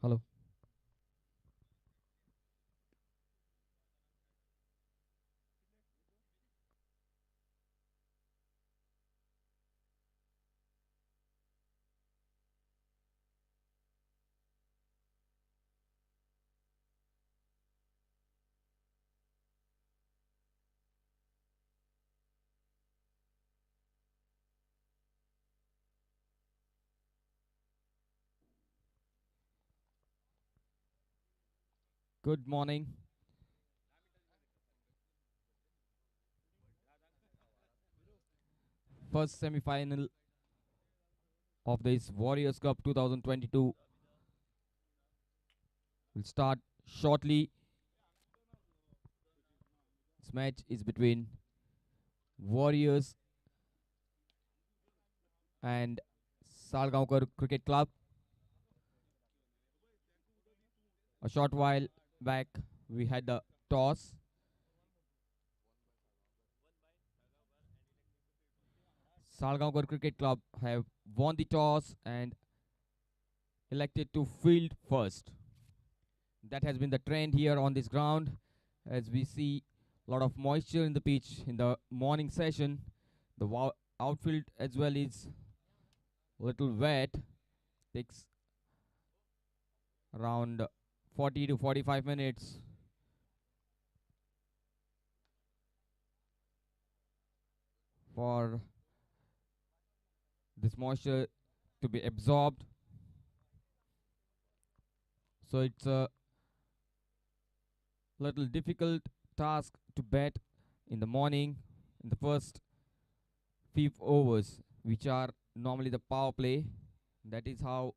Hello. Good morning. First semi-final of this Warriors Cup 2022 will start shortly. This match is between Warriors and Salgaonkar Cricket Club. A short while back, we had the toss. Salgaonkar Cricket Club have won the toss and elected to field first. That has been the trend here on this ground, as we see a lot of moisture in the pitch in the morning session. The outfield as well is a little wet. Takes around 40 to 45 minutes for this moisture to be absorbed. So it's a little difficult task to bat in the morning in the first few overs, which are normally the power play. That is how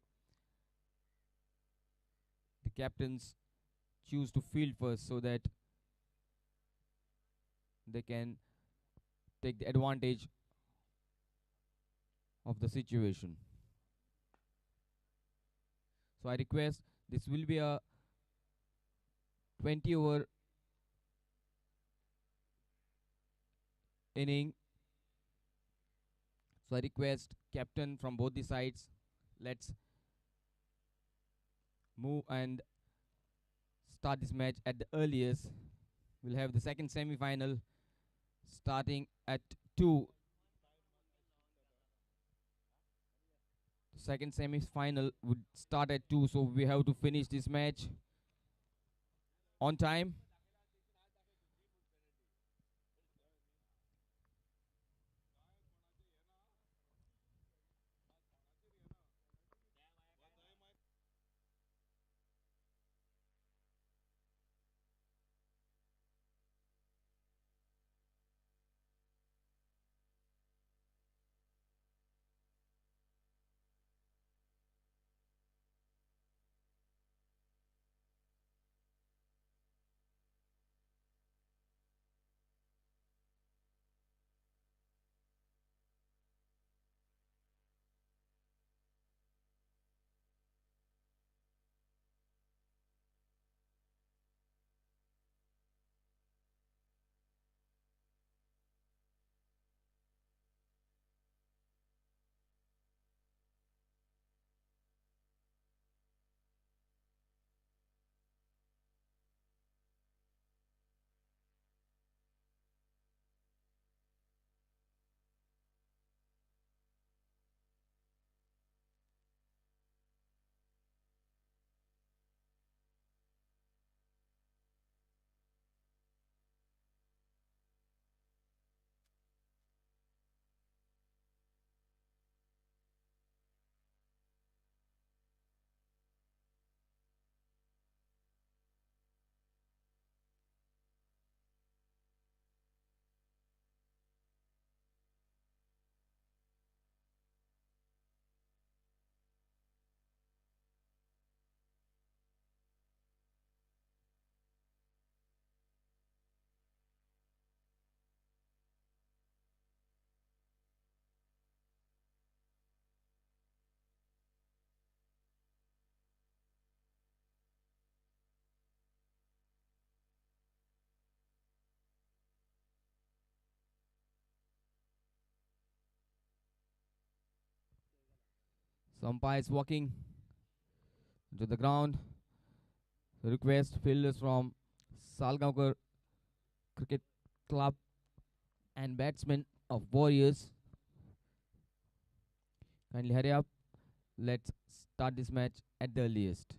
the captains choose to field first so that they can take the advantage of the situation. So I request this will be a 20 over inning. So I request captain from both the sides. Let's move and start this match at the earliest. We'll have the second semi-final starting at 2. The second semi-final would start at 2, so we have to finish this match on time. So umpire is walking to the ground. Request fielders from Salgaonkar Cricket Club and batsmen of Warriors. Kindly hurry up. Let's start this match at the earliest.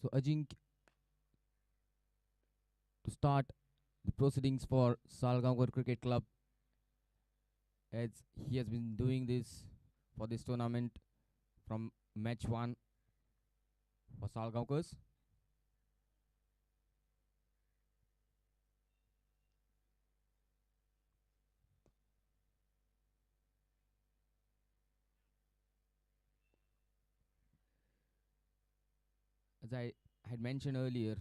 So Ajink to start the proceedings for Salgaonkar Cricket Club, as he has been doing this for this tournament from match 1 for Salgaonkars. As I had mentioned earlier,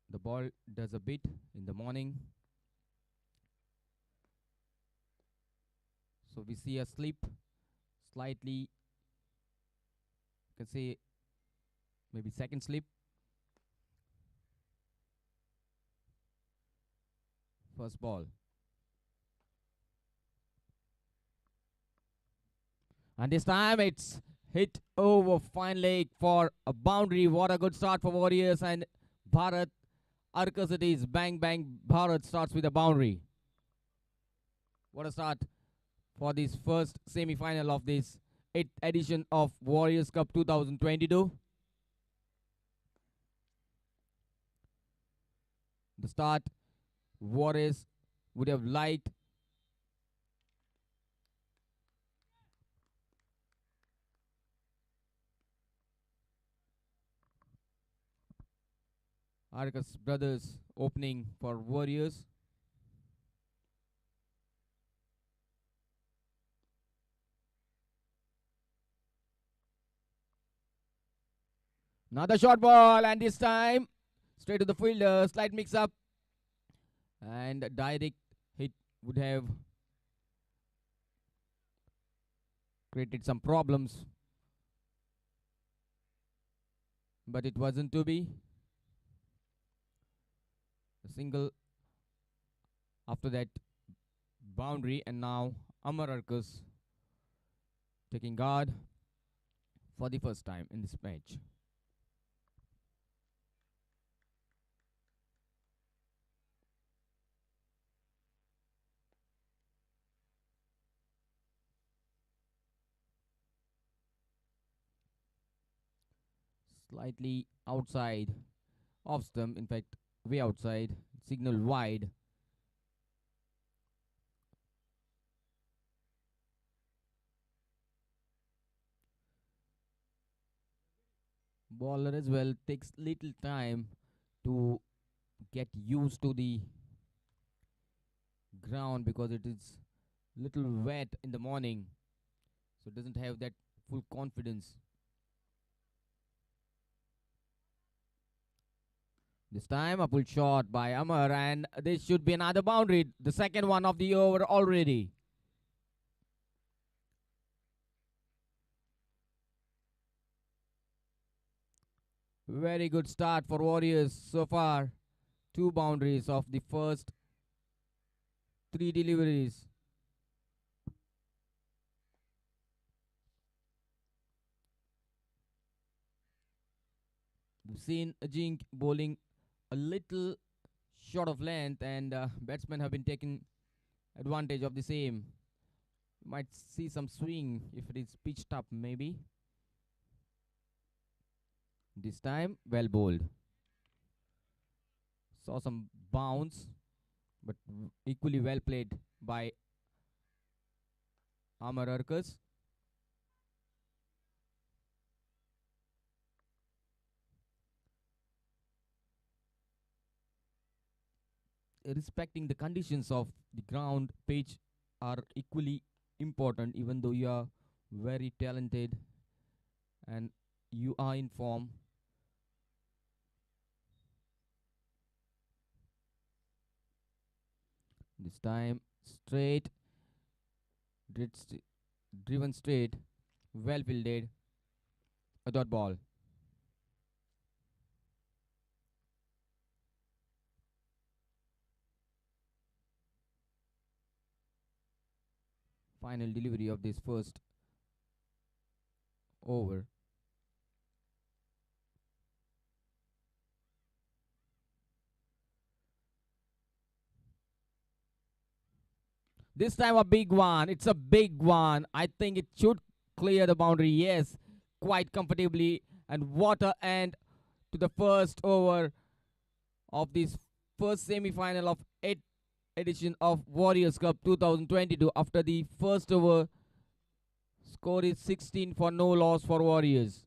the ball does a bit in the morning, so we see a slip slightly can say maybe second slip. First ball. And this time it's hit over fine leg for a boundary. What a good start for Warriors and Bharat. Arcus it is. Bang bang. Bharat starts with a boundary. What a start for this first semi-final of this 8th edition of Warriors Cup 2022. The start Warriors would have liked. Arcus brothers opening for Warriors. Another short ball, and this time straight to the fielder. Slight mix up, and a direct hit would have created some problems, but it wasn't to be. A single after that boundary, and now Amar Arcus taking guard for the first time in this match. Slightly outside off stump, in fact, way outside. Signal wide. Bowler as well takes little time to get used to the ground because it is little wet in the morning, so it doesn't have that full confidence. This time a pull shot by Amar, and this should be another boundary. The second one of the over already. Very good start for Warriors so far. 2 boundaries of the first 3 deliveries. We've seen Ajink bowling a little short of length, and batsmen have been taking advantage of the same. Might see some swing if it is pitched up, maybe. This time, well bowled. Saw some bounce, but equally well played by Amar Arcus. Respecting the conditions of the ground pitch are equally important, even though you are very talented and you are in form. This time straight, driven straight, well fielded, a dot ball. Final delivery of this first over. This time a big one. It's a big one. I think it should clear the boundary. Yes, quite comfortably. And what a end to the first over of this first semi-final of 8th edition of Warriors Cup 2022. After the first over, score is 16 for no loss for Warriors.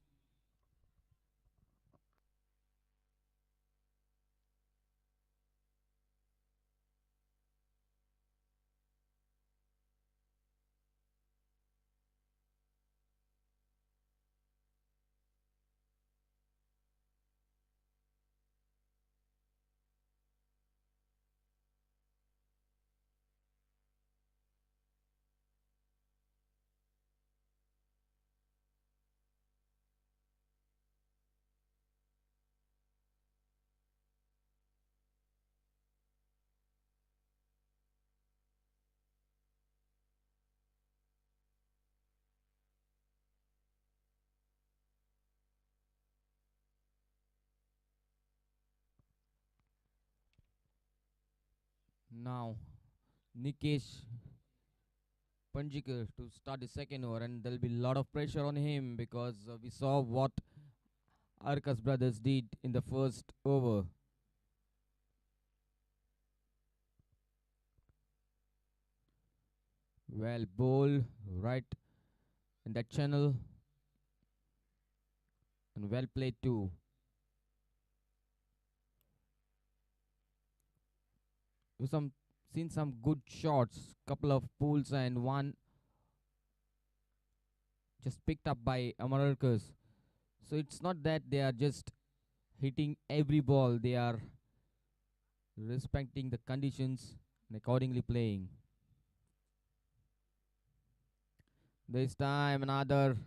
Now Nikesh Panjikar to start the second over, and there'll be a lot of pressure on him because we saw what Arkas brothers did in the first over. Well, ball right in that channel, and well played too. We've seen some good shots, couple of pulls, and one just picked up by Amararkas. So it's not that they are just hitting every ball; they are respecting the conditions and accordingly playing. This time another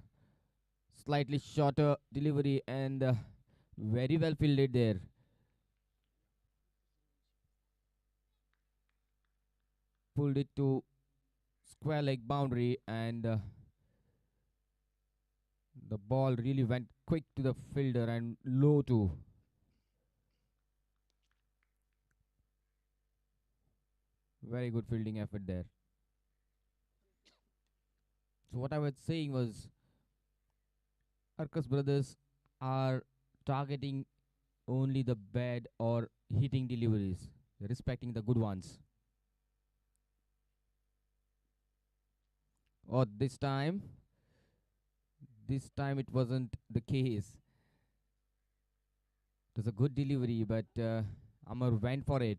slightly shorter delivery and very well fielded there. Pulled it to square leg boundary and the ball really went quick to the fielder and low too. Very good fielding effort there. So what I was saying was Arcus brothers are targeting only the bad or hitting deliveries, respecting the good ones. Or this time it wasn't the case. It was a good delivery, but Amar went for it.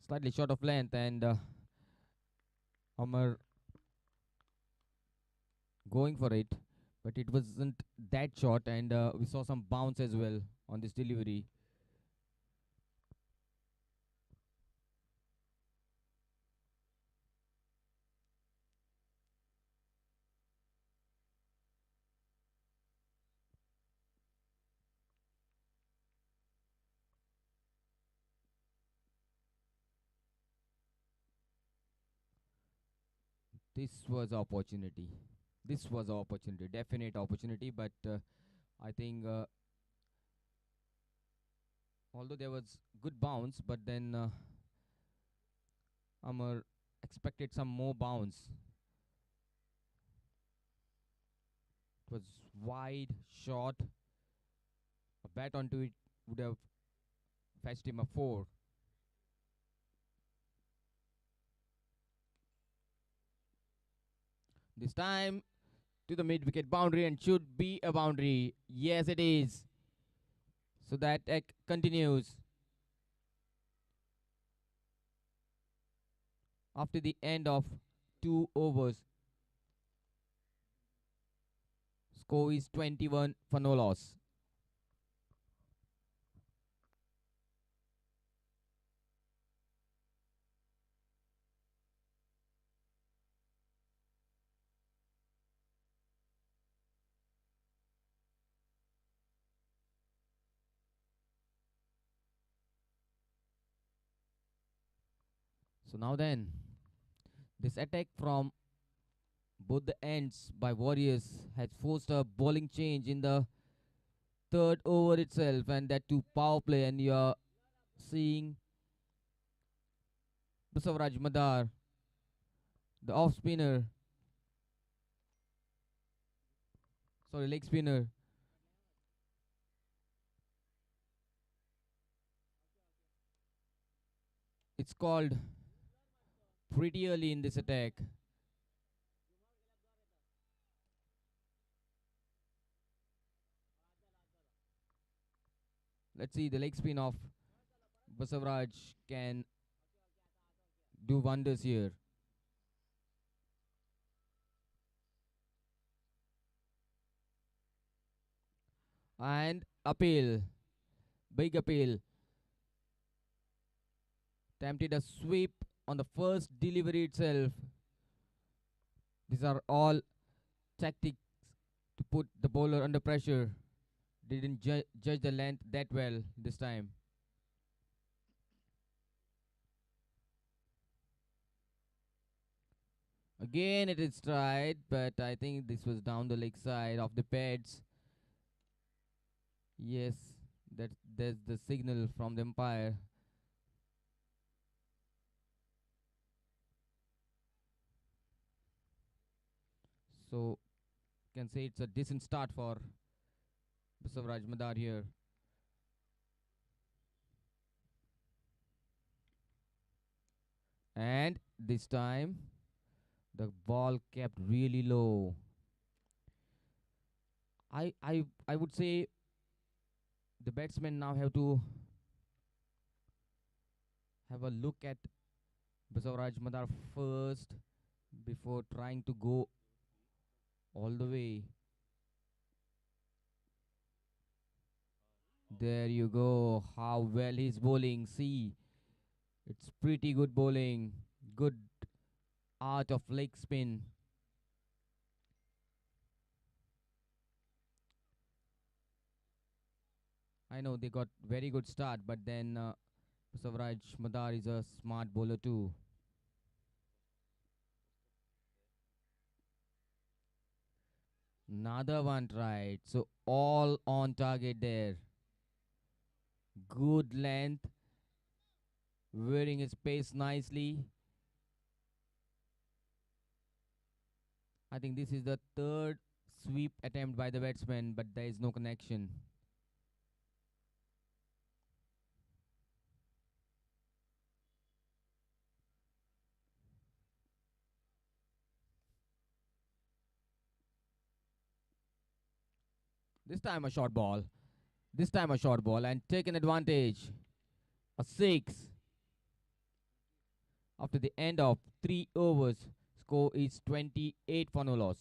Slightly short of length, and Amar going for it, but it wasn't that short, and we saw some bounce as well on this delivery. This was opportunity. This was opportunity, definite opportunity. But I think although there was good bounce, but then Amar expected some more bounce. It was wide, short. A bat onto it would have fetched him a four. This time to the mid wicket boundary and should be a boundary. Yes, it is. So that continues after the end of 2 overs. Score is 21 for no loss. So now then, this attack from both the ends by Warriors has forced a bowling change in the third over itself, and that to power play. And you're seeing Basavaraj Madar, the off spinner, sorry, leg spinner. It's called pretty early in this attack. Let's see, the leg spin of Basavaraj can do wonders here. And appeal, big appeal. Attempted a sweep on the first delivery itself. These are all tactics to put the bowler under pressure. They didn't judge the length that well this time. Again, it is tried, but I think this was down the leg side of the pads. Yes, that's the signal from the umpire. So can say it's a decent start for Basavaraj Madar here. And this time the ball kept really low. I would say the batsmen now have to have a look at Basavaraj Madar first before trying to go all the way. There you go. How well he's bowling. See, it's pretty good bowling. Good art of leg spin. I know they got very good start, but then Savraj Madar is a smart bowler too. Another one tried. So all on target there. Good length, wearing his pace nicely. I think this is the third sweep attempt by the batsman, but there is no connection. This time a short ball. This time a short ball and taken advantage. A six after the end of 3 overs. Score is 28 for no loss.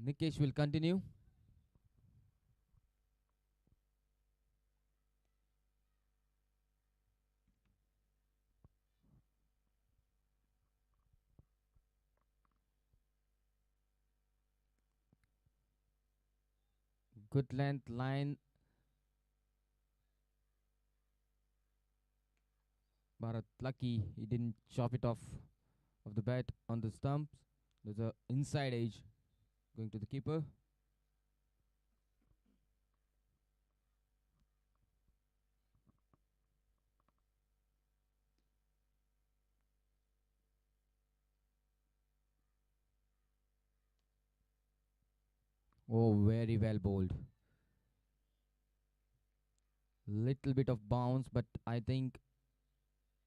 Nikesh will continue. Good length line. Bharat lucky he didn't chop it off of the bat on the stumps. There's a inside edge going to the keeper. Oh, very well bowled. Little bit of bounce, but I think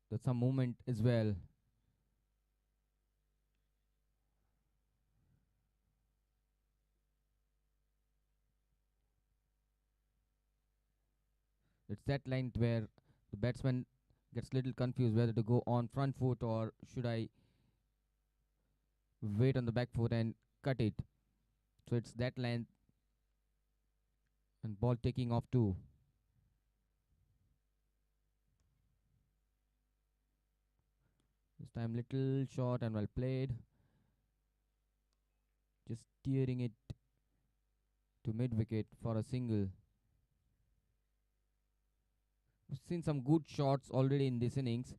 there's some movement as well. It's that length where the batsman gets little confused whether to go on front foot or should I wait on the back foot and cut it. So it's that length and ball taking off too. This time little short and well played. Just steering it to mid wicket for a single. We've seen some good shots already in this innings,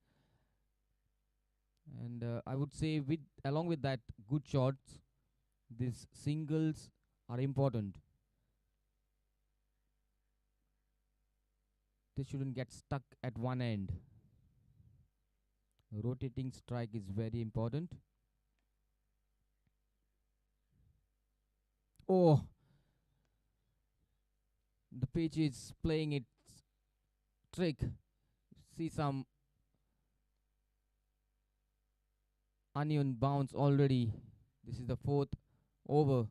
and I would say with along with that good shots, these singles are important. They shouldn't get stuck at one end. Rotating strike is very important. Oh, the pitch is playing its trick. See some onion bounce already. This is the fourth over.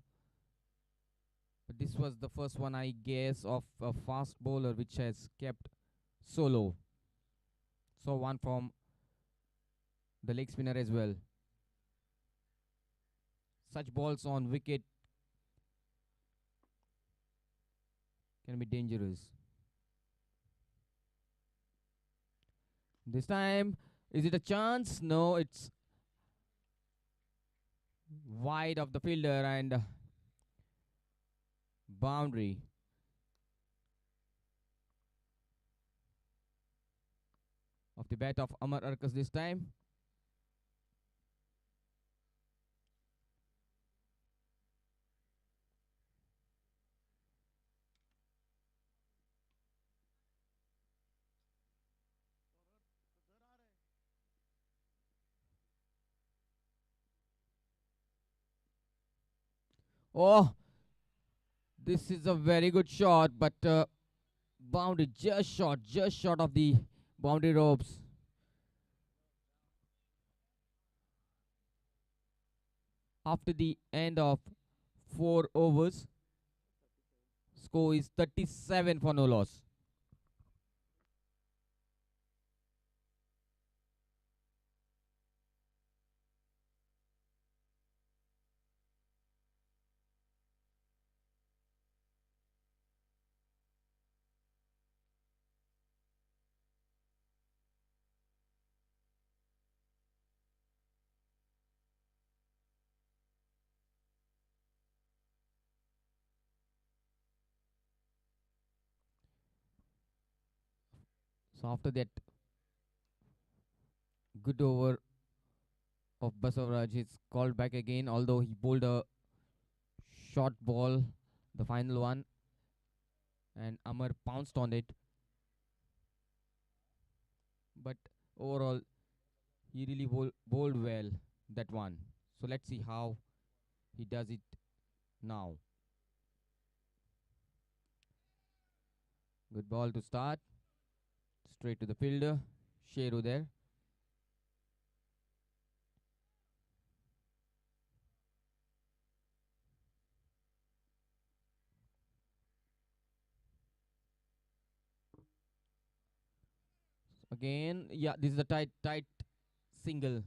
But this was the first one, I guess, of a fast bowler which has kept so low. So one from the leg spinner as well. Such balls on wicket can be dangerous. This time, is it a chance? No, it's wide of the fielder and boundary. Of the bat of Amar Arkas this time. Oh, this is a very good shot, but boundary just short of the boundary ropes. After the end of 4 overs, score is 37 for no loss. So after that good over of Basavaraj, he's called back again, although he bowled a short ball, the final one, and Amar pounced on it. But overall, he really bowled well that one. So let's see how he does it now. Good ball to start. Straight to the fielder. Sheru there. Again, yeah, this is a tight single.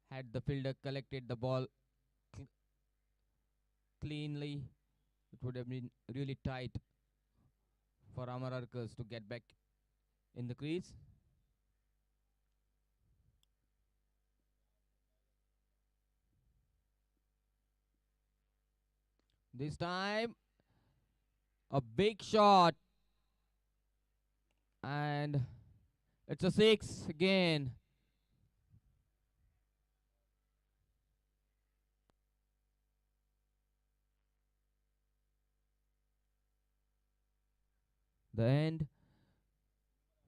Had the fielder collected the ball cl- cleanly, it would have been really tight for Amararkas to get back in the crease. This time, a big shot, and it's a six again. The end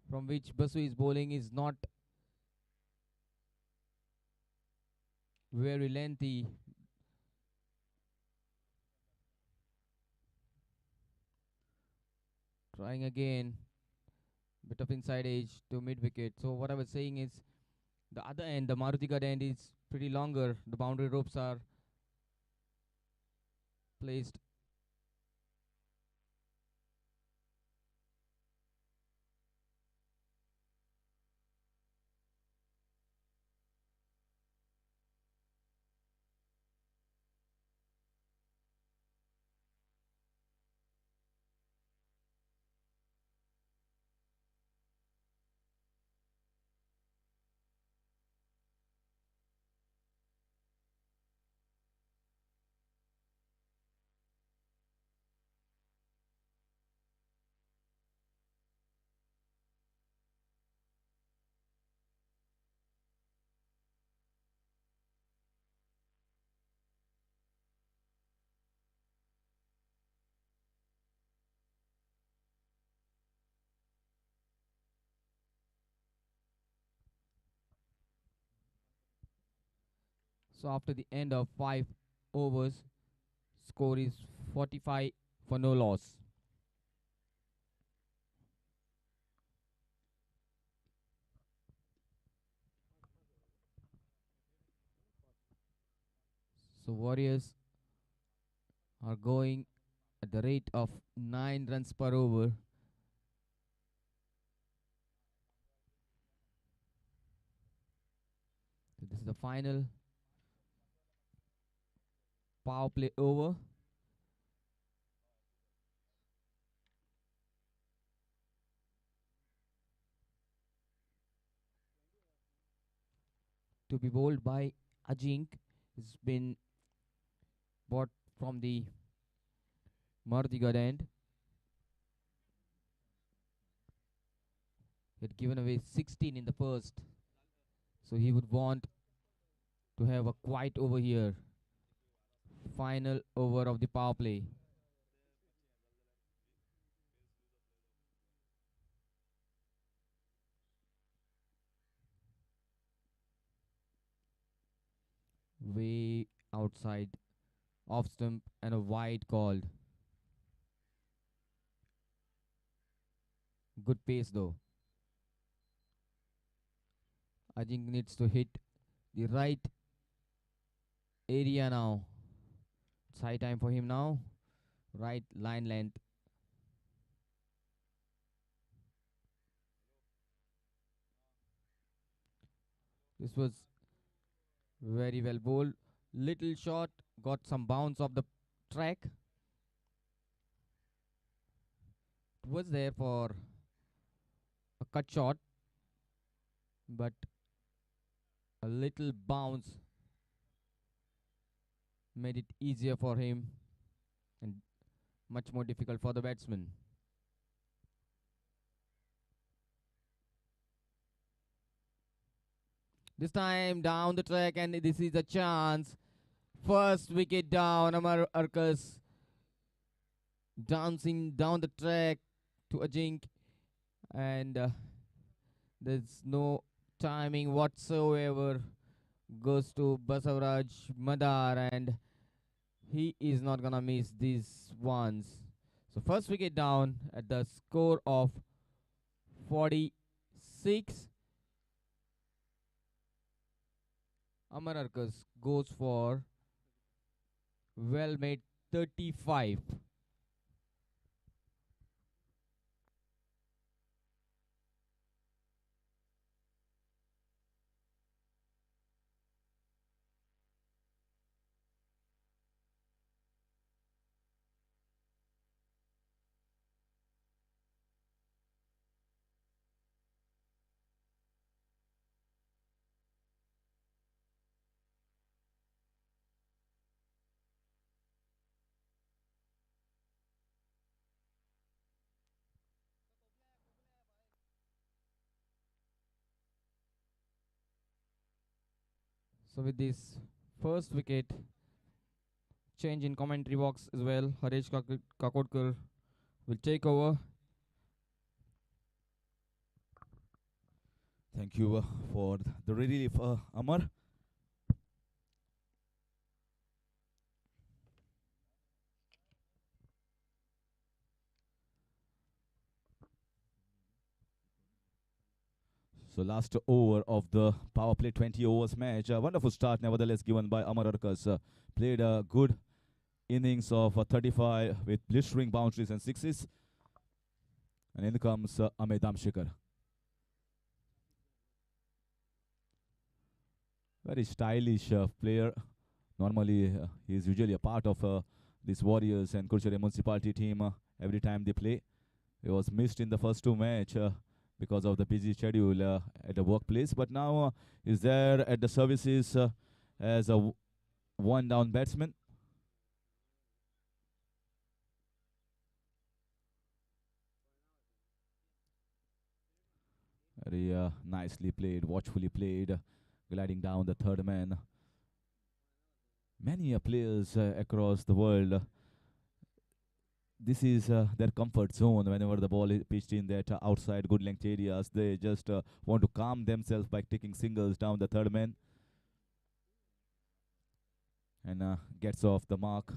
from which Basu is bowling is not very lengthy. Trying again, bit of inside edge to mid wicket. So what I was saying is the other end, the Maruti end is pretty longer. The boundary ropes are placed So after the end of 5 overs, score is 45 for no loss. So Warriors are going at the rate of 9 runs per over. So this is the final power play over. To be bowled by Ajink. It's been bought from the Mardigat end. He had given away 16 in the first, so he would want to have a quiet over here. Final over of the power play. Way outside, off stump, and a wide called. Good pace though. Ajink needs to hit the right area now. It's high time for him now. Right line length. This was very well bowled. Little shot, got some bounce off the track. It was there for a cut shot, but a little bounce made it easier for him and much more difficult for the batsman. This time down the track, and this is a chance. First wicket down. Amar Arkas dancing down the track to Ajink, and there's no timing whatsoever. Goes to Basavaraj Madar, and he is not gonna miss these ones. So first wicket down at the score of 46. Amar Arkas goes for well made 35. So with this first wicket, change in commentary box as well. Haresh Kakodkar will take over. Thank you for the relief, Amar. So last over of the power play 20 overs match. A wonderful start nevertheless given by Amar Arkas. Played a good innings of 35 with blistering boundaries and sixes. And in comes Amit Damshikar. Very stylish player. Normally, he is usually a part of this Warriors and Curchorem municipality team every time they play. He was missed in the first two match because of the busy schedule at the workplace, but now is there at the services as a one down batsman. Very nicely played, watchfully played, gliding down the third man. Many players across the world, this is their comfort zone. Whenever the ball is pitched in that outside good length areas, they just want to calm themselves by taking singles down the third man. and gets off the mark.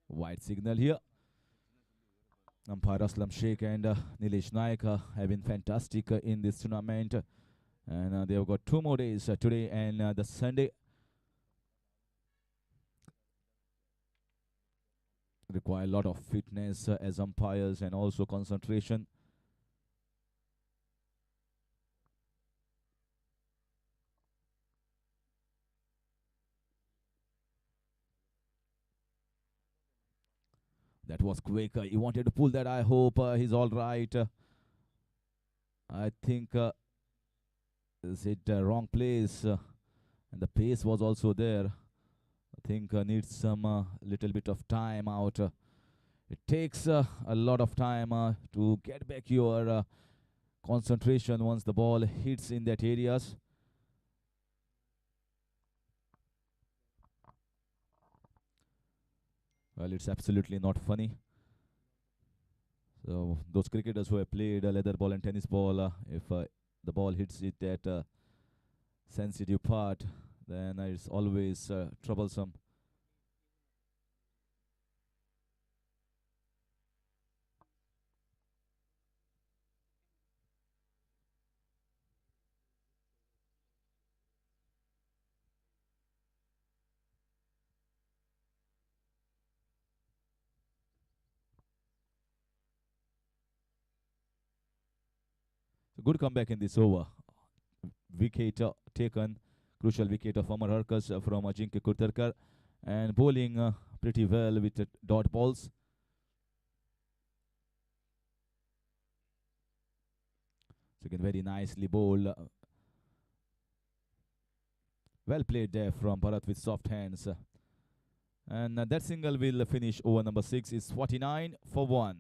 White signal here. Umpire Aslam Sheikh and Nilesh Naik have been fantastic in this tournament, and they have got 2 more days today and the Sunday. Require a lot of fitness as umpires and also concentration. That was quick. He wanted to pull that. I hope he's all right. I think is it wrong place, and the pace was also there. I think needs some little bit of time out. It takes a lot of time to get back your concentration once the ball hits in that areas. Well, it's absolutely not funny. So those cricketers who have played leather ball and tennis ball, if the ball hits it at a sensitive part, then it's always troublesome. So good comeback in this over. Wicket taken, crucial wicket of Amar Harkas from Ajinkya Kurtarkar, and bowling pretty well with dot balls. So again, very nicely bowled. Well played there from Bharat with soft hands. And that single will finish over number 6 is 49 for 1.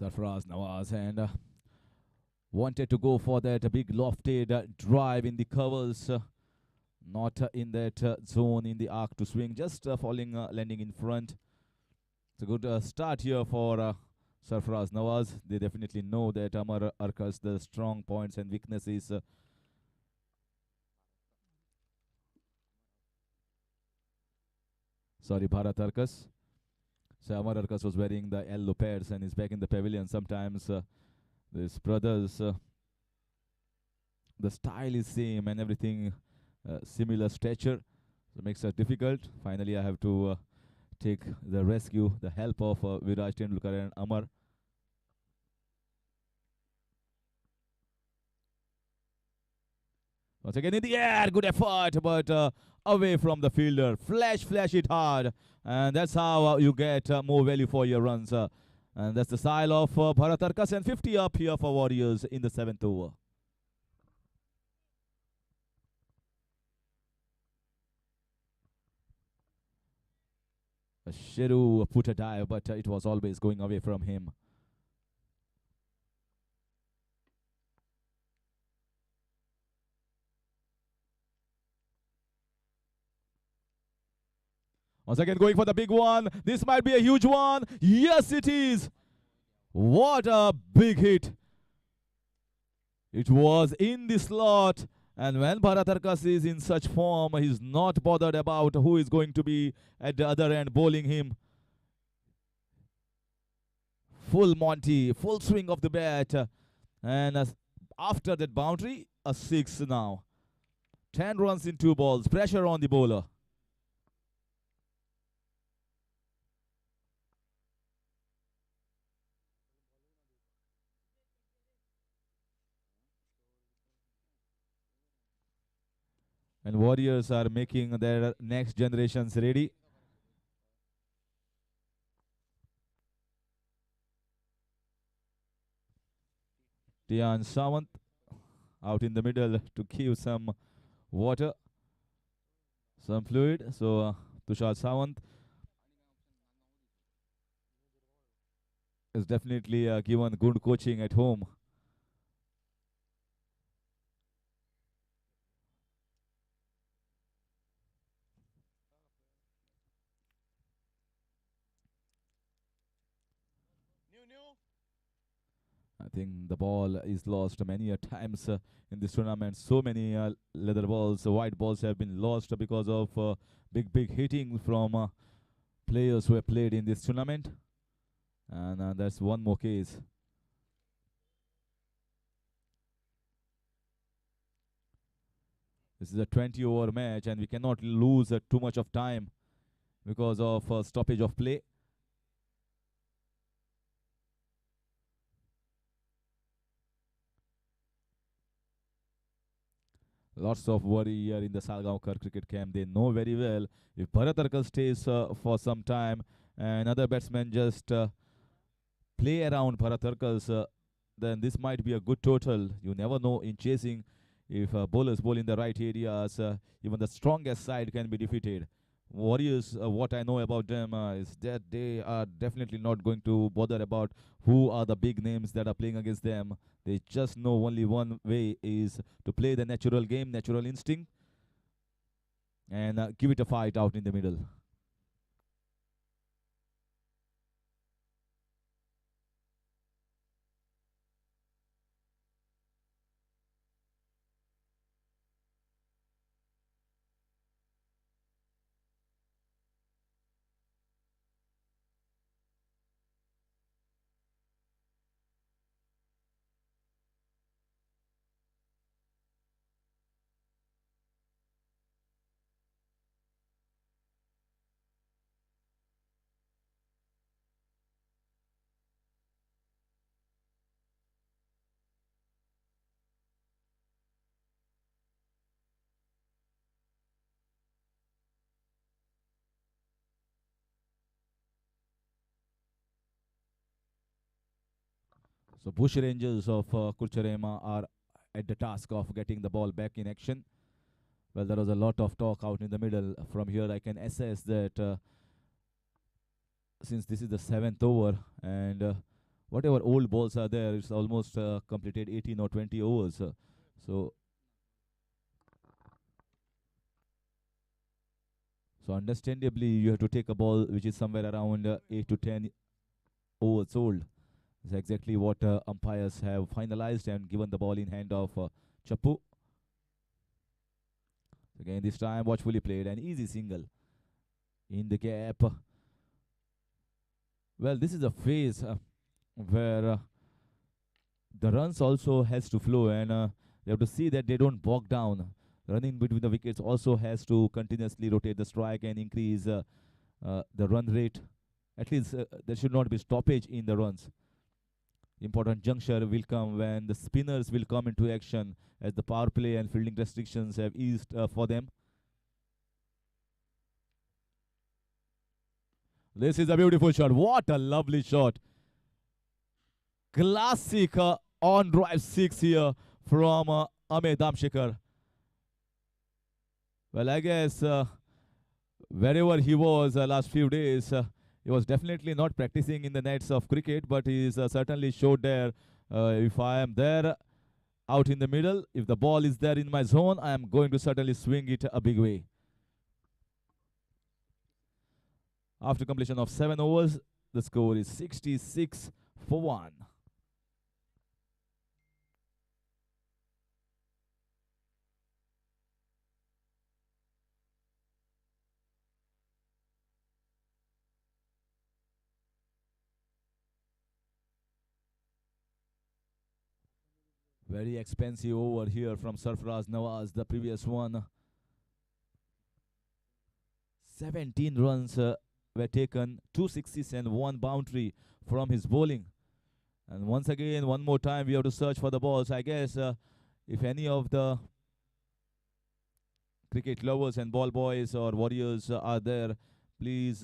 Sarfaraz Nawaz and wanted to go for that big lofted drive in the covers, not in that zone in the arc to swing, just falling, landing in front. It's a good start here for Sarfaraz Nawaz. They definitely know that Amar Arkas, the strong points and weaknesses. Sorry, Bharat Arkas. So Amar Arkas was wearing the yellow pairs and is back in the pavilion. Sometimes these brothers, the style is same and everything similar stature. So makes it difficult. Finally, I have to take the rescue, the help of Viraj Tendulkar and Amar. Once again in the air, good effort, but away from the fielder. Flash it hard, and that's how you get more value for your runs. And that's the style of Bharat Arkas, and 50 up here for Warriors in the 7th over. Shiru put a dive, but it was always going away from him. Once again, going for the big one. This might be a huge one. Yes, it is. What a big hit! It was in the slot, and when Bharatarkas is in such form, he's not bothered about who is going to be at the other end bowling him. Full Monty, full swing of the bat, and after that boundary, a six now. 10 runs in 2 balls, pressure on the bowler. And Warriors are making their next generations ready. Tian Sawant out in the middle to give some water, some fluid. So Tushar Sawant is definitely given good coaching at home. I think the ball is lost many a times in this tournament. So many leather balls, white balls have been lost because of big hitting from players who have played in this tournament. And that's one more case. This is a 20-over match, and we cannot lose too much of time because of stoppage of play. Lots of worry here in the Salgaonkar cricket camp. They know very well if Bharat Arkal stays for some time and other batsmen just play around Bharat Arkal's, then this might be a good total. You never know in chasing if bowlers bowl in the right areas, even the strongest side can be defeated. Warriors, what I know about them is that they are definitely not going to bother about who are the big names that are playing against them. They just know only one way is to play the natural game, natural instinct, and give it a fight out in the middle. So Bush Rangers of Curchorem are at the task of getting the ball back in action. Well, there was a lot of talk out in the middle. From here, I can assess that since this is the seventh over and whatever old balls are there, it's almost completed 18 or 20 overs. So, so understandably, you have to take a ball which is somewhere around 8 to 10 overs old. That's exactly what umpires have finalized and given the ball in hand of Chapu. Again, this time watchfully played, an easy single in the gap. Well, this is a phase where the runs also has to flow, and they have to see that they don't bog down. Running between the wickets also has to continuously rotate the strike and increase the run rate. At least there should not be stoppage in the runs. Important juncture will come when the spinners will come into action as the power play and fielding restrictions have eased for them. This is a beautiful shot. What a lovely shot. Classic on drive six here from Amit Damshekar. Well, I guess wherever he was last few days, he was definitely not practicing in the nets of cricket, but he certainly showed there. If I am there out in the middle, if the ball is there in my zone, I am going to certainly swing it a big way. After completion of 7 overs, the score is 66 for 1. Very expensive over here from Sarfaraz Nawaz, the previous one. 17 runs were taken, 2 sixes and 1 boundary from his bowling. And once again, one more time, we have to search for the balls. I guess if any of the cricket lovers and ball boys or warriors are there, please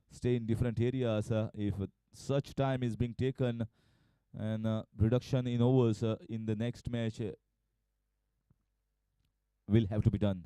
stay in different areas. If such time is being taken and reduction in overs in the next match will have to be done.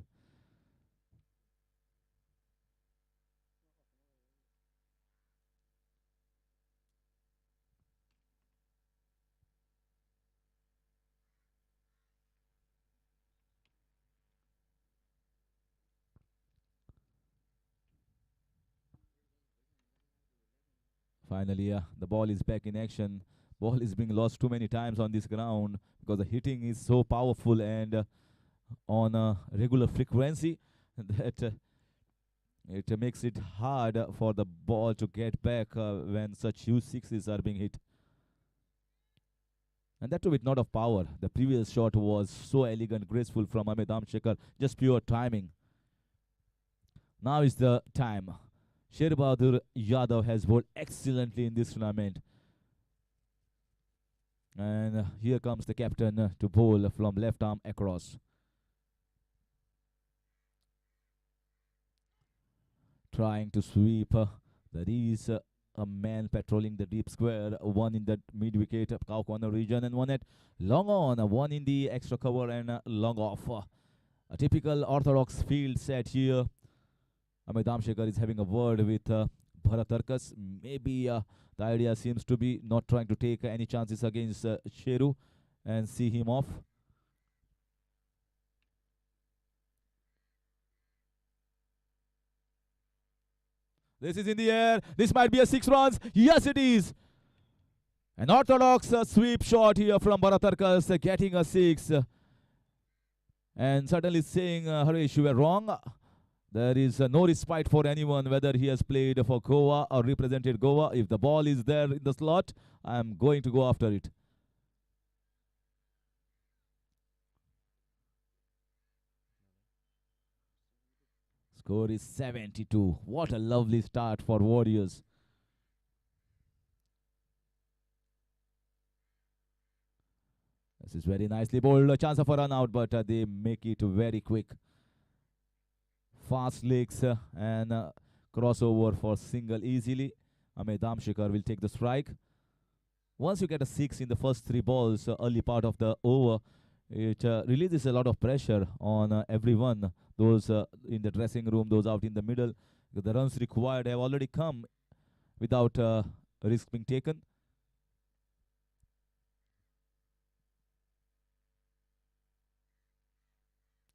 Finally, the ball is back in action. Ball is being lost too many times on this ground because the hitting is so powerful and on a regular frequency that it makes it hard for the ball to get back when such huge sixes are being hit. And that too with not of power. The previous shot was so elegant, graceful from Amit Amshekar, just pure timing. Now is the time. Sherbadur Yadav has bowled excellently in this tournament. And here comes the captain to bowl from left arm across. Trying to sweep. There is a man patrolling the deep square. One in the mid wicket cow corner region and one at long on. One in the extra cover and long off. A typical orthodox field set here. Amit Amshekar is having a word with Bharat Tarkas. Maybe the idea seems to be not trying to take any chances against Sheru and see him off. This is in the air. This might be a 6 runs. Yes, it is. An orthodox sweep shot here from Bharat Tarkas, getting a 6. And certainly saying, Harish, you were wrong. There is no respite for anyone, whether he has played for Goa or represented Goa. If the ball is there in the slot, I am going to go after it. Score is 72. What a lovely start for Warriors. This is very nicely bowled. A chance of a run out, but they make it very quick. Fast legs and crossover for single easily. Amit Amshekar will take the strike. Once you get a 6 in the first 3 balls, early part of the over, it releases a lot of pressure on everyone. Those in the dressing room, those out in the middle. The runs required have already come without risk being taken.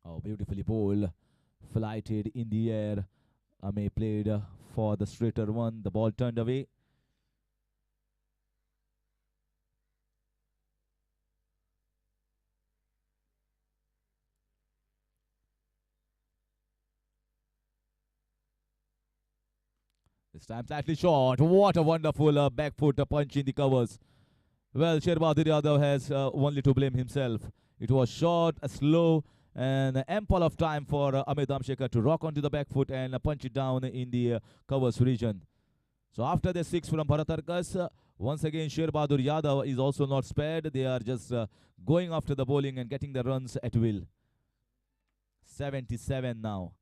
Oh, beautifully bowled. Flighted in the air. Ame played for the straighter one. The ball turned away. This time slightly short. What a wonderful back foot punch in the covers. Well, Sherbadur Yadav has only to blame himself. It was short, slow, and ample of time for Amit Amshekar to rock onto the back foot and punch it down in the covers region. So after the 6 from Bharat Tarkas, once again Sherbadur Yadav is also not spared. They are just going after the bowling and getting the runs at will. 77 now.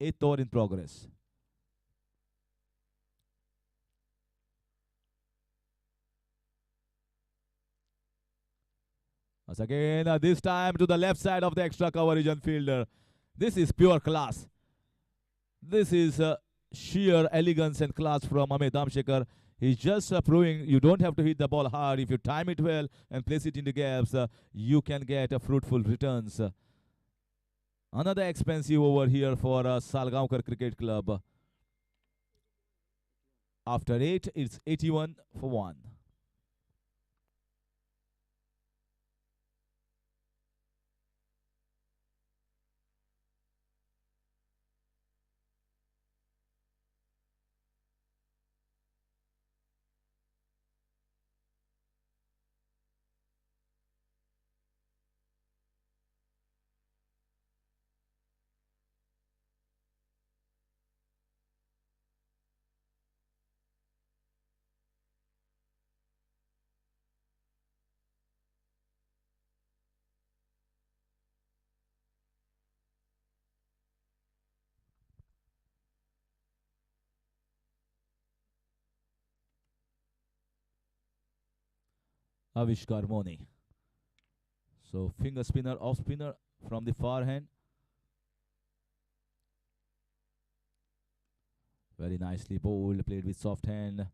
8th over in progress. Once again, this time to the left side of the extra cover region fielder. This is pure class. This is sheer elegance and class from Amit Amshekar. He's just proving you don't have to hit the ball hard. If you time it well and place it in the gaps, you can get fruitful returns. Another expensive over here for Salgaonkar Cricket Club. After 8, it's 81 for 1. Avishkar Moni. So finger spinner, off spinner from the far hand. Very nicely bowled, played with soft hand.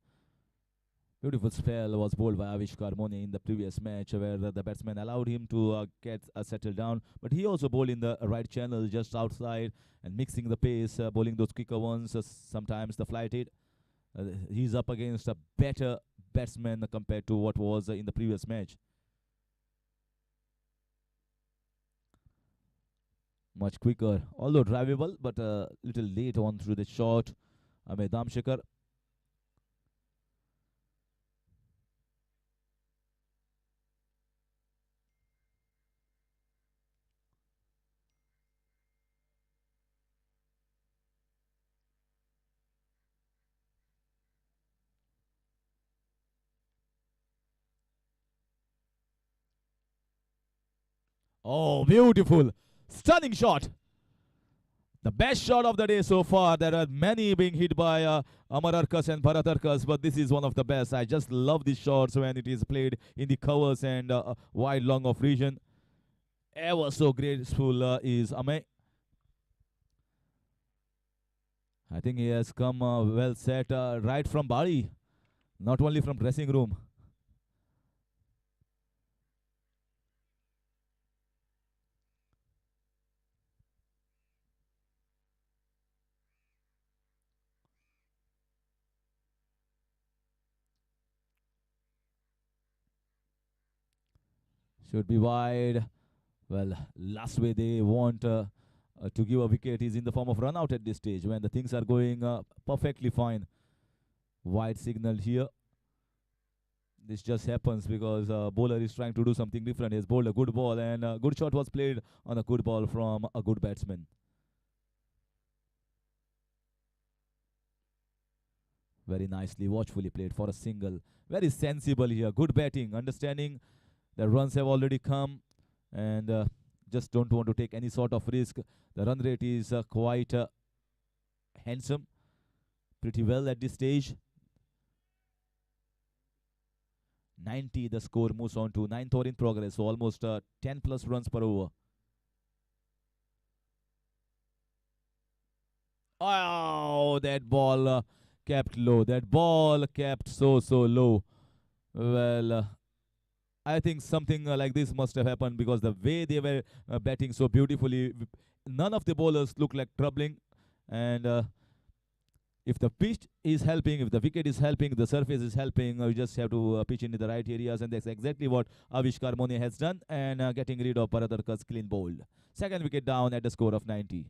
Beautiful spell was bowled by Avishkar Moni in the previous match where the batsman allowed him to get settled down. But he also bowled in the right channel just outside and mixing the pace, bowling those quicker ones, sometimes the flighted. He's up against a better batsman compared to what was in the previous match. Much quicker, although drivable, but a little late on through the shot. Ahmed Damshekar. Oh, beautiful. Stunning shot. The best shot of the day so far. There are many being hit by Amar Arkas and Bharat Arkas, but this is one of the best. I just love these shots when it is played in the covers and wide long of region. Ever so graceful is Ame. I think he has come well set right from Bali, not only from dressing room. Should be wide. Well, last way they want to give a wicket is in the form of run out at this stage when the things are going perfectly fine. Wide signal here. This just happens because bowler is trying to do something different. He has bowled a good ball and a good shot was played on a good ball from a good batsman. Very nicely, watchfully played for a single. Very sensible here. Good batting, understanding the runs have already come and just don't want to take any sort of risk. The run rate is quite handsome, pretty well at this stage. 90, the score moves on to 9th over in progress, so almost 10 plus runs per over. Oh, that ball kept low. That ball kept so low. Well, I think something like this must have happened because the way they were batting so beautifully, none of the bowlers looked like troubling. And if the pitch is helping, if the wicket is helping, the surface is helping, you just have to pitch into the right areas. And that's exactly what Avishkar Mone has done and getting rid of Paradarka's clean bowled. Second wicket down at a score of 90.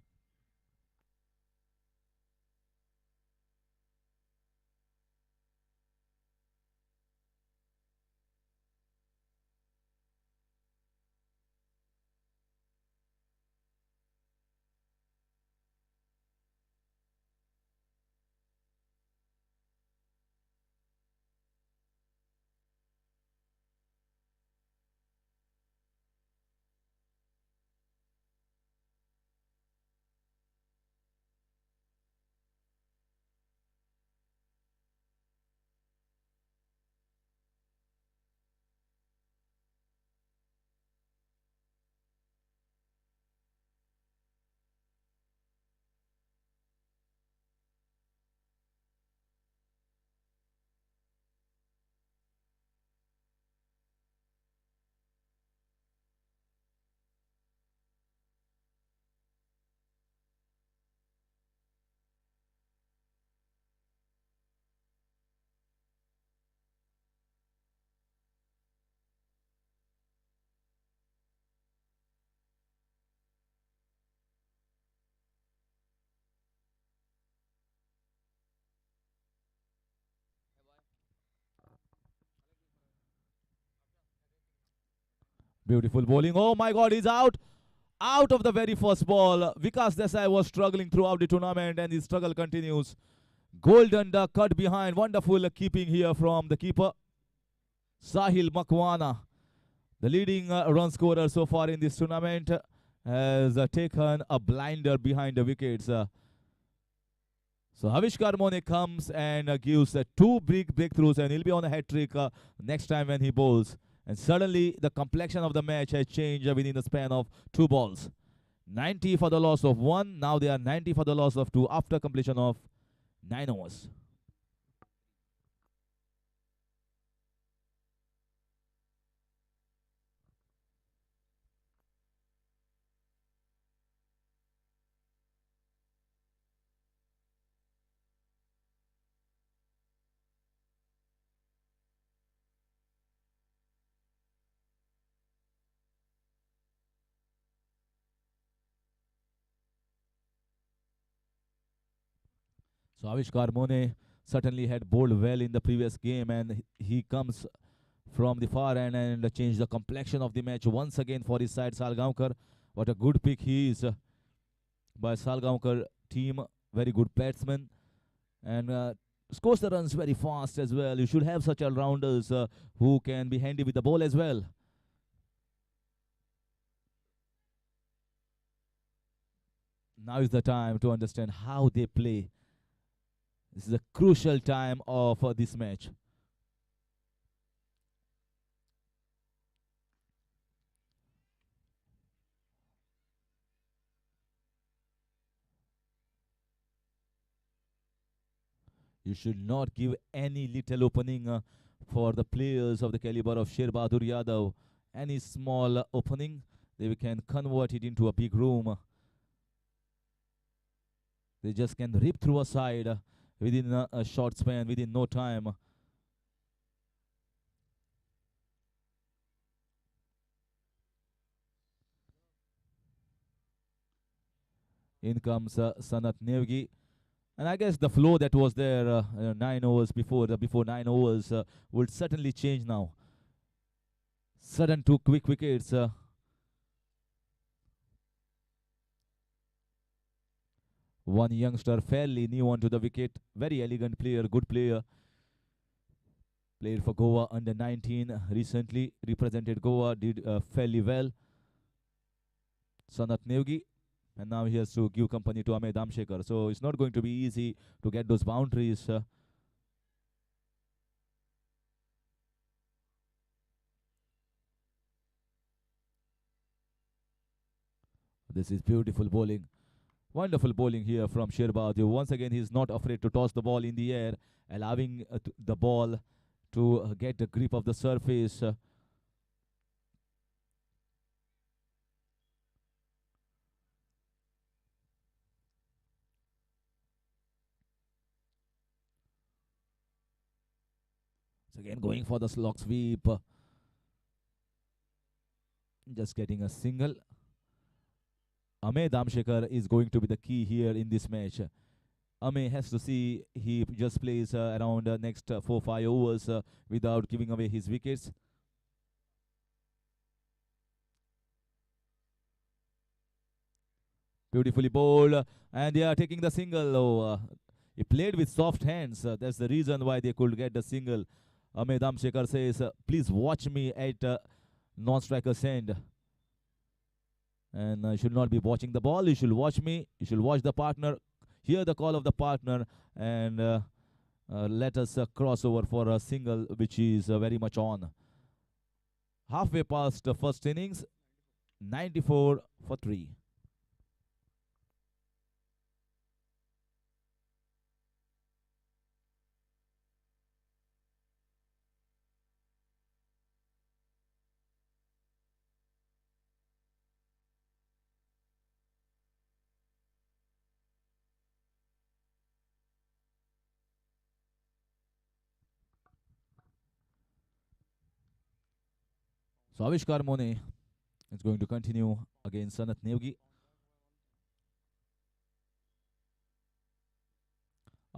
Beautiful bowling. Oh my God, he's out. Out of the very first ball. Vikas Desai was struggling throughout the tournament and his struggle continues. Golden duck cut behind. Wonderful keeping here from the keeper. Sahil Makwana, the leading run scorer so far in this tournament, has taken a blinder behind the wickets. So Avishkar Mone comes and gives two big breakthroughs, and he'll be on a hat trick next time when he bowls. And suddenly the complexion of the match has changed within the span of two balls. 90 for the loss of one. Now they are 90 for the loss of two after completion of 9 overs. So Avishkar Mone certainly had bowled well in the previous game, and he comes from the far end and change the complexion of the match once again for his side. Salgaonkar, what a good pick he is by Salgaonkar team. Very good batsman and scores the runs very fast as well. You should have such all-rounders who can be handy with the ball as well. Now is the time to understand how they play. This is a crucial time of this match. You should not give any little opening for the players of the caliber of Sher Bahadur Yadav. Any small opening, they can convert it into a big room. They just can rip through a side within a short span, within no time. In comes Sanat Nevgi. And I guess the flow that was there 9 overs before 9 overs would certainly change now. Sudden two quick wickets. One youngster fairly new onto the wicket. Very elegant player, good player. Played for Goa under 19 recently. Represented Goa, did fairly well. Sanat Nevgi. And now he has to give company to Ahmed Amshekar. So it's not going to be easy to get those boundaries. This is beautiful bowling. Wonderful bowling here from Sherbaz. Once again, he's not afraid to toss the ball in the air, allowing the ball to get the grip of the surface. So again, going for the slog sweep. Just getting a single. Ahmed Amshekar is going to be the key here in this match. Ame has to see he just plays around next 4-5 overs without giving away his wickets. Beautifully bowled, and they are taking the single. He played with soft hands. That's the reason why they could get the single. Ahmed Amshekar says, please watch me at non-striker's end. And you should not be watching the ball. You should watch me. You should watch the partner. Hear the call of the partner. And let us cross over for a single, which is very much on. Halfway past the first innings. 94 for 3. So Avishkar Mone is going to continue against Sanat Nevgi.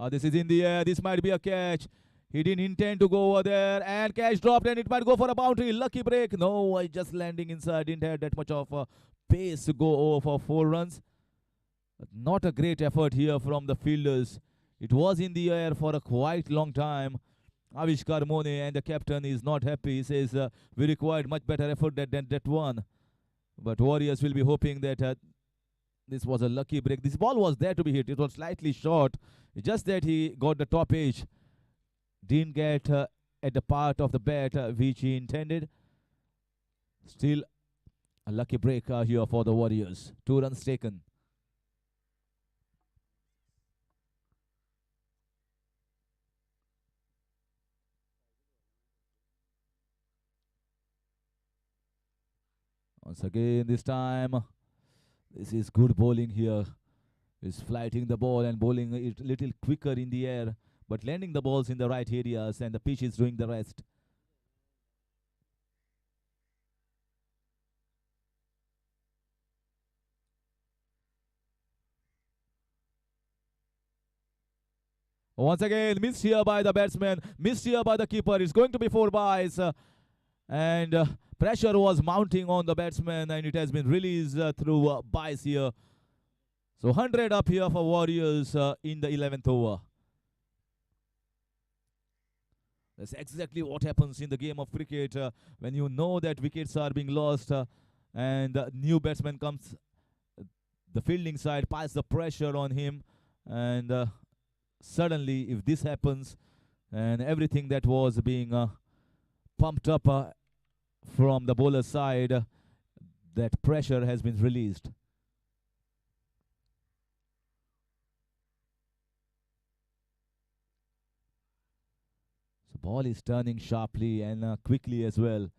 This is in the air. This might be a catch. He didn't intend to go over there, and catch dropped, and it might go for a boundary. Lucky break. No, I just landing inside. Didn't have that much of pace to go over for 4 runs. But not a great effort here from the fielders. It was in the air for a quite long time. Avishkar Mone and the captain is not happy. He says we required much better effort than that one. But Warriors will be hoping that this was a lucky break. This ball was there to be hit. It was slightly short. Just that he got the top edge. Didn't get at the part of the bat which he intended. Still a lucky break here for the Warriors. 2 runs taken. Once again, this time, this is good bowling here. He's flighting the ball and bowling it a little quicker in the air, but landing the balls in the right areas, and the pitch is doing the rest. Once again, missed here by the batsman, missed here by the keeper. It's going to be 4 byes, and pressure was mounting on the batsman, and it has been released through byes here. So 100 up here for Warriors in the 11th over. That's exactly what happens in the game of cricket when you know that wickets are being lost and new batsman comes. The fielding side piles the pressure on him, and suddenly, if this happens, and everything that was being pumped up from the bowler side, that pressure has been released. So ball is turning sharply and quickly as well.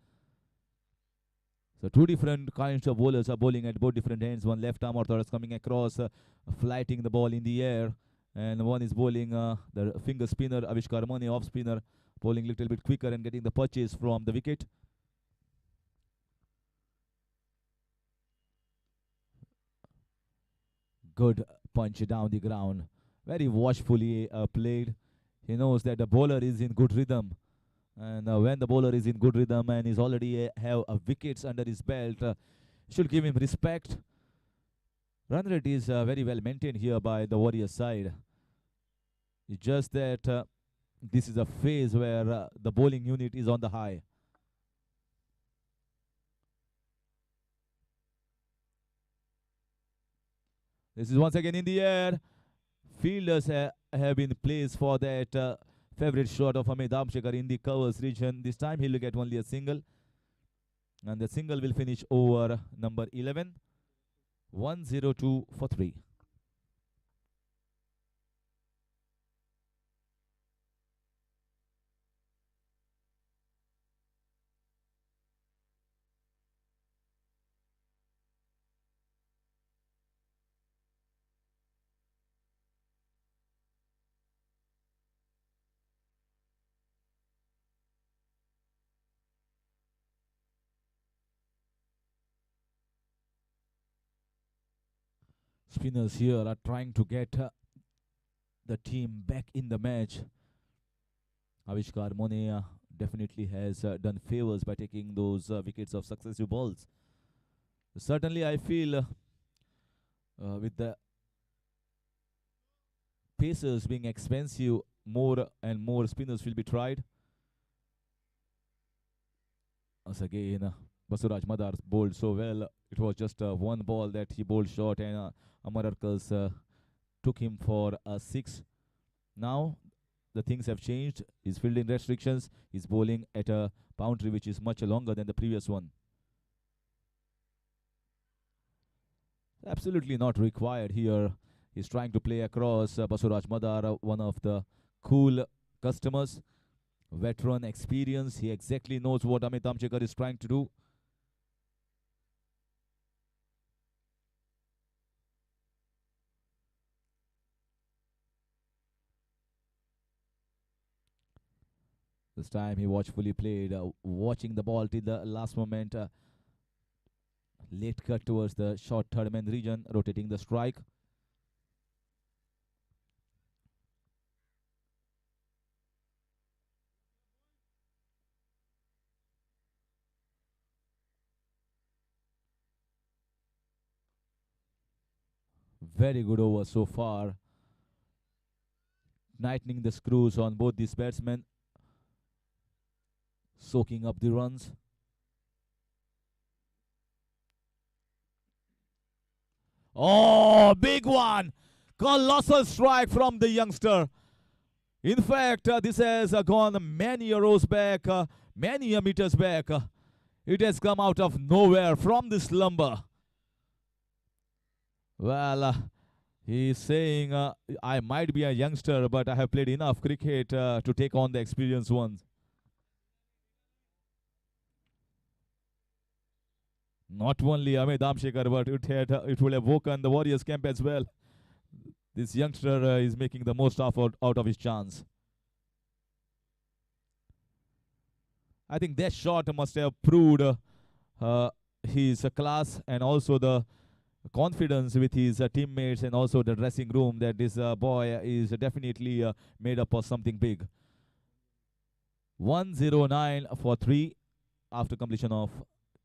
So two different kinds of bowlers are bowling at both different ends. One left arm orthodox coming across, flighting the ball in the air, and one is bowling the finger spinner Avishkar Mone, off spinner, bowling a little bit quicker and getting the purchase from the wicket. Good punch down the ground, very watchfully played. He knows that the bowler is in good rhythm, and when the bowler is in good rhythm and is already have wickets under his belt, should give him respect. Run rate is very well maintained here by the Warriors side. It's just that this is a phase where the bowling unit is on the high. This is once again in the air. Fielders have been placed for that favorite shot of Amit Damshekar in the covers region. This time he'll get only a single, and the single will finish over number 11. 102 for 3. Spinners here are trying to get the team back in the match. Avishkar Mone definitely has done favors by taking those wickets of successive balls. Certainly, I feel with the pacers being expensive, more and more spinners will be tried. Once again, Basuraj Madar bowled so well. It was just one ball that he bowled short, and Amar Arkas took him for a 6. Now, the things have changed. His fielding restrictions. He's bowling at a boundary which is much longer than the previous one. Absolutely not required here. He's trying to play across Basuraj Madar, one of the cool customers. Veteran experience. He exactly knows what Amit Damshekar is trying to do. This time he watchfully played, watching the ball till the last moment. Late cut towards the short third man region, rotating the strike. Very good over so far, tightening the screws on both these batsmen, soaking up the runs. Oh, big one! Colossal strike from the youngster. In fact, this has gone many rows back, many meters back. It has come out of nowhere from the slumber. Well, he's saying, I might be a youngster, but I have played enough cricket to take on the experienced ones. Not only Amit Damshekar, but it will have woken the Warriors camp as well. This youngster is making the most out of his chance. I think that shot must have proved his class and also the confidence with his teammates and also the dressing room that this boy is definitely made up of something big. 109 for 3 after completion of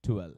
12.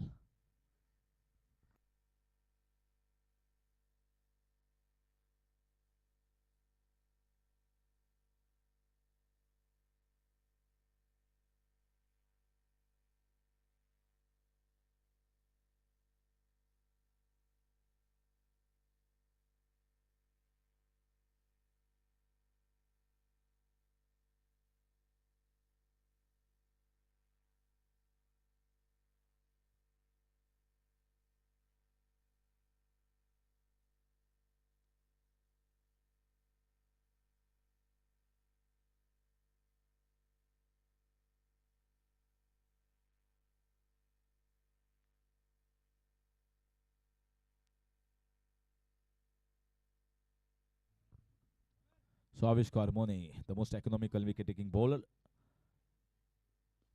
So Avishkar Mone, the most economical wicket-taking bowler,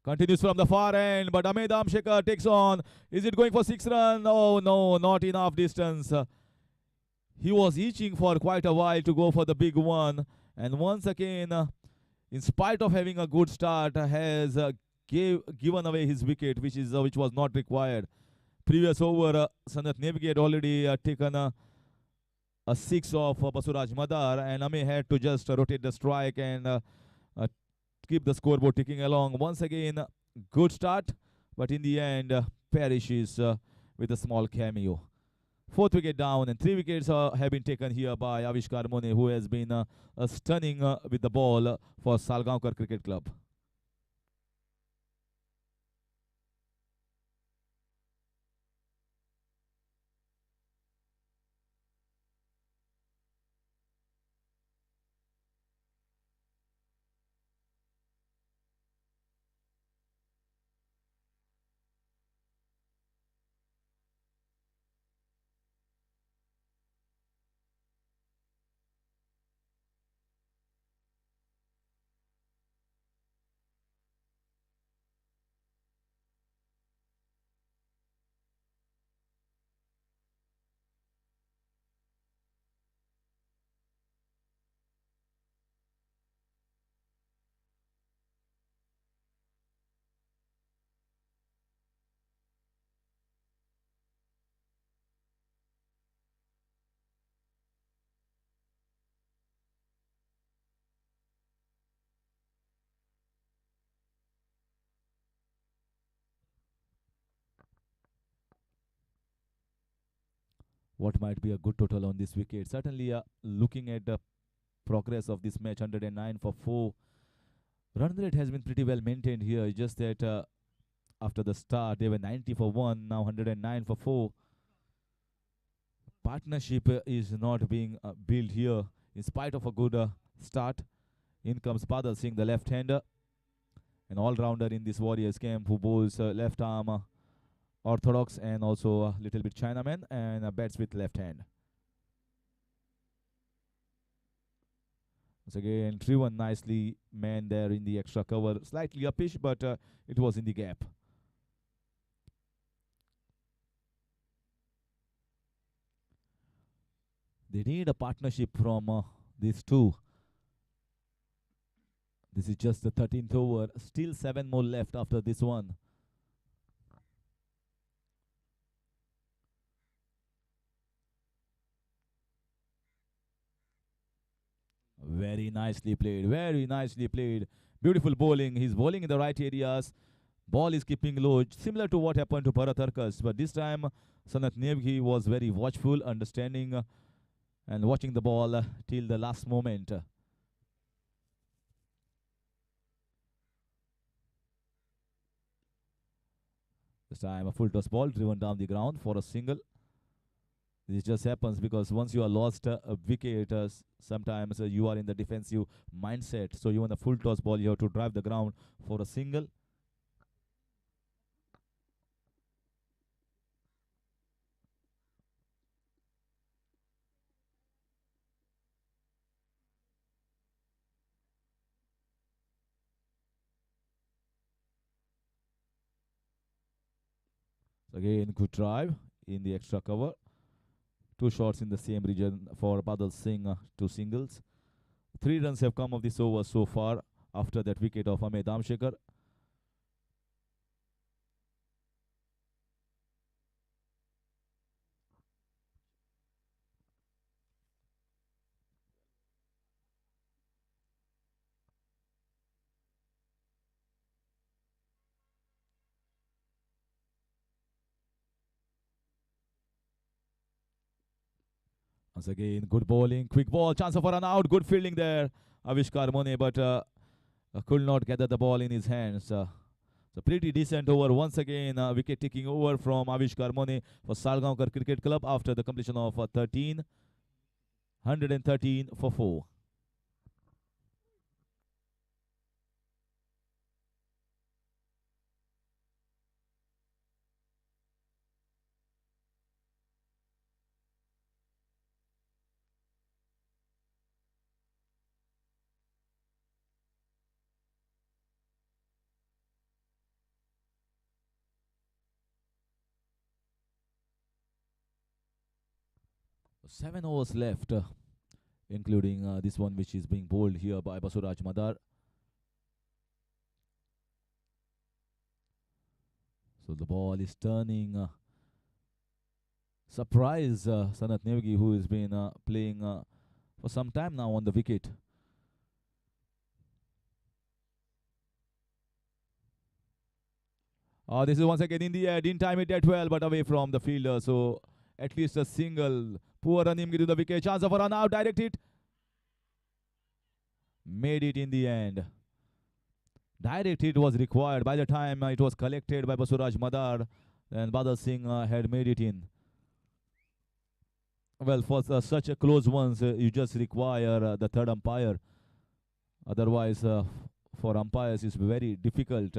continues from the far end, but Ahmed Amshekar takes on. Is it going for 6 runs? Oh no, not enough distance. He was itching for quite a while to go for the big one, and once again, in spite of having a good start, has given away his wicket, which was not required. Previous over, Sanat Nevgi had already taken a six of Basuraj Madar, and Ame had to just rotate the strike and uh, keep the scoreboard ticking along. Once again, good start, but in the end, perishes with a small cameo. Fourth wicket down, and 3 wickets have been taken here by Avishkar Mone, who has been stunning with the ball for Salgaonkar Cricket Club. What might be a good total on this wicket? Certainly, looking at the progress of this match, 109 for 4. Run rate has been pretty well maintained here. Just that after the start, they were 90 for 1, now 109 for 4. Partnership is not being built here in spite of a good start. In comes Badal Singh, the left-hander, an all-rounder in this Warriors camp who bowls left arm orthodox and also a little bit Chinaman and bats with left hand. Once again, driven nicely, man there in the extra cover. Slightly uppish, but it was in the gap. They need a partnership from these two. This is just the 13th over. Still 7 more left after this one. Very nicely played. Very nicely played. Beautiful bowling. He's bowling in the right areas. Ball is keeping low, similar to what happened to Bharat Arkas. But this time, Sanat Nevgi was very watchful, understanding, and watching the ball till the last moment. This time, a full toss ball driven down the ground for a single. This just happens because once you are lost a wicket, sometimes you are in the defensive mindset. So, even a full toss ball, you have to drive the ground for a single. So again, good drive in the extra cover. Two shots in the same region for Badal Singh, two singles. 3 runs have come of this over so far after that wicket of Ahmed Damshekar. Once again, good bowling, quick ball, chance for an out, good fielding there. Avishkar Mone, but could not gather the ball in his hands. So pretty decent over once again. Wicket taking over from Avishkar Mone for Salgaonkar Cricket Club after the completion of 113 for 4. So 7 overs left, including this one which is being bowled here by Basuraj Madar. So the ball is turning. Surprise Sanat Nevgi, who has been playing for some time now on the wicket. This is once again in the air. Didn't time it that well, but away from the fielder. So at least a single. Poor Ranimgi to the wicket. Chance of a run out. Direct hit. Made it in the end. Direct hit was required. By the time it was collected by Basuraj Madar, and Badal Singh had made it in. Well, for such a close ones, you just require the third umpire. Otherwise, for umpires, it's very difficult.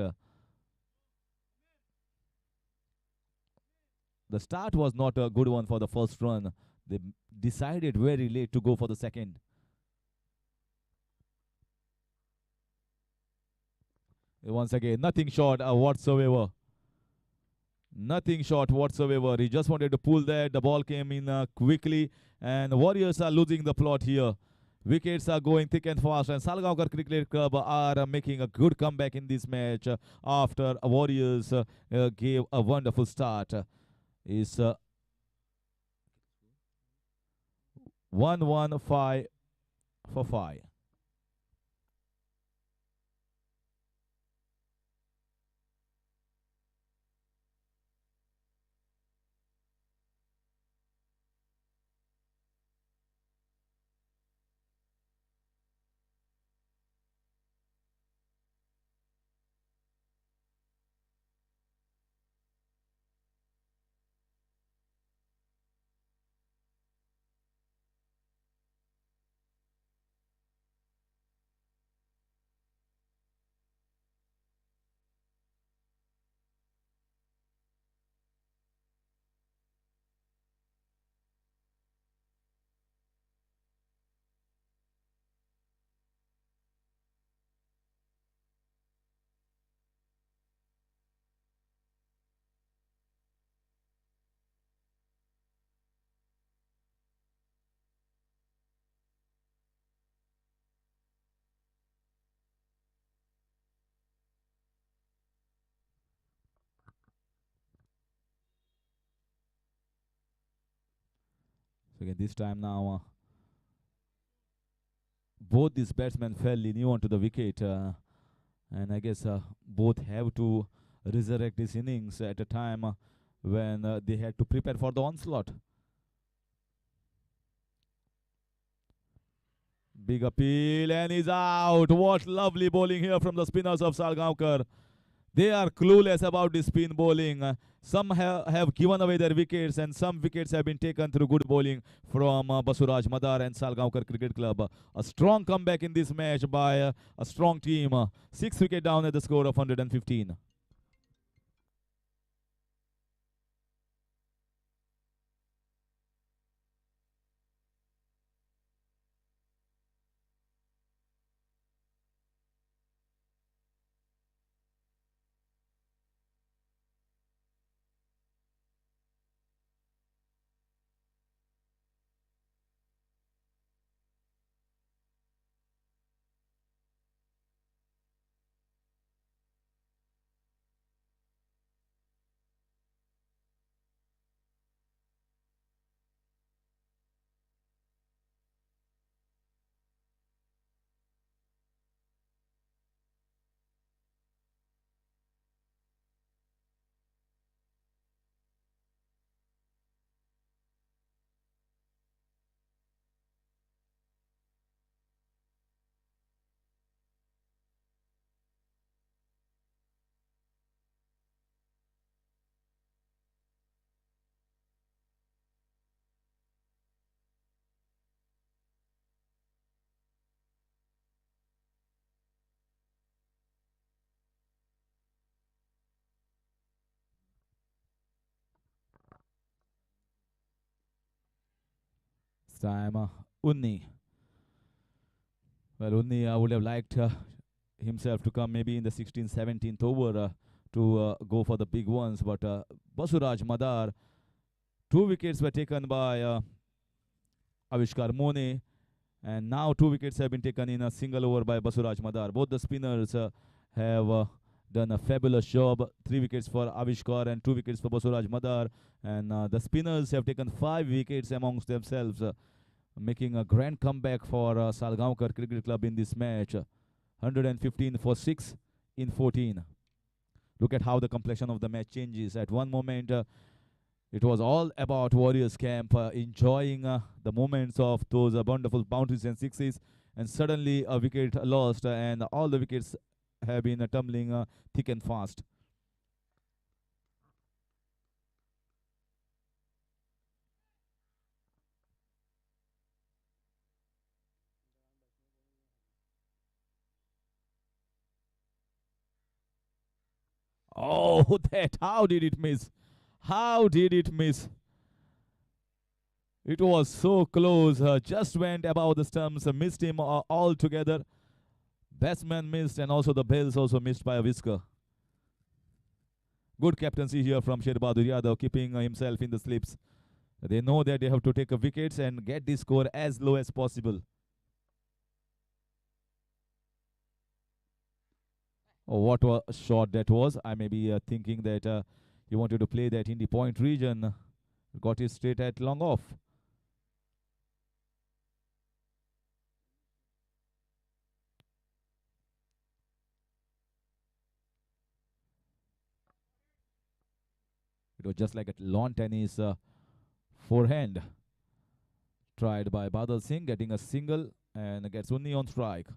The start was not a good one for the first run. They decided very late to go for the second. Once again, nothing short whatsoever. Nothing short whatsoever. He just wanted to pull that. The ball came in quickly, and Warriors are losing the plot here. Wickets are going thick and fast, and Salgaonkar Cricket Club are making a good comeback in this match after Warriors gave a wonderful start. Is 1-1-5 for 5. So again, this time now, both these batsmen fell new onto the wicket, and I guess both have to resurrect this innings at a time when they had to prepare for the onslaught. Big appeal and he's out. What lovely bowling here from the spinners of Salgaonkar. They are clueless about the spin bowling. Some have given away their wickets, and some wickets have been taken through good bowling from Basuraj Madar and Salgaonkar Cricket Club. A strong comeback in this match by a strong team. 6 wicket down at the score of 115. This time, Unni. Well, Unni would have liked himself to come maybe in the 16th, 17th over to go for the big ones, but Basuraj Madar, 2 wickets were taken by Avishkar Mone, and now 2 wickets have been taken in a single over by Basuraj Madar. Both the spinners have done a fabulous job. 3 wickets for Avishkar and 2 wickets for Basuraj Madar, and the spinners have taken 5 wickets amongst themselves, making a grand comeback for Salgaonkar Cricket Club in this match. 115 for 6 in 14. Look at how the complexion of the match changes. At one moment, it was all about Warriors camp, enjoying the moments of those wonderful boundaries and sixes, and suddenly a wicket lost, and all the wickets have been tumbling thick and fast. Oh, that, how did it miss? How did it miss? It was so close, just went above the stumps, missed him altogether. Batsman missed, and also the bells also missed by a whisker. Good captaincy here from Sherbadur Yadav, keeping himself in the slips. They know that they have to take a wickets and get the score as low as possible. Oh, what a shot that was. I may be thinking that he wanted to play that in the point region. Got it straight at long off. It was just like a lawn tennis forehand. Tried by Badal Singh, getting a single and gets only on strike.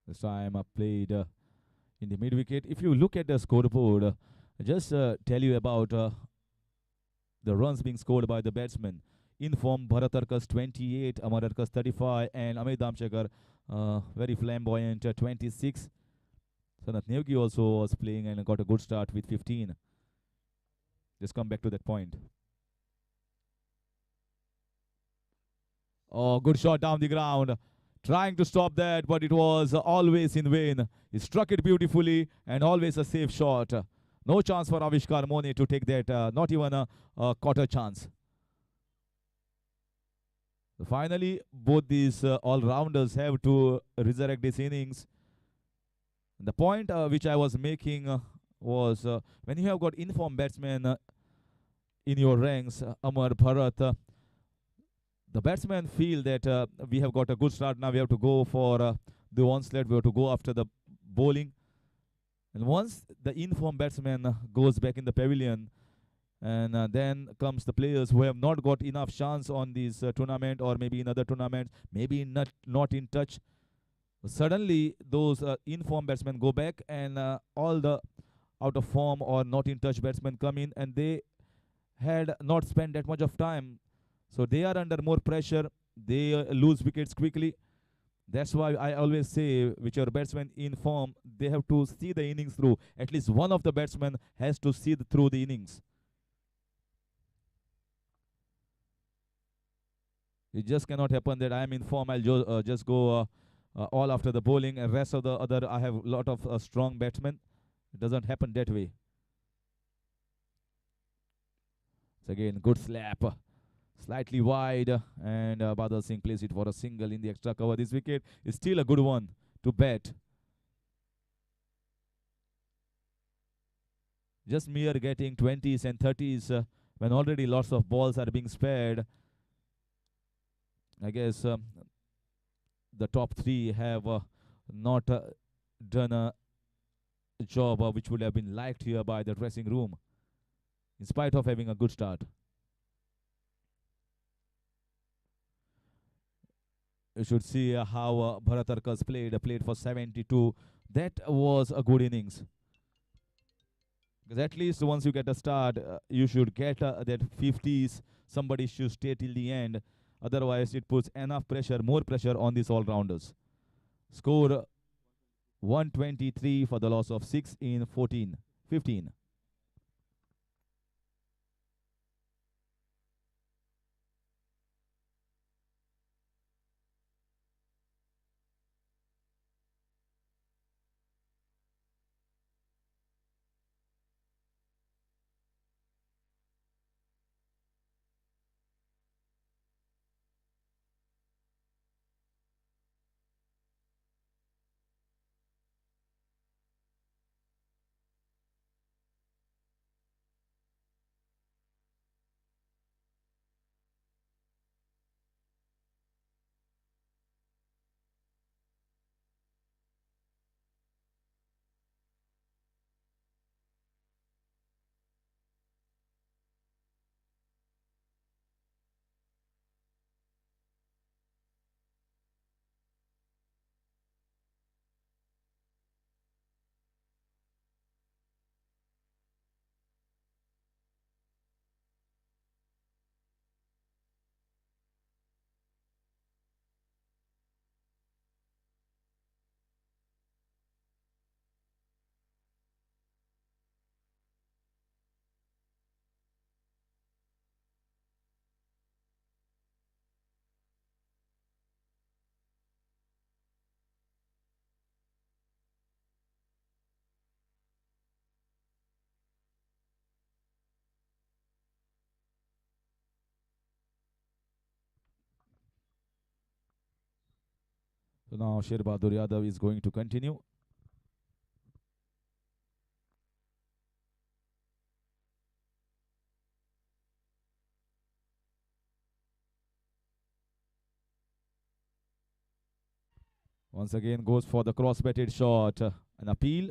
This time played in the mid wicket. If you look at the scoreboard, just tell you about the runs being scored by the batsmen. In form, Bharat Arkas 28, Amar Arkas 35, and Amit Damshekar, very flamboyant, 26. Sanat Nevgi also was playing and got a good start with 15. Just come back to that point. Oh, good shot down the ground. Trying to stop that, but it was always in vain. He struck it beautifully and always a safe shot. No chance for Avishkar Mone to take that, not even a quarter chance. Finally, both these all-rounders have to resurrect this innings. The point which I was making was when you have got informed batsmen in your ranks, Amar, Bharat, the batsmen feel that we have got a good start. Now we have to go for the onslaught. We have to go after the bowling. And once the informed batsman goes back in the pavilion, and then comes the players who have not got enough chance on this tournament or maybe in other tournaments, maybe not in touch. Suddenly, those informed batsmen go back, and all the out of form or not in touch batsmen come in, and they had not spent that much of time. So they are under more pressure. They lose wickets quickly. That's why I always say, whichever batsman in form, they have to see the innings through. At least one of the batsmen has to see through the innings. It just cannot happen that I am in form. I'll just go all after the bowling, and rest of the other I have a lot of strong batsmen. It doesn't happen that way. So again, good slap, slightly wide, and Badal Singh plays it for a single in the extra cover. This wicket is still a good one to bat. Just mere getting 20s and 30s when already lots of balls are being spared. I guess the top three have not done a job which would have been liked here by the dressing room, in spite of having a good start. You should see how Bharat Arkas played for 72. That was a good innings. Because at least once you get a start, you should get that 50s. Somebody should stay till the end. Otherwise, it puts enough pressure, more pressure on these all-rounders. Score 123 for the loss of 6 in 15. So now Sher Bahadur Yadav is going to continue. Once again goes for the cross-batted shot. An appeal.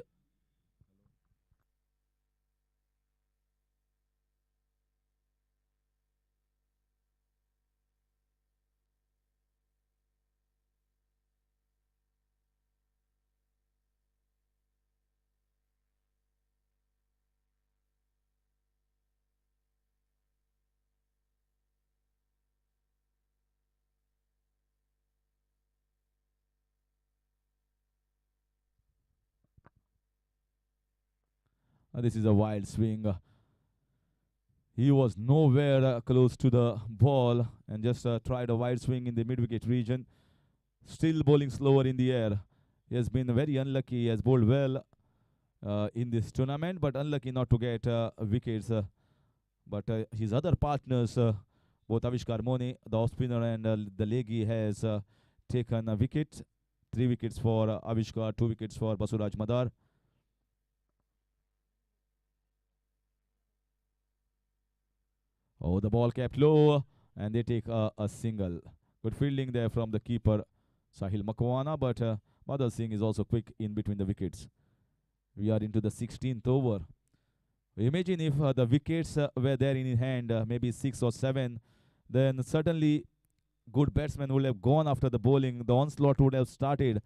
This is a wild swing. He was nowhere close to the ball and just tried a wide swing in the mid-wicket region. Still bowling slower in the air. He has been very unlucky. He has bowled well in this tournament, but unlucky not to get wickets. But his other partners, both Avishkar Mone, the off-spinner, and the leggy, has taken a wicket. 3 wickets for Avishkar, 2 wickets for Basuraj Madar. Oh, the ball kept low, and they take a single. Good fielding there from the keeper, Sahil Makwana, but Madhur Singh is also quick in between the wickets. We are into the 16th over. Imagine if the wickets were there in his hand, maybe 6 or 7, then certainly good batsmen would have gone after the bowling. The onslaught would have started.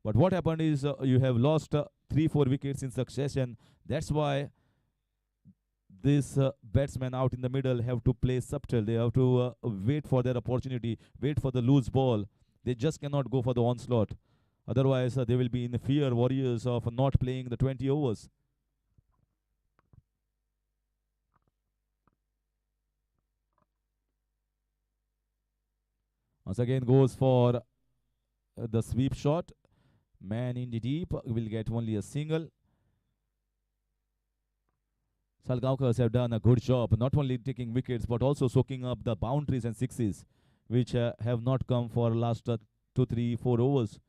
But what happened is you have lost 3-4 wickets in succession. That's why these batsmen out in the middle have to play subtle. They have to wait for their opportunity, wait for the loose ball. They just cannot go for the onslaught. Otherwise, they will be in fear, Warriors, of not playing the 20 overs. Once again goes for the sweep shot. Man in the deep will get only a single. Salgaonkars have done a good job, not only taking wickets but also soaking up the boundaries and sixes, which have not come for last 2, 3, 4 overs.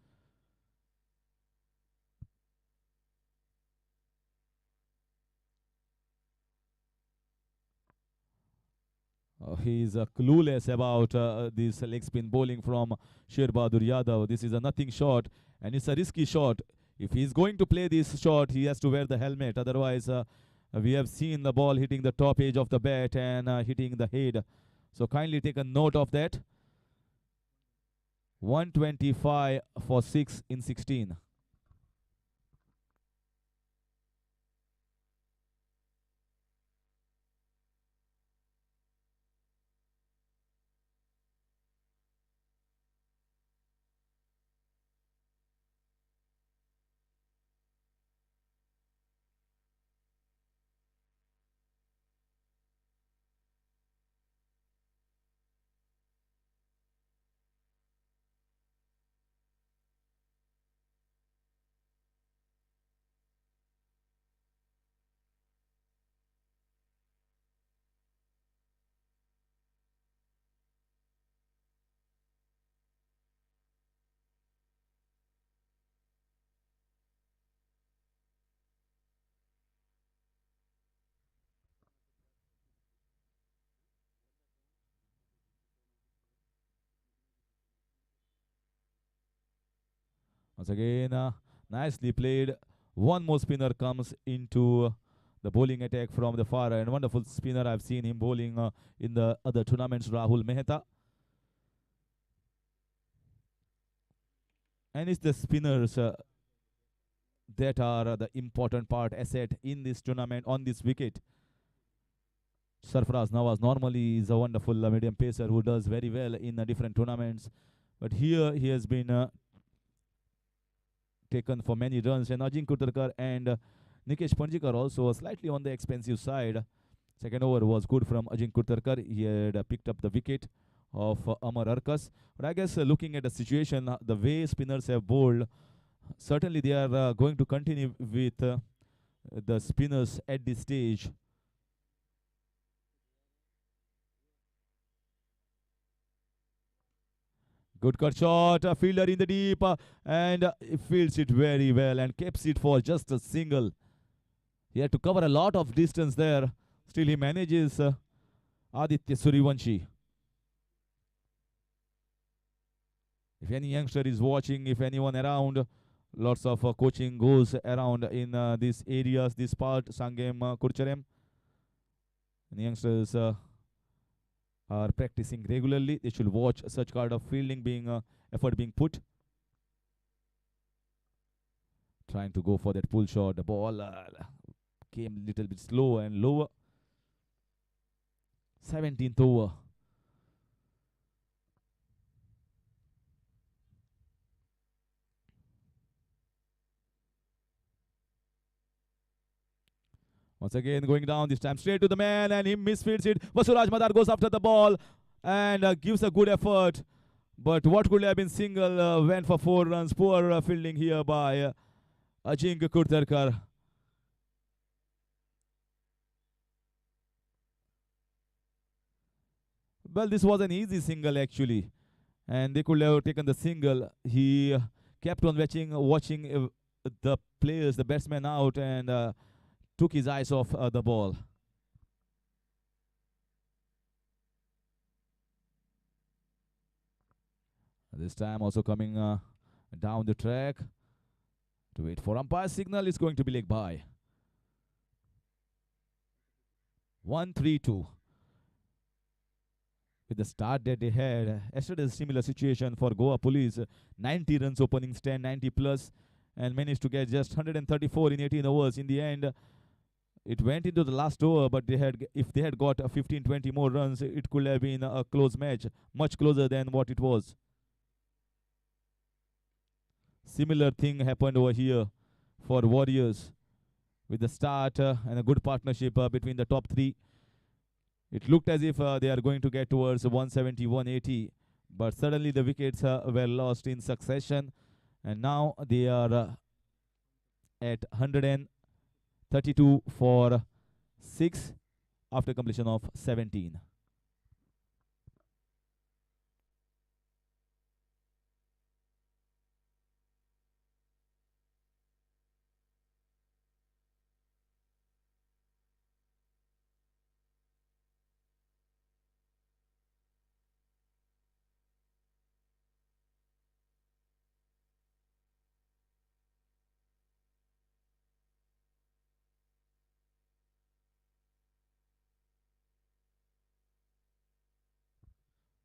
He is clueless about this leg spin bowling from Sher Bahadur Yadav. This is a nothing shot, and it's a risky shot. If he's going to play this shot, he has to wear the helmet. Otherwise, we have seen the ball hitting the top edge of the bat and hitting the head. So kindly take a note of that. 125 for 6 in 16. Once again, nicely played. One more spinner comes into the bowling attack from the far end. Wonderful spinner. I've seen him bowling in the other tournaments, Rahul Mehta. And it's the spinners that are the important part asset in this tournament on this wicket. Sarfaraz Nawaz normally is a wonderful medium pacer who does very well in different tournaments. But here he has been taken for many runs. And Ajin Kutarkar and Nikesh Panjikar also slightly on the expensive side. Second over was good from Ajin Kutarkar. He had picked up the wicket of Amar Arkas. But I guess looking at the situation, the way spinners have bowled, certainly they are going to continue with the spinners at this stage. Good cut shot, a fielder in the deep, and he fields it very well and keeps it for just a single. He had to cover a lot of distance there. Still, he manages Aditya Suryavanshi. If any youngster is watching, if anyone around, lots of coaching goes around in these areas, this part, Sangam, Curchorem. And youngsters are practicing regularly. They should watch such kind of fielding being effort being put. Trying to go for that pull shot. The ball came a little bit slow and lower. 17th over. Once again going down, this time straight to the man, and he misfields it. Vasuraj Madar goes after the ball and gives a good effort. But what could have been single went for 4 runs. Poor fielding here by Ajinkya Kurtarkar. Well, this was an easy single actually, and they could have taken the single. He kept on watching the players, the batsmen out, and took his eyes off the ball. This time also coming down the track to wait for umpire signal. Is going to be leg by. 1-3-2. With the start that they had, yesterday's similar situation for Goa Police. 90 runs opening stand, 90 plus, and managed to get just 134 in 18 overs. In the end, it went into the last over, but if they had got 15-20 more runs, it could have been a close match, much closer than what it was. Similar thing happened over here for Warriors with the start and a good partnership between the top three. It looked as if they are going to get towards 170, 180, but suddenly the wickets were lost in succession, and now they are at 132 for 6 after completion of 17.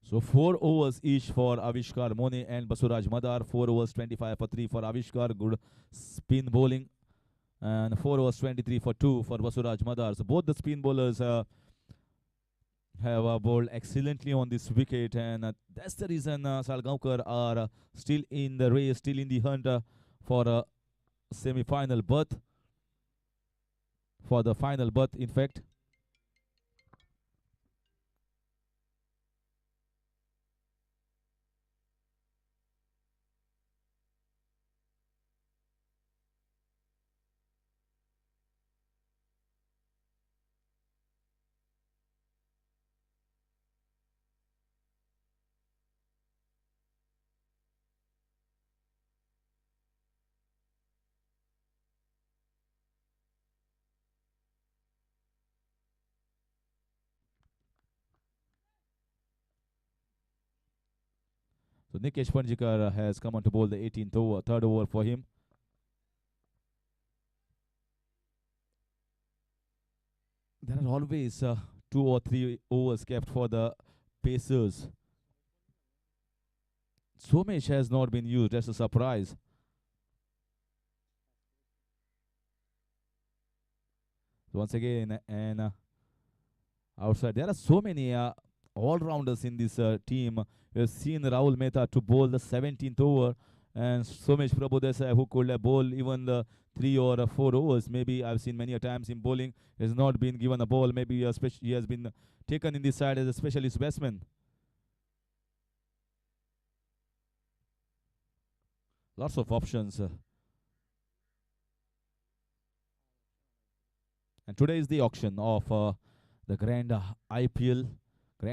So 4 overs each for Avishkar Mone and Basuraj Madar. 4 overs 25 for 3 for Avishkar. Good spin bowling. And 4 overs 23 for 2 for Basuraj Madar. So both the spin bowlers have bowled excellently on this wicket. And that's the reason Salgaonkar are still in the race, still in the hunt for a semi-final berth. For the final berth, in fact. So Nikesh Panjikar has come on to bowl the 18th over, third over for him. There are always 2 or 3 overs kept for the Pacers. Somesh has not been used. That's a surprise. Once again, and outside, there are so many all-rounders in this team. We have seen Rahul Mehta to bowl the 17th over, and Somesh Prabhudesai who could have bowled even the 3 or 4 overs. Maybe I've seen many a times in bowling has not been given a ball. Maybe he has been taken in this side as a specialist batsman. Lots of options. And today is the auction of the grand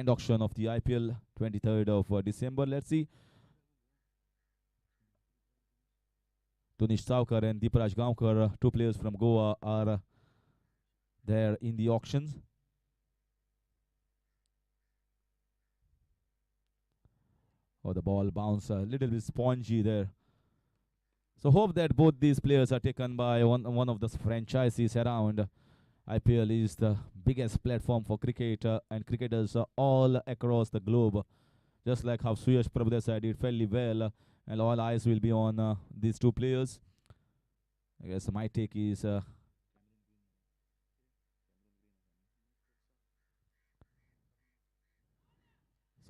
auction of the IPL, 23rd of December. Let's see. Tunish Saukar and Deeparaj Gaonkar, 2 players from Goa, are there in the auctions. Oh, the ball bounced a little bit spongy there. So hope that both these players are taken by one of the franchises around. IPL is the biggest platform for cricket and cricketers all across the globe. Just like how Suyash Prabhudesai did fairly well, and all eyes will be on these 2 players. I guess my take is so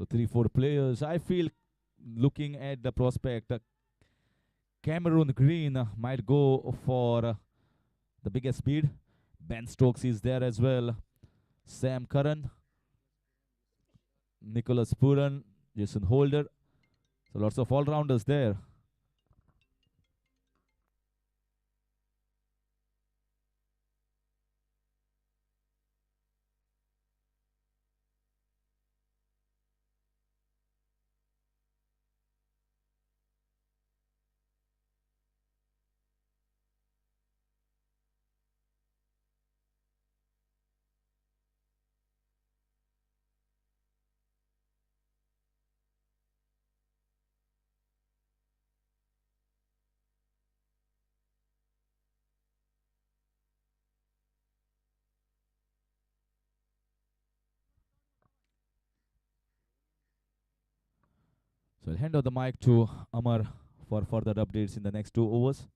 3-4 players. I feel looking at the prospect, Cameron Green might go for the biggest speed. Ben Stokes is there as well. Sam Curran, Nicholas Puran, Jason Holder. So lots of all-rounders there. So I'll hand over the mic to Amar for further updates in the next 2 overs.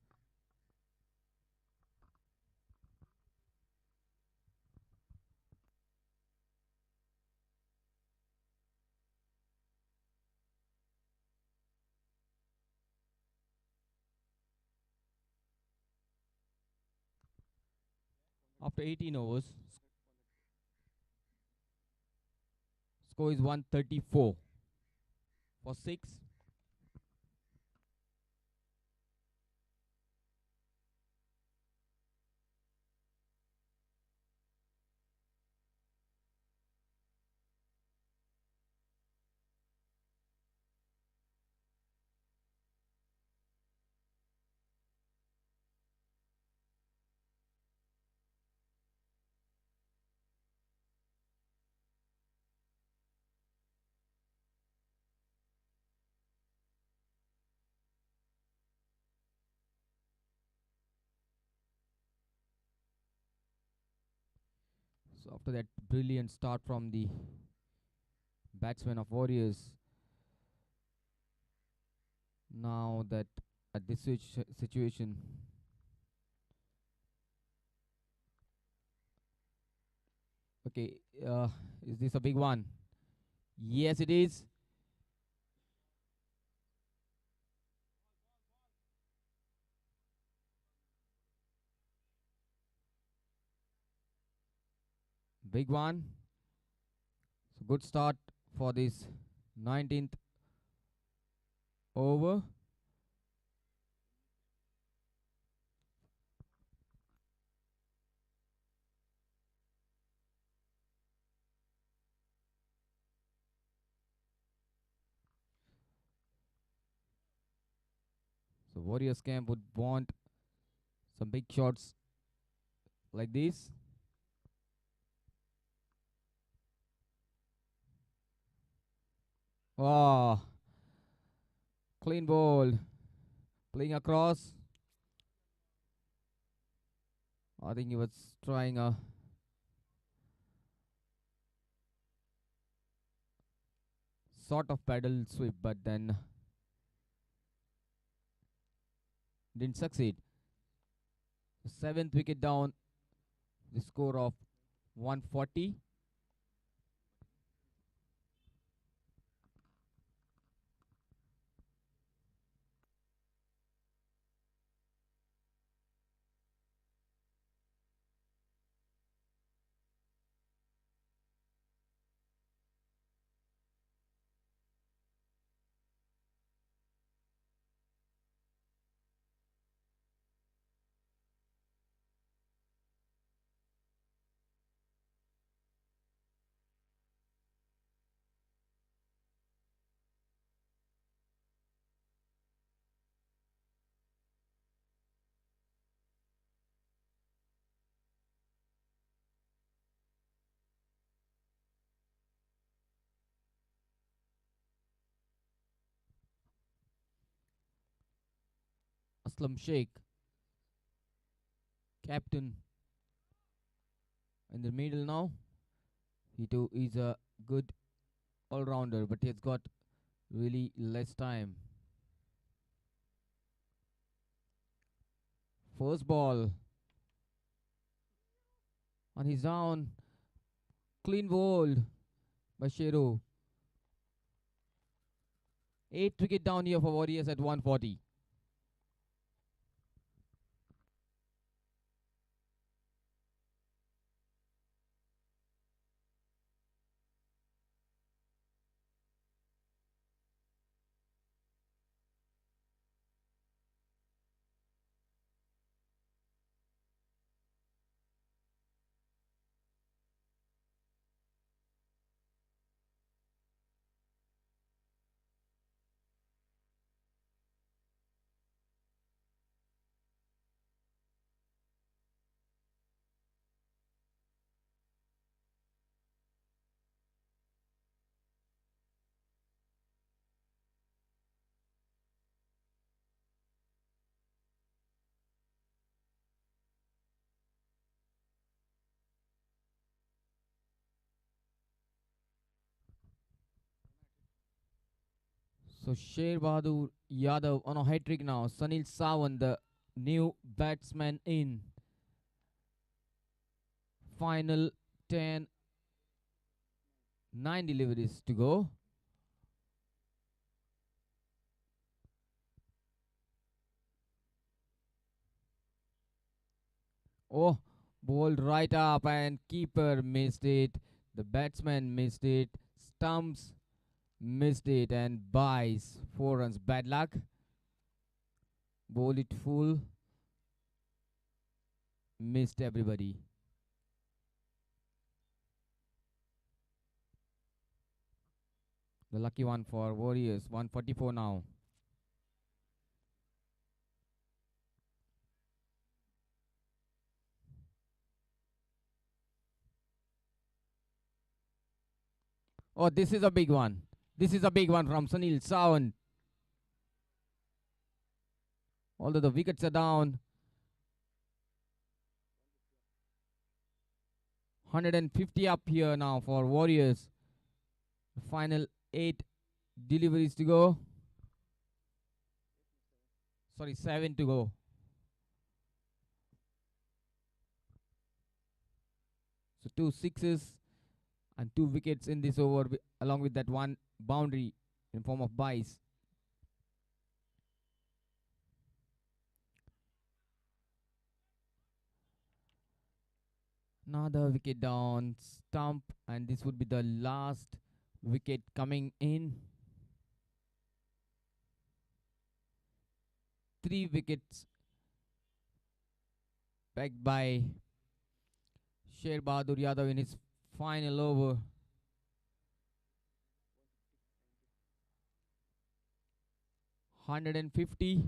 After 18 overs, score is 134 for 6. So after that brilliant start from the batsman of Warriors, now that at this situation, okay, is this a big one? Yes, it is. Big one. So good start for this 19th over. So Warriors camp would want some big shots like this. Oh, clean ball. Playing across. I think he was trying a sort of paddle sweep, but then didn't succeed. Seventh wicket down, the score of 140. Aslam Sheikh, captain in the middle now. He too is a good all-rounder, but he's got really less time. First ball, and he's down. Clean ball by Sheru. Eighth wicket down here for Warriors at 140. So Sher Bahadur Yadav on a hat trick now. Sunil Sawan, the new batsman in. Final 10, 9 deliveries to go. Oh, bowled right up and keeper missed it. The batsman missed it. Stumps missed it and buys 4 runs. Bad luck. Bowl it full. Missed everybody. The lucky one for Warriors. 144 now. Oh, this is a big one. This is a big one from Sunil Sawan. Although the wickets are down, 150 up here now for Warriors. The final 8 deliveries to go. Sorry, 7 to go. So 2 sixes and 2 wickets in this over, along with that one boundary in form of buys. Another wicket down, stump, and this would be the last wicket coming in. 3 wickets backed by Sher Bahadur Yadav in his final over. 150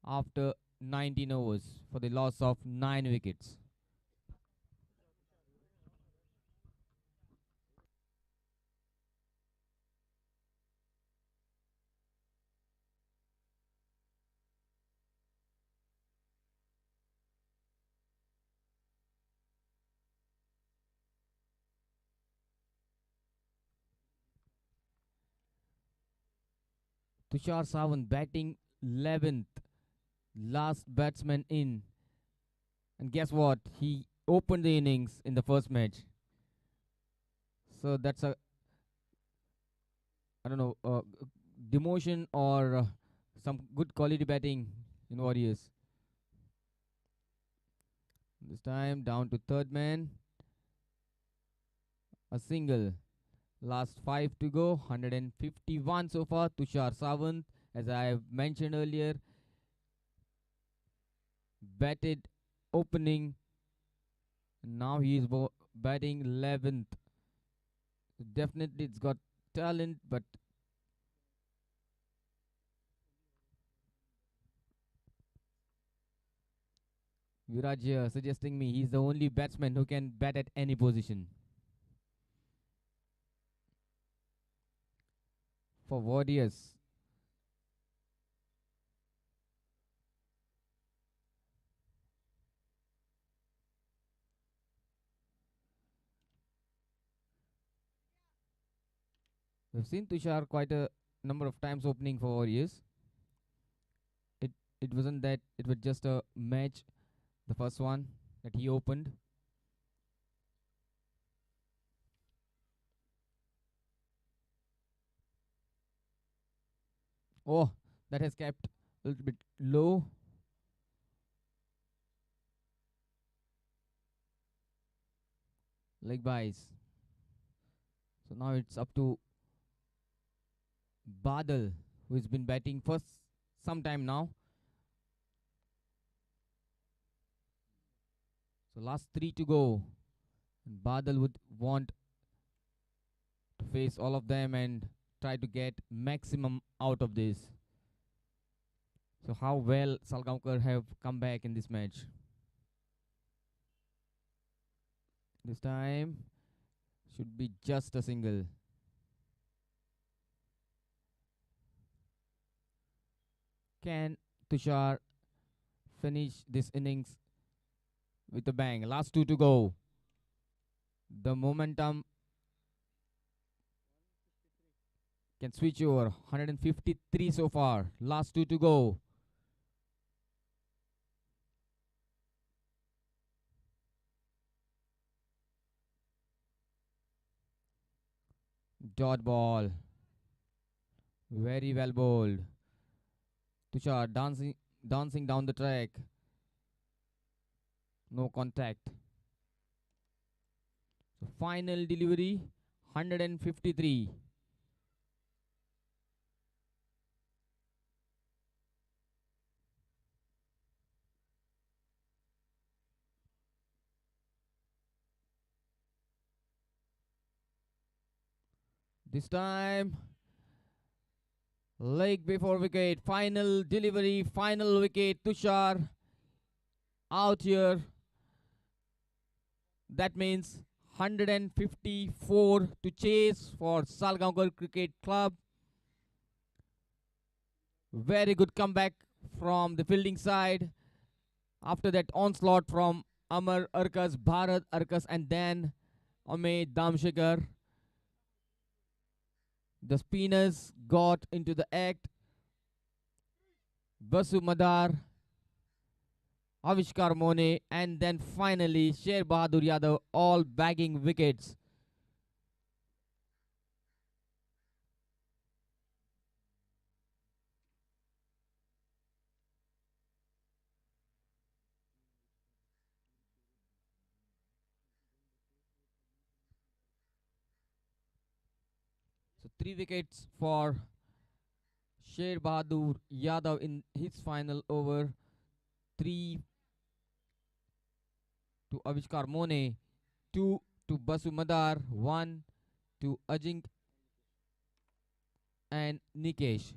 after 19 overs for the loss of 9 wickets. Tushar Sawant batting 11th, last batsman in. And guess what? He opened the innings in the first match. So that's a, I don't know, demotion or some good quality batting in Warriors. This time down to third man. A single. Last 5 to go. 151 so far. Tushar Sawant, as I have mentioned earlier, batted opening. Now he is batting 11th. Definitely it's got talent, but Viraj here suggesting me he's the only batsman who can bat at any position. For Warriors, we've seen Tushar quite a number of times opening for Warriors. It it wasn't that it was just a match, the first one that he opened. Oh, that has kept a little bit low. Leg buys. So now it's up to Badal, who's been batting for some time now. So last 3 to go. And Badal would want to face all of them and try to get maximum out of this. So how well Salgaonkar have come back in this match. This time should be just a single. Can Tushar finish this innings with a bang? Last 2 to go. The momentum can switch over. 153 so far. Last two to go. Dot ball. Very well bowled. Tushar dancing down the track. No contact. So final delivery 153. This time leg before wicket. Final delivery, final wicket. Tushar out here. That means 154 to chase for Salgaonkar Cricket Club. Very good comeback from the fielding side. After that onslaught from Amar Arkas, Bharat Arkas, and then Amit Damshekar, the spinners got into the act. Basu Madar, Avishkar Mone, and then finally Sher Bahadur Yadav, all bagging wickets. So 3 wickets for Sher Bahadur Yadav in his final over. 3 to Avishkar Mone, 2 to Basu Madar, 1 to Ajink and Nikesh.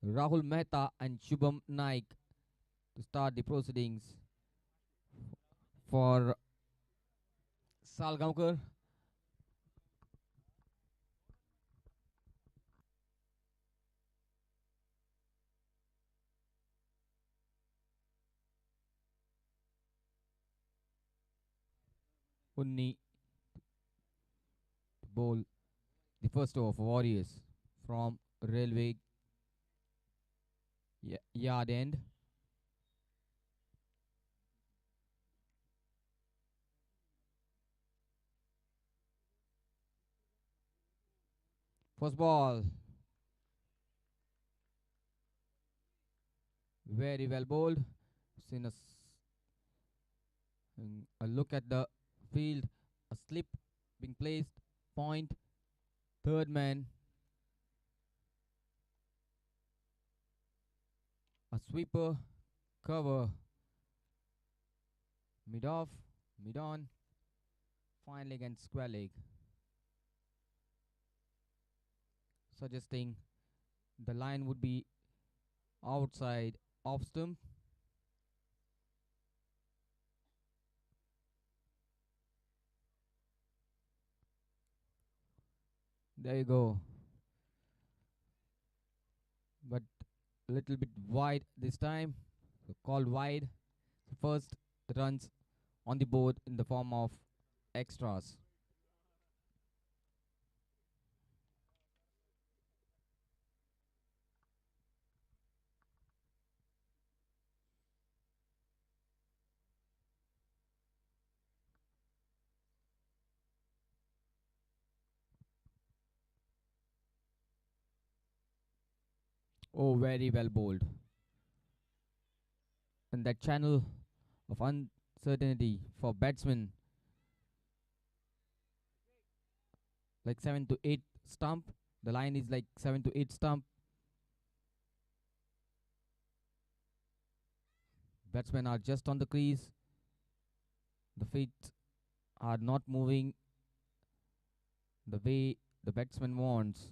Rahul Mehta and Shubham Naik to start the proceedings for Salgaonkar. Unni to bowl the first over for Warriors from Railway Yard End. First ball, very well bowled. Seen a look at the field, a slip being placed, point, third man, a sweeper, cover, mid off, mid on, fine leg and square leg, suggesting the line would be outside off stump. There you go. But a little bit wide this time. So called wide. First runs on the board in the form of extras. Oh, very well bowled. And that channel of uncertainty for batsmen, like 7 to 8 stump. The line is like 7 to 8 stump. Batsmen are just on the crease. The feet are not moving the way the batsman wants.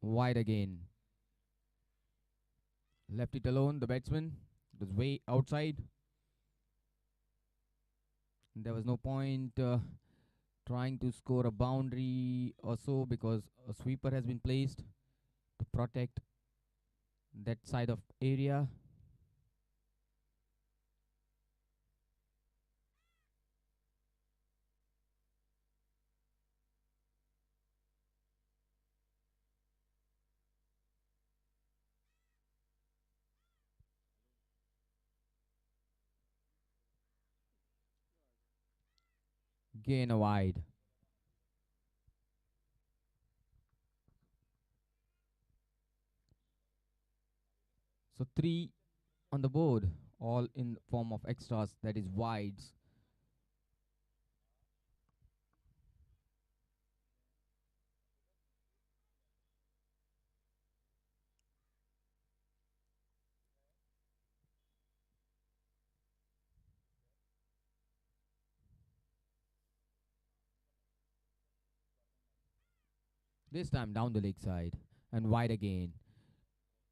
Wide again. Left it alone, the batsman. It was way outside. There was no point trying to score a boundary or so because a sweeper has been placed to protect that side of area. Gain a wide. So three on the board, all in form of extras, that is wides. This time down the leg side and wide again.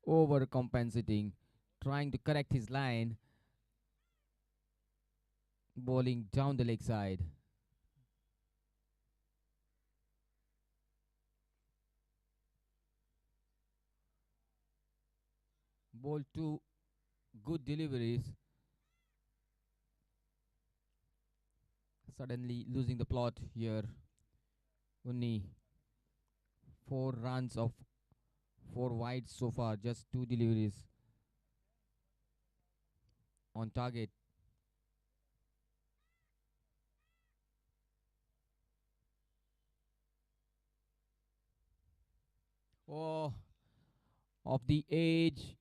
Overcompensating, trying to correct his line, bowling down the leg side. Bowled two good deliveries. Suddenly losing the plot here. Only 4 runs of 4 wides so far, just 2 deliveries on target. Oh, of the age.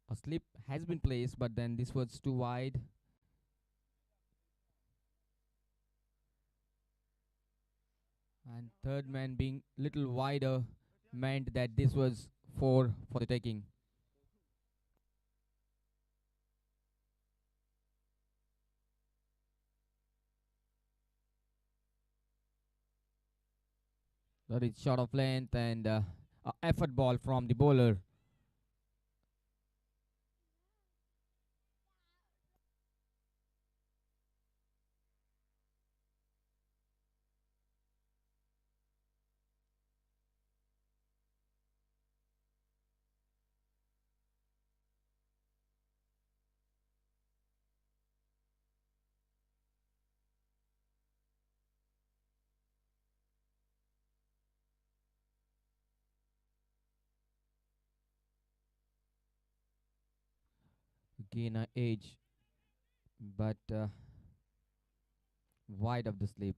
A A slip has been placed, but then this was too wide. And third man being little wider meant that this was four for the taking. That is short of length and a effort ball from the bowler. Gain a edge, but wide of the slip.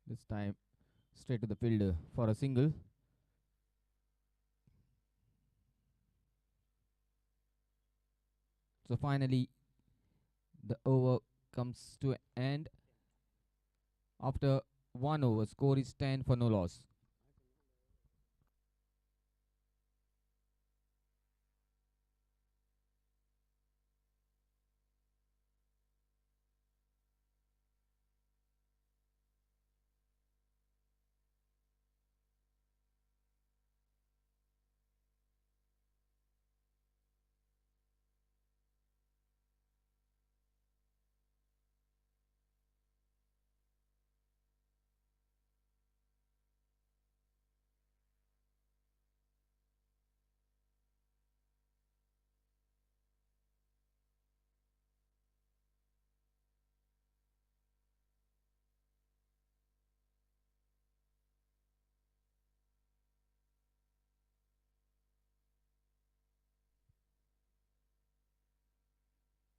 This time straight to the fielder for a single. So finally, the over comes to an end. After 1 over, score is 10 for no loss.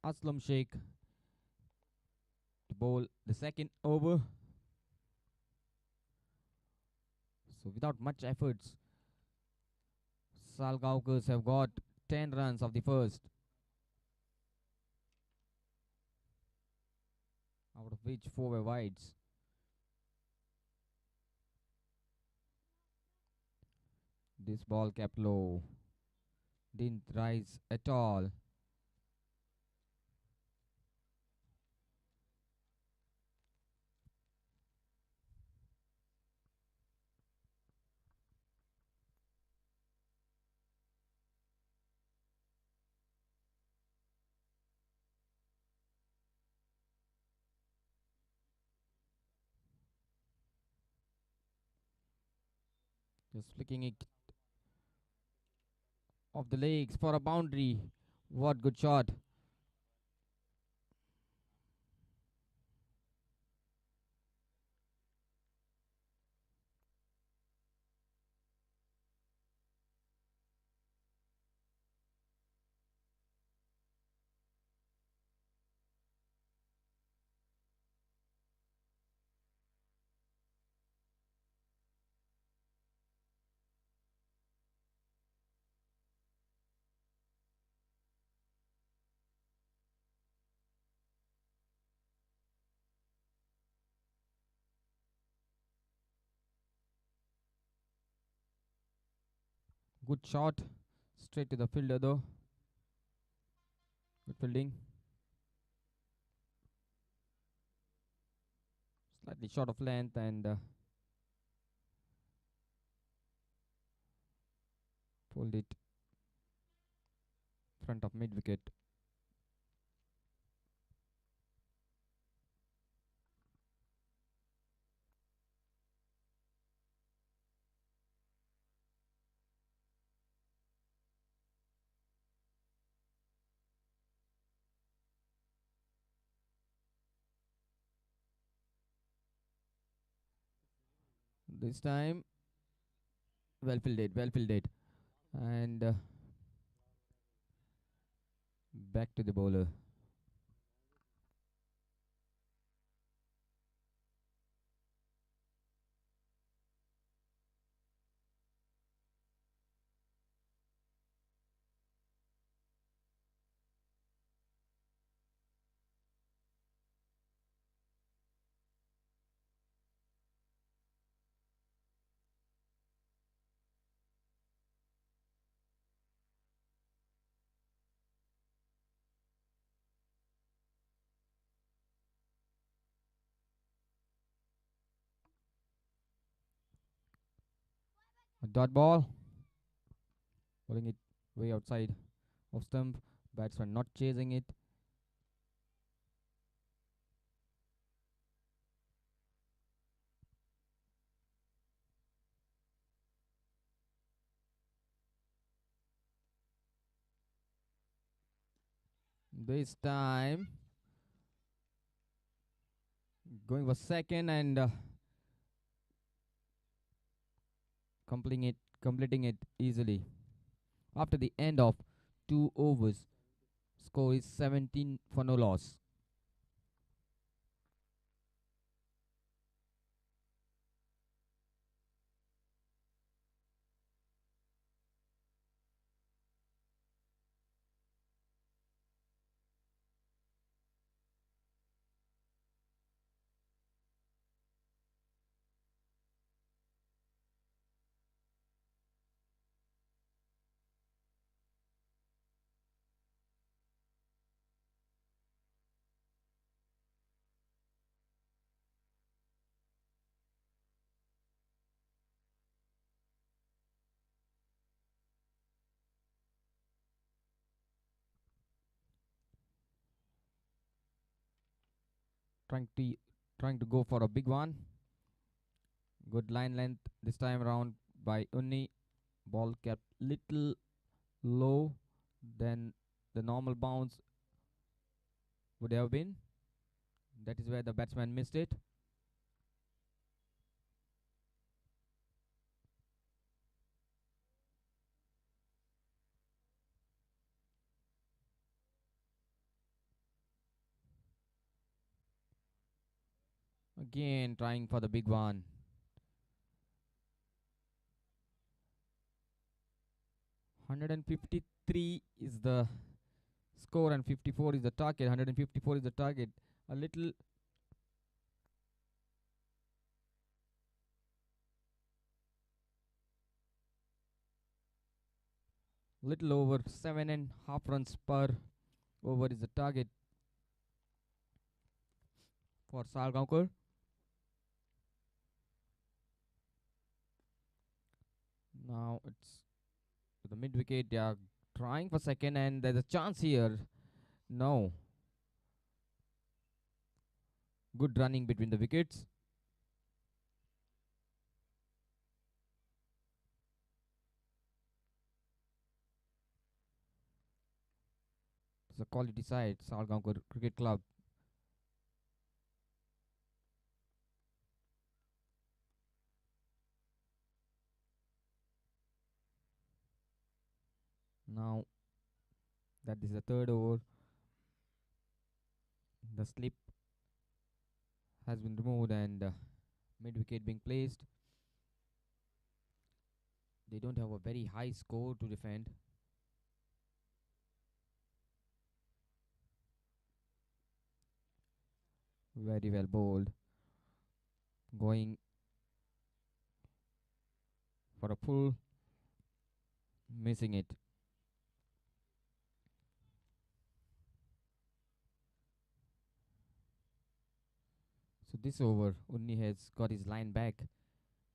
Aslam Sheikh to bowl the second over. So without much efforts, Salgaonkars have got 10 runs of the first, out of which 4 were wides. This ball kept low, didn't rise at all. Just flicking it off the legs for a boundary. What good shot. Good shot. Straight to the fielder though. Good fielding. Slightly short of length and pulled it front of mid wicket. This time, well fielded. And back to the bowler. A dot ball, pulling it way outside of stump. Batsman not chasing it. This time, going for second and completing it easily. After the end of 2 overs, score is 17 for no loss. Trying to trying to go for a big one. Good line length this time around by Unni. Ball kept little low than the normal bounce would have been. That is where the batsman missed it. Again trying for the big one. 153 is the score and 54 is the target. 154 is the target. A little over 7.5 runs per over is the target for Salgaonkar. Now it's to the mid wicket. They are trying for second, and there's a chance here. No. Good running between the wickets. It's a quality side, Salgaonkar Cricket Club. Now that is the third over. The slip has been removed and mid wicket being placed. They don't have a very high score to defend. Very well bowled. Going for a pull, missing it. So this over, Unni has got his line back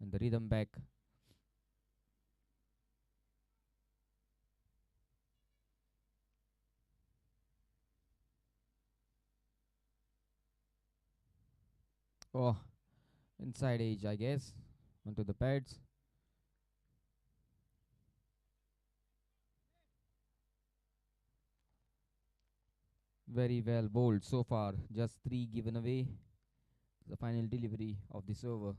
and the rhythm back. Oh, inside edge, I guess, onto the pads. Very well bowled so far. Just three given away. The final delivery of this over.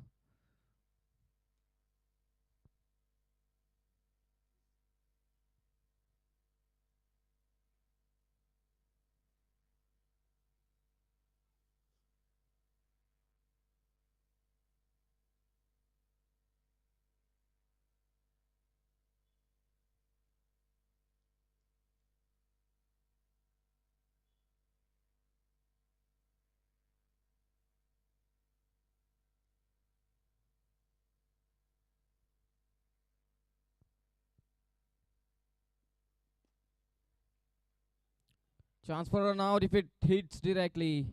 Chance for a run out if it hits directly.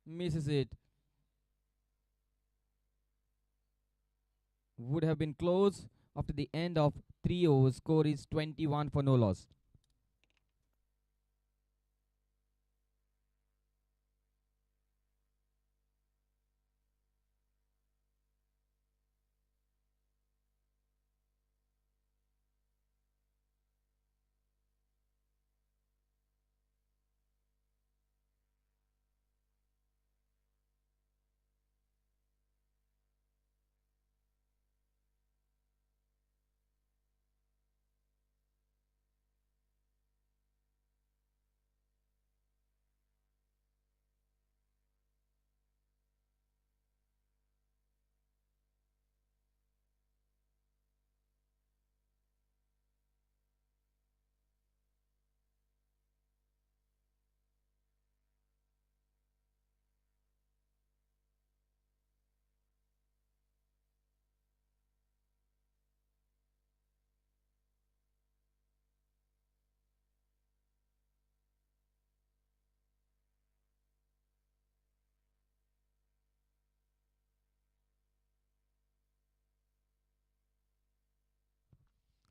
Misses it. Would have been close after the end of 3 overs. Score is 21 for no loss.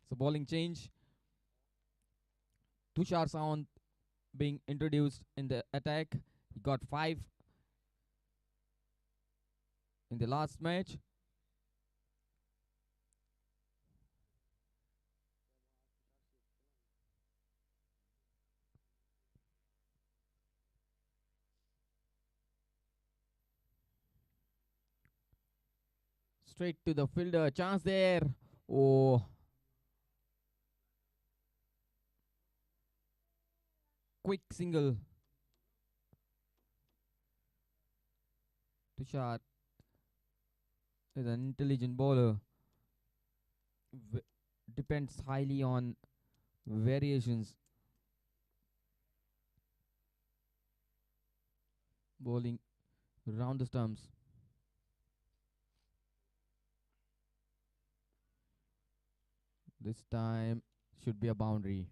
So bowling change. Tushar Sawant being introduced in the attack. He got 5 in the last match. Straight to the fielder. Chance there. Oh, quick single. Tushar is an intelligent bowler. V- Depends highly on variations. Bowling round the stumps. This time should be a boundary.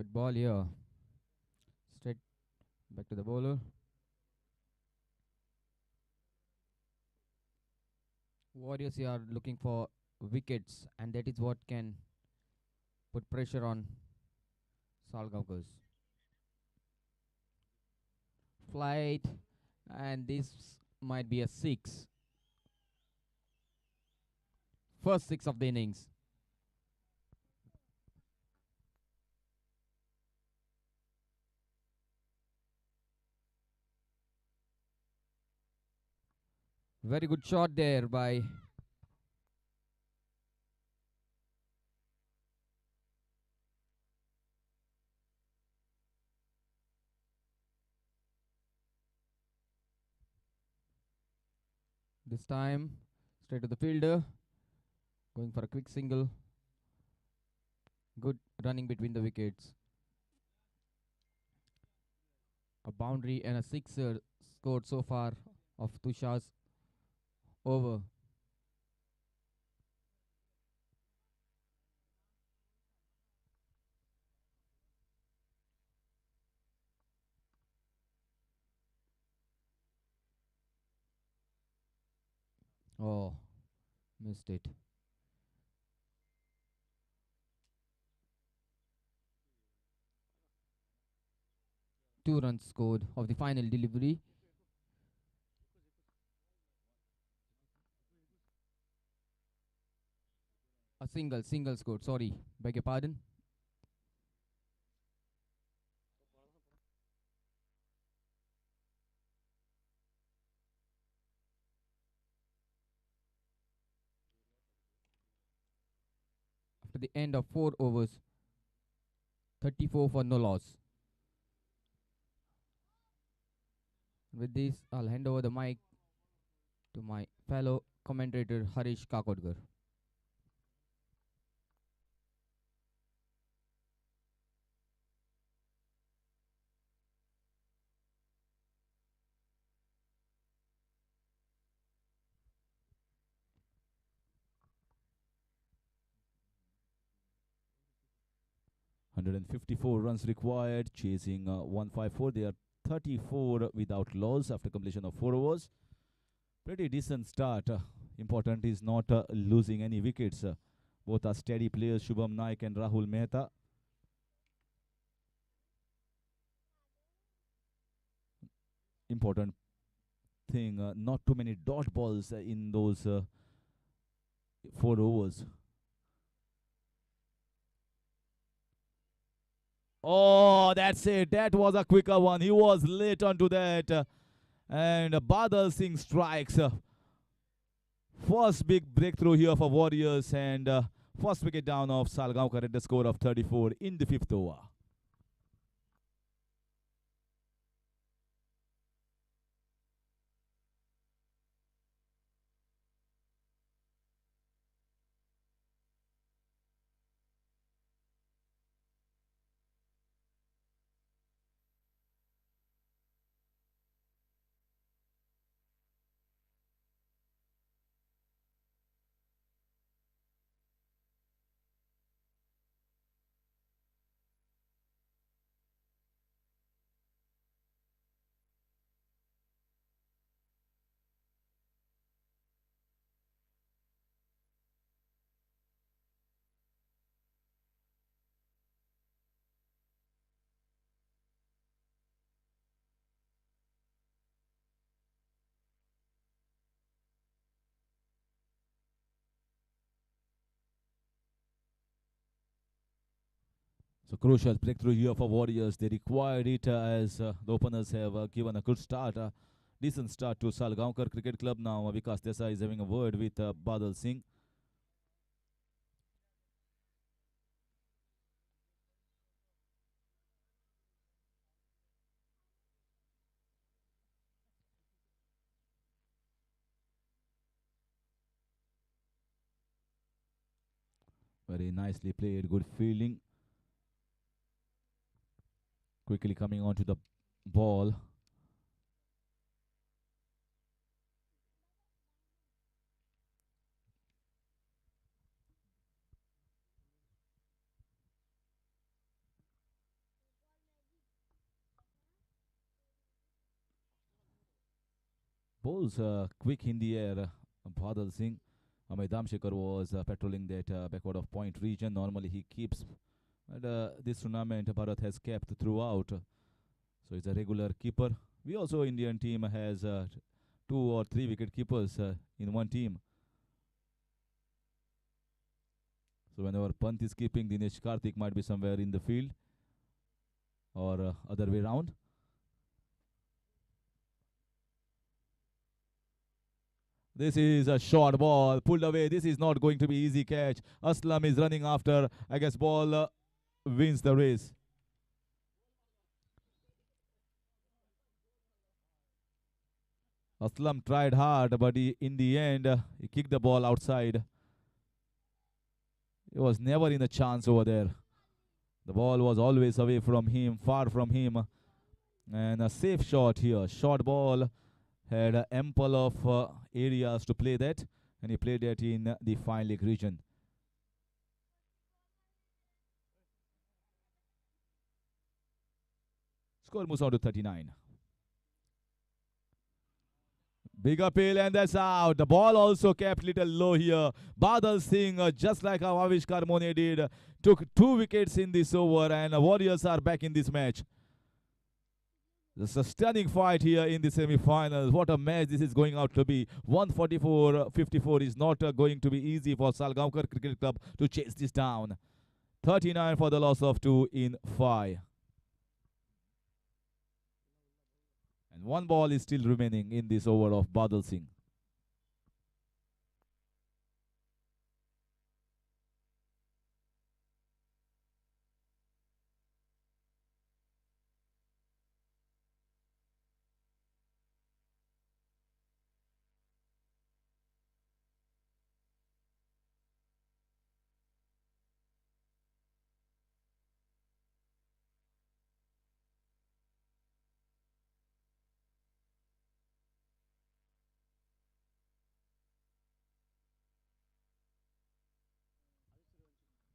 Good ball here. Straight back to the bowler. Warriors here are looking for wickets, and that is what can put pressure on Salgaonkars. Flight, and this might be a 6. First 6 of the innings. Very good shot there by this time. Straight to the fielder. Going for a quick single. Good running between the wickets. A boundary and a sixer scored so far of Tushar's over. Oh, missed it. 2 runs scored of the final delivery. A single scored. Sorry, beg your pardon. at the end of 4 overs, 34 for no loss. With this, I'll hand over the mic to my fellow commentator Harish Kakodkar. 154 runs required, chasing 154. They are 34 without loss after completion of 4 overs. Pretty decent start. Important is not losing any wickets. Both are steady players, Shubham Naik and Rahul Mehta. Important thing, not too many dot balls in those 4 overs. Oh, that's it. That was a quicker one. He was late onto that. And Badal Singh strikes. First big breakthrough here for Warriors. And first wicket down of Salgaonkar at the score of 34 in the 5th over. So crucial breakthrough here for Warriors. They required it as the openers have given a good start. Decent start to Salgaonkar Cricket Club. Now Vikas Desai is having a word with Badal Singh. Very nicely played, good fielding. Quickly coming onto the ball. Bowls quick in the air. Badal Singh. Maidam Shekhar was patrolling that backward of point region. Normally he keeps. And this tournament Bharat has kept throughout. So he's a regular keeper. We also, Indian team has 2 or 3 wicket keepers in one team. So whenever Pant is keeping, Dinesh Karthik might be somewhere in the field or other way round. This is a short ball, pulled away. This is not going to be easy catch. Aslam is running after. I guess ball wins the race. Aslam tried hard, but in the end, he kicked the ball outside. He was never in a chance over there. The ball was always away from him, far from him. And a safe shot here. Short ball. Had ample of areas to play that, and he played that in the fine leg region. Score moves on to 39. Big appeal, and that's out. The ball also kept little low here. Badal Singh, just like how Avishkar Mone did, took 2 wickets in this over, and Warriors are back in this match. It's a stunning fight here in the semi-finals. What a match this is going out to be. 144-54 is not going to be easy for Salgaonkar Cricket Club to chase this down. 39 for the loss of 2 in 5. And 1 ball is still remaining in this over of Badal Singh.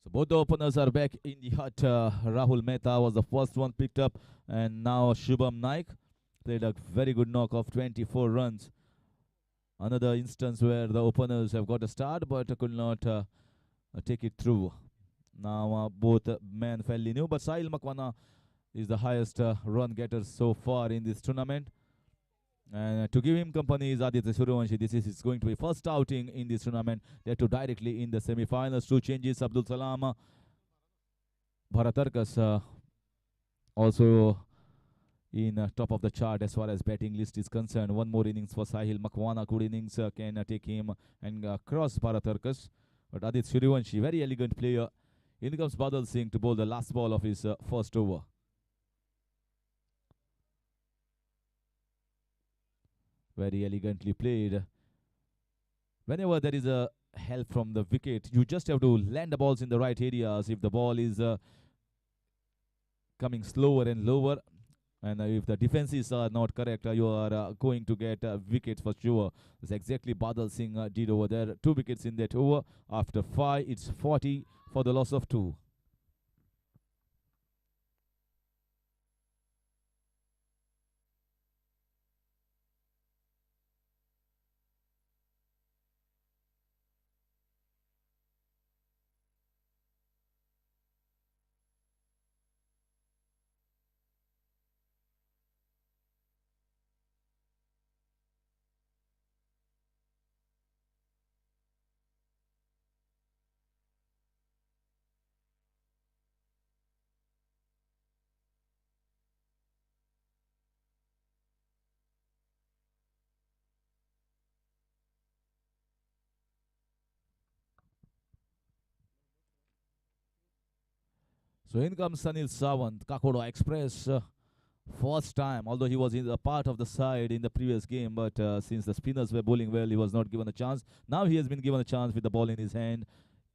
So both the openers are back in the hut. Rahul Mehta was the first one picked up, and now Shubham Naik played a very good knock of 24 runs. Another instance where the openers have got a start but could not take it through. Now both men fairly new, but Sahil Makwana is the highest run getter so far in this tournament. And to give him company is Aditya Suryavanshi. This is his going to be first outing in this tournament. They're to directly in the semi-finals. Two changes. Abdul Salam, Bharatarkas also in top of the chart as far as batting list is concerned. One more innings for Sahil Makwana. Good innings can take him and cross Bharatarkas. But Aditya Suryavanshi, very elegant player. In comes Badal Singh to bowl the last ball of his first over. Very elegantly played. Whenever there is a help from the wicket, you just have to land the balls in the right areas. If the ball is coming slower and lower, and if the defenses are not correct, you are going to get wickets for sure. That's exactly Badal Singh did over there. 2 wickets in that over. After 5, it's 40 for the loss of 2. So in comes Sanil Sawant, Kakoda Express. First time, although he was in a part of the side in the previous game, but since the spinners were bowling well, he was not given a chance. Now he has been given a chance with the ball in his hand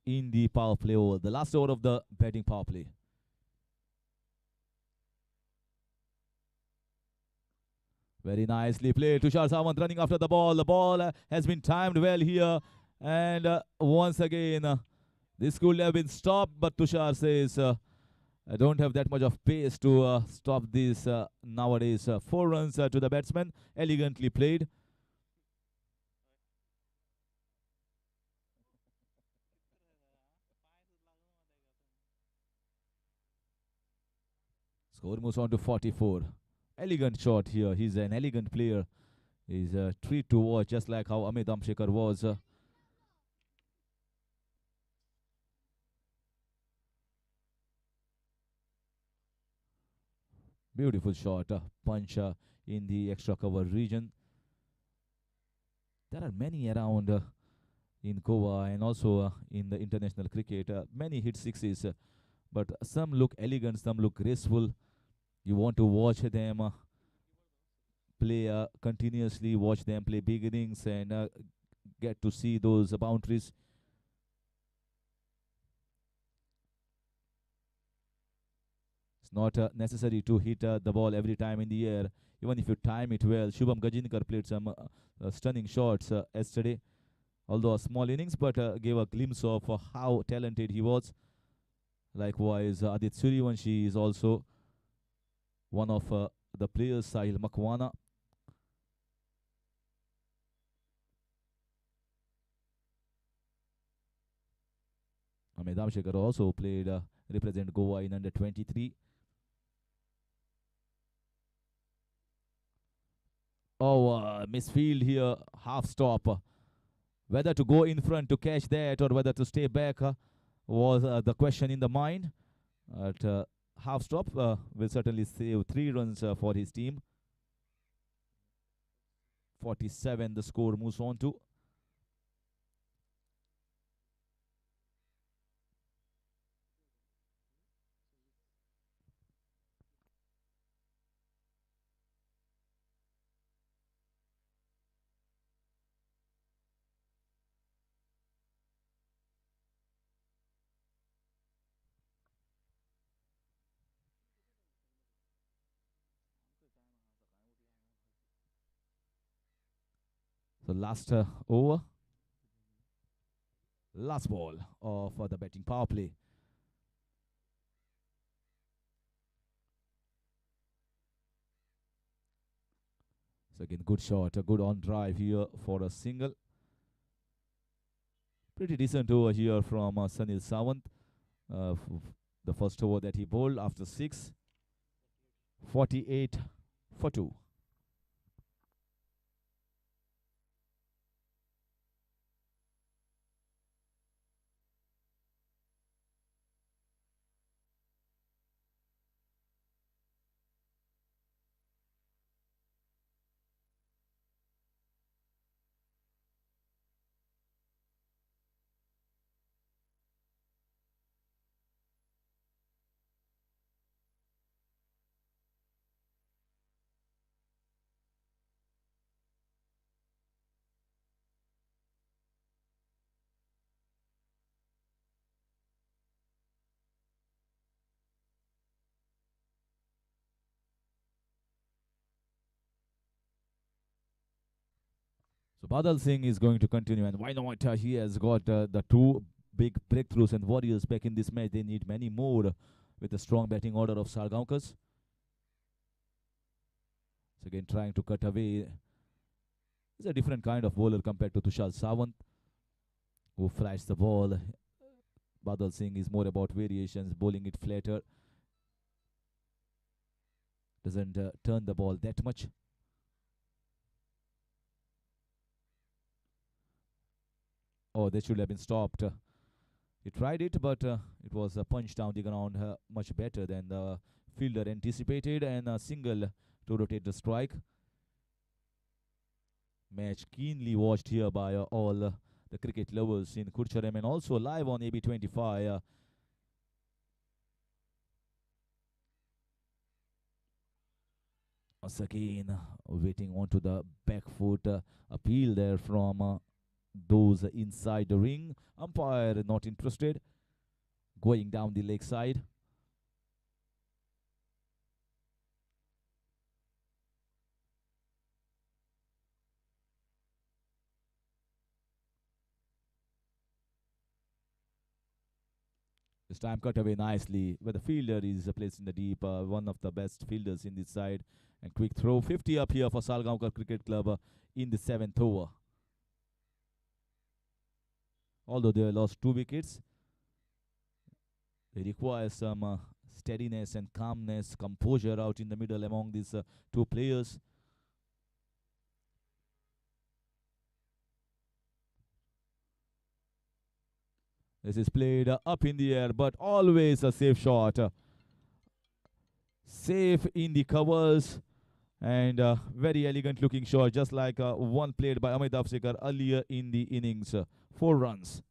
in the power play over. The last over of the batting power play. Very nicely played. Tushar Sawant running after the ball. The ball has been timed well here. And once again, this could have been stopped, but Tushar says, I don't have that much of pace to stop this nowadays. 4 runs to the batsman. Elegantly played. Score moves on to 44. Elegant shot here. He's an elegant player. He's a treat to watch, just like how Amit Amshekar was. Beautiful shot. Punch in the extra cover region. There are many around in Goa and also in the international cricket. Many hit sixes, but some look elegant, some look graceful. You want to watch them play continuously, watch them play big innings and get to see those boundaries. It's not necessary to hit the ball every time in the air, even if you time it well. Shubham Gajinkar played some stunning shots yesterday, although a small innings, but gave a glimpse of how talented he was. Likewise, Adit Suryavanshi is also one of the players, Sahil Makwana. Medam Shekhar also played, represent Goa in under 23. Oh, misfield here, half stop. Whether to go in front to catch that or whether to stay back was the question in the mind. At half stop, will certainly save 3 runs for his team. 47 the score moves on to. So last over, last ball of the batting power play. So again, good shot, a good on drive here for a single. Pretty decent over here from Sunil Sawant. The first over that he bowled after 6, 48 for 2. So Badal Singh is going to continue, and why not? He has got the two big breakthroughs, and Warriors back in this match. They need many more with the strong batting order of Salgaonkars. So again, trying to cut away. He's a different kind of bowler compared to Tushar Sawant, who flashed the ball. Badal Singh is more about variations, bowling it flatter. Doesn't turn the ball that much. Oh, that should have been stopped. He tried it, but it was punched down the ground much better than the fielder anticipated, and a single to rotate the strike. Match keenly watched here by all the cricket lovers in Curchorem and also live on AB25. Once again, waiting onto the back foot appeal there from those inside the ring. Umpire not interested. Going down the leg side. This time cut away nicely, where the fielder is placed in the deep. One of the best fielders in this side. And quick throw. 50 up here for Salgaonkar Cricket Club in the 7th over. Although they lost 2 wickets, they require some steadiness and calmness, composure out in the middle among these two players. This is played up in the air, but always a safe shot. Safe in the covers, and very elegant looking shot, just like one played by Amit Afsekar earlier in the innings. 4 runs.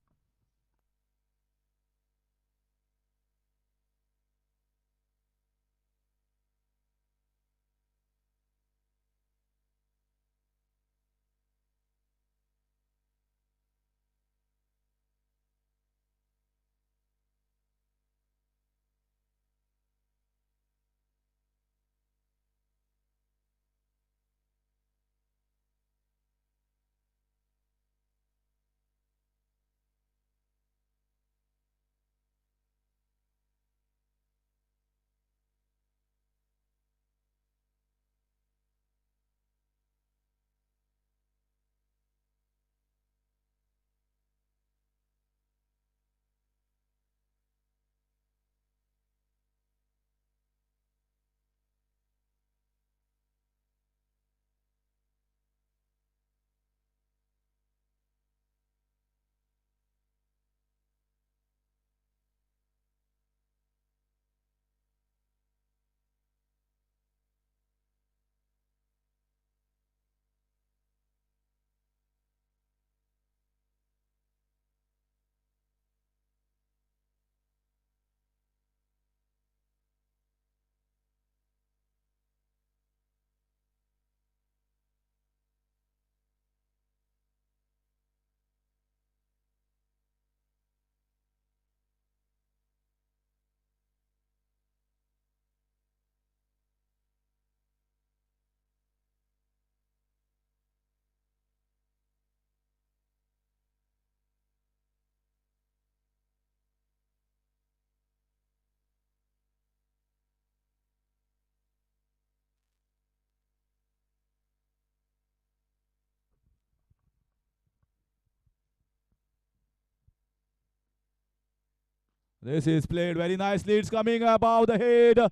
This is played very nicely. It's coming above the head.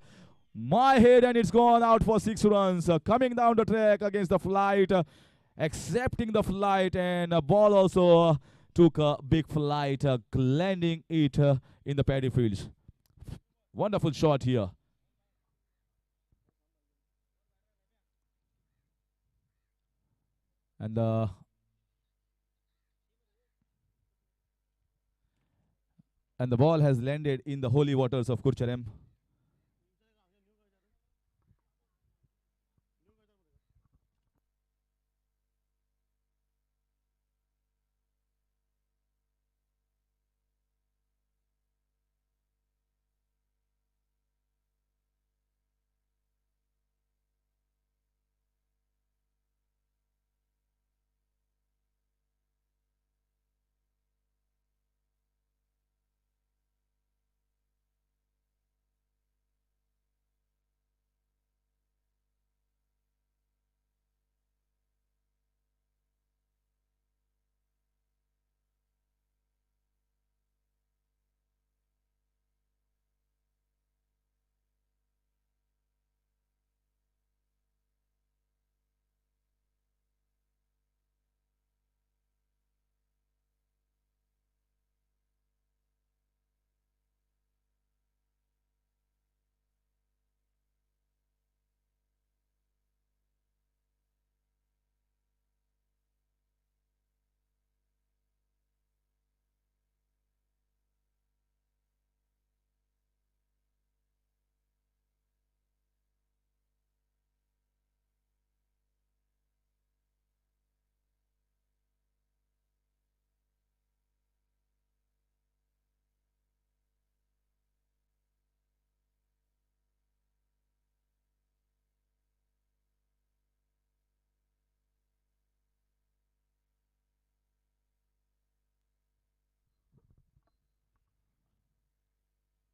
My head, and it's gone out for 6 runs. Coming down the track against the flight, accepting the flight, and ball also took a big flight, landing it in the paddy fields. Wonderful shot here. And and the ball has landed in the holy waters of Curchorem.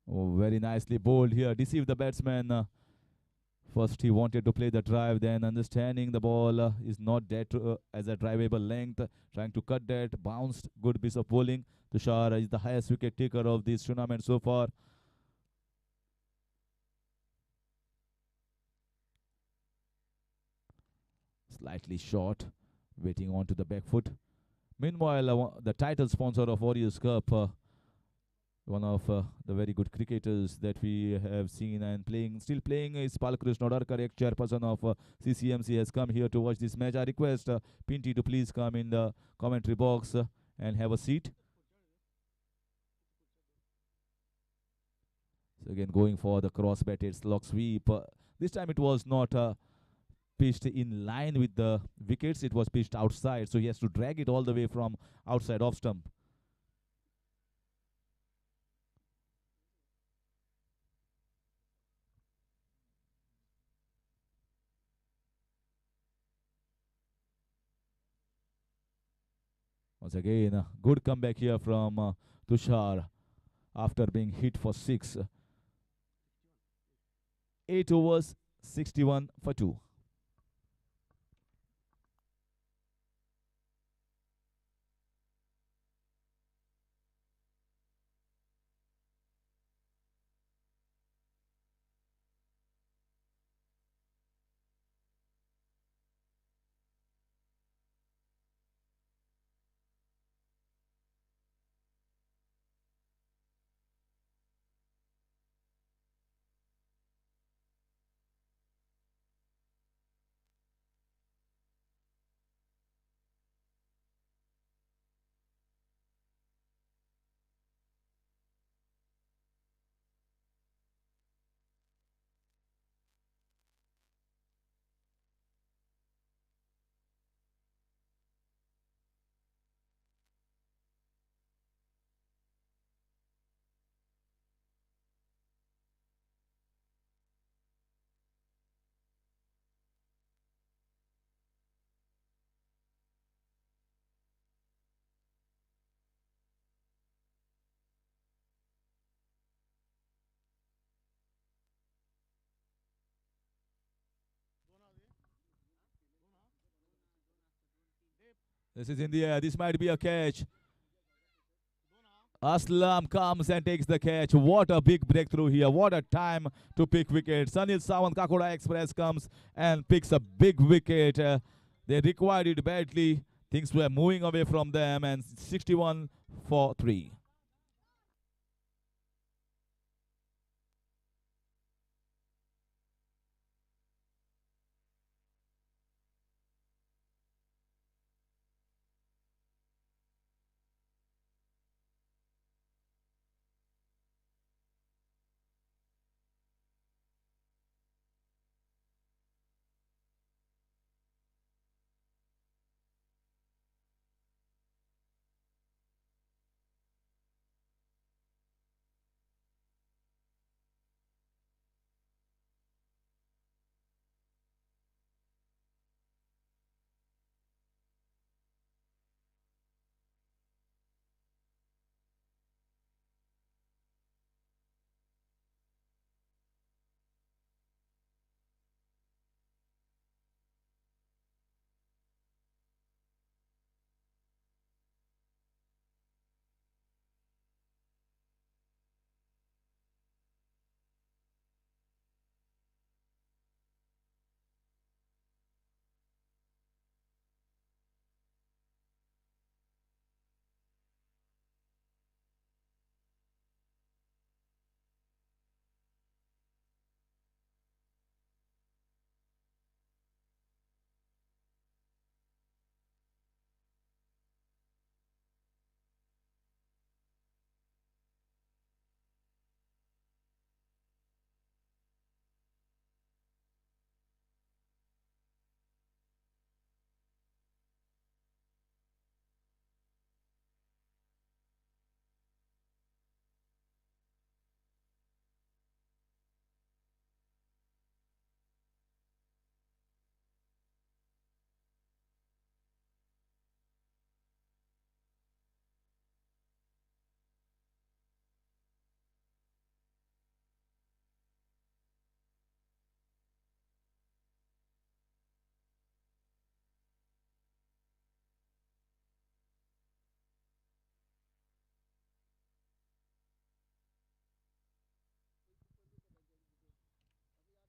Oh, very nicely bowled here. Deceived the batsman. First, he wanted to play the drive, then understanding the ball is not that as a drivable length, trying to cut that, bounced, good piece of bowling. Tushar is the highest wicket taker of this tournament so far. Slightly short, waiting on to the back foot. Meanwhile, the title sponsor of Warriors Cup, one of the very good cricketers that we have seen and playing, still playing, is Palkrishna Odarkar, ex-chairperson of CCMC, has come here to watch this match. I request Pinty to please come in the commentary box and have a seat. So again, going for the cross-batted slog sweep. This time it was not pitched in line with the wickets. It was pitched outside, so he has to drag it all the way from outside off stump. Once again, a good comeback here from Tushar after being hit for 6. 8 overs, 61 for 2. This is in the air. This might be a catch. Aslam comes and takes the catch. What a big breakthrough here. What a time to pick wicket. Sunil Sawant Kakoda Express comes and picks a big wicket. They required it badly. Things were moving away from them, and 61 for 3.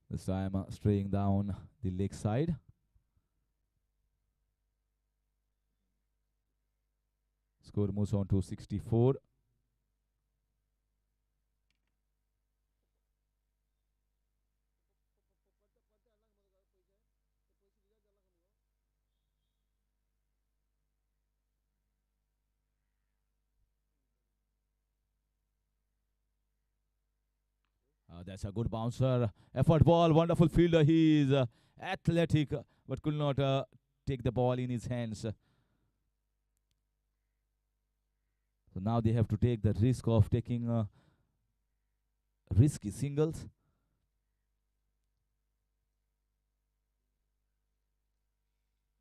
This time straying down the leg side. Score moves on to 64. That's a good bouncer. Effort ball, wonderful fielder. He is athletic, but could not take the ball in his hands. So now they have to take the risk of taking risky singles.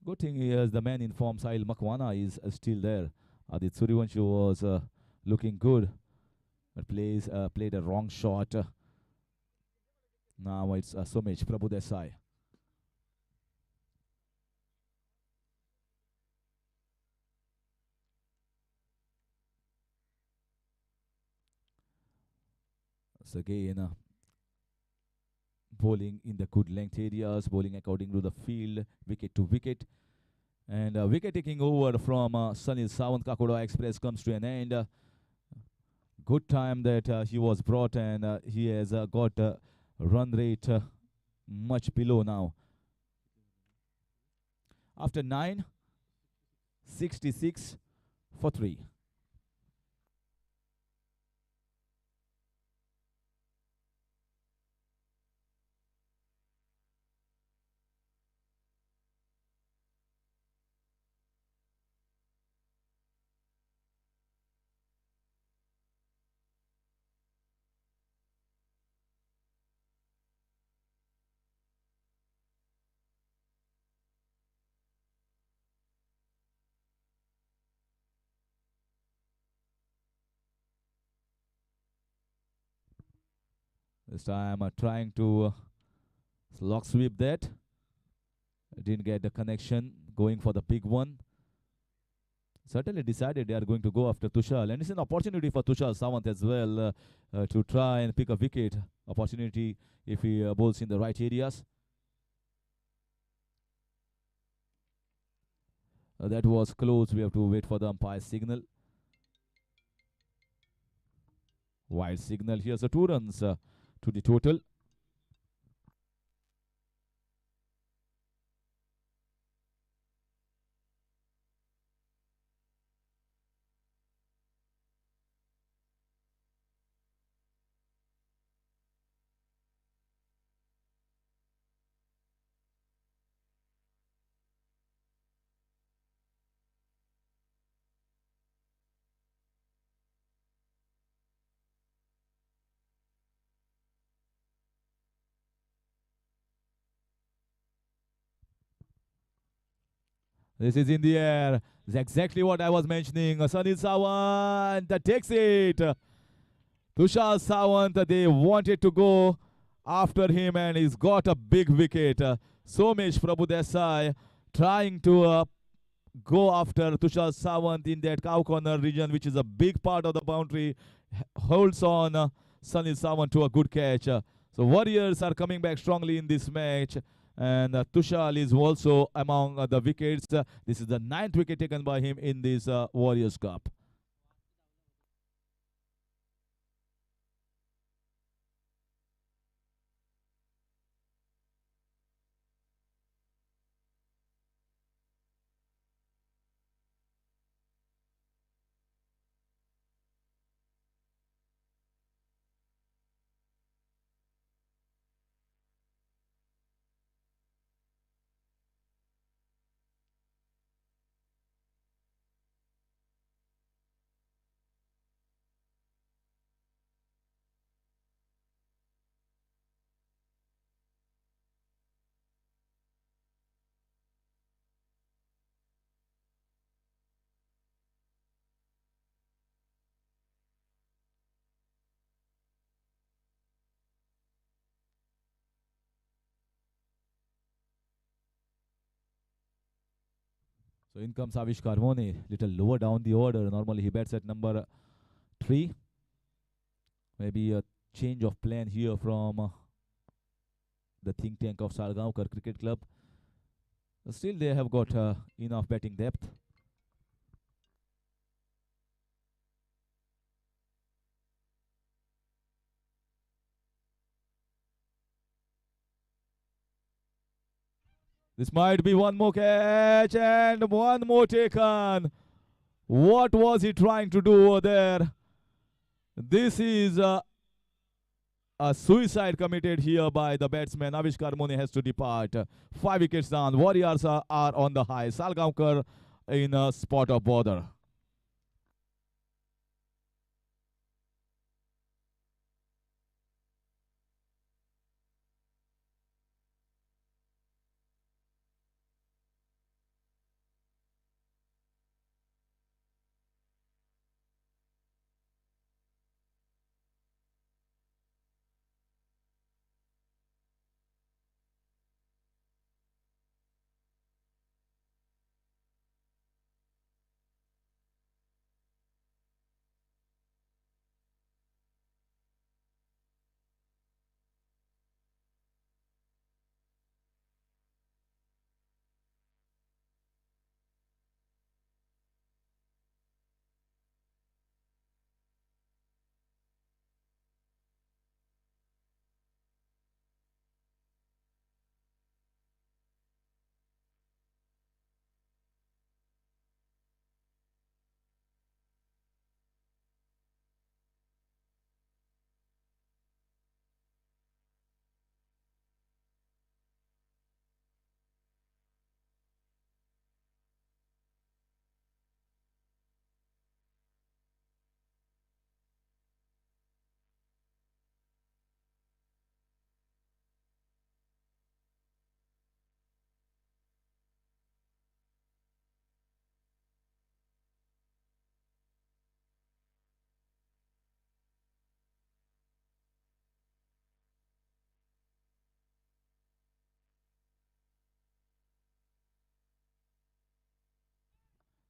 Good thing is the man in form, Sahil Makwana, is still there. Adit Suryavanshi was looking good, but played a wrong shot. Now it's Somej Prabhu Desai. So again, bowling in the good length areas, bowling according to the field, wicket to wicket. And wicket taking over from Sunil Sawant Kakoda Express comes to an end. Good time that he was brought, and he has got run rate much below now. After 9, 66 for 3. This time trying to lock sweep that. Didn't get the connection, going for the big one. certainly decided they are going to go after Tushal, and it's an opportunity for Tushal Sawant as well to try and pick a wicket. Opportunity if he bowls in the right areas. That was close. We have to wait for the umpire signal. Wide signal. Here's a 2 runs to the total. This is in the air. It's exactly what I was mentioning. Sunil Sawant takes it. Tushar Sawant, they wanted to go after him and he's got a big wicket. Somesh Prabhudesai trying to go after Tushar Sawant in that cow corner region, which is a big part of the boundary. Holds on Sunil Sawant to a good catch. So Warriors are coming back strongly in this match. And Tushal is also among the wickets. This is the 9th wicket taken by him in this Warriors Cup. So in comes Avishkar Mone, little lower down the order. Normally he bats at number 3. Maybe a change of plan here from the think tank of Salgaonkar Cricket Club. Still, they have got enough batting depth. This might be one more catch and one more taken. What was he trying to do over there? This is a suicide committed here by the batsman. Avishkar Mone has to depart. 5 wickets down. Warriors are on the high. Salgaonkar in a spot of bother.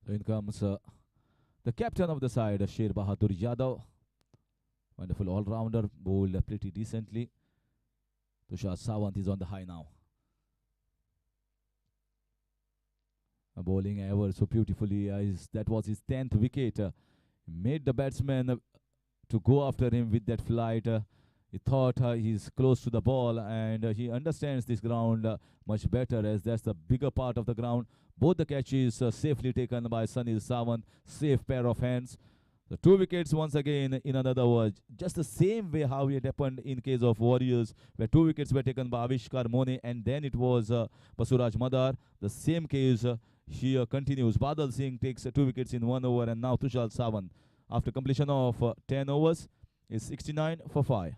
So in comes the captain of the side, Sher Bahadur Yadav. Wonderful all-rounder, bowled pretty decently. Tushar Sawant is on the high now. Bowling ever so beautifully. That was his 10th wicket. Made the batsman to go after him with that flight. He thought he's close to the ball and he understands this ground much better as that's the bigger part of the ground. Both the catches safely taken by Sunil Sawant. Safe pair of hands. The 2 wickets once again in another words. Just the same way how it happened in case of Warriors where 2 wickets were taken by Avishkar Mone and then it was Basuraj Madar. The same case here continues. Badal Singh takes 2 wickets in 1 over and now Tushar Sawant after completion of 10 overs is 69 for 5.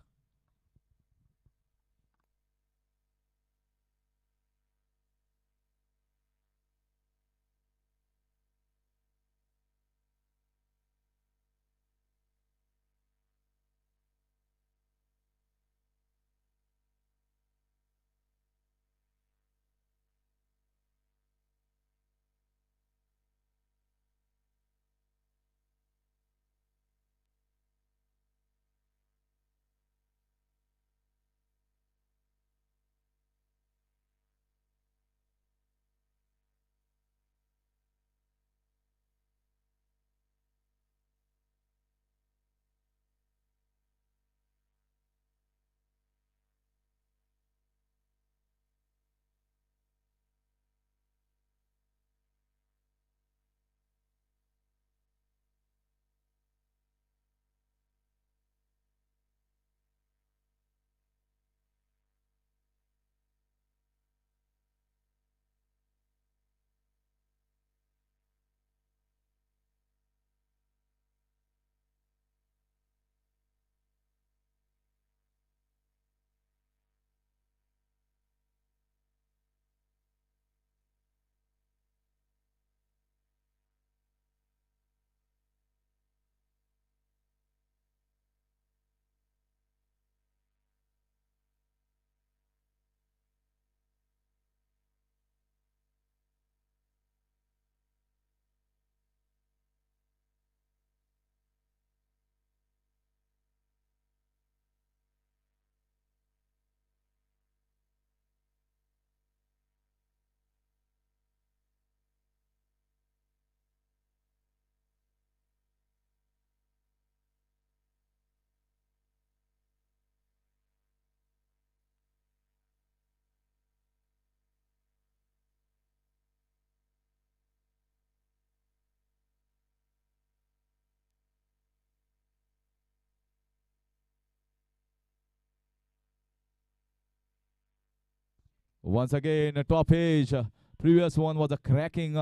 Once again, a top edge. Previous one was a cracking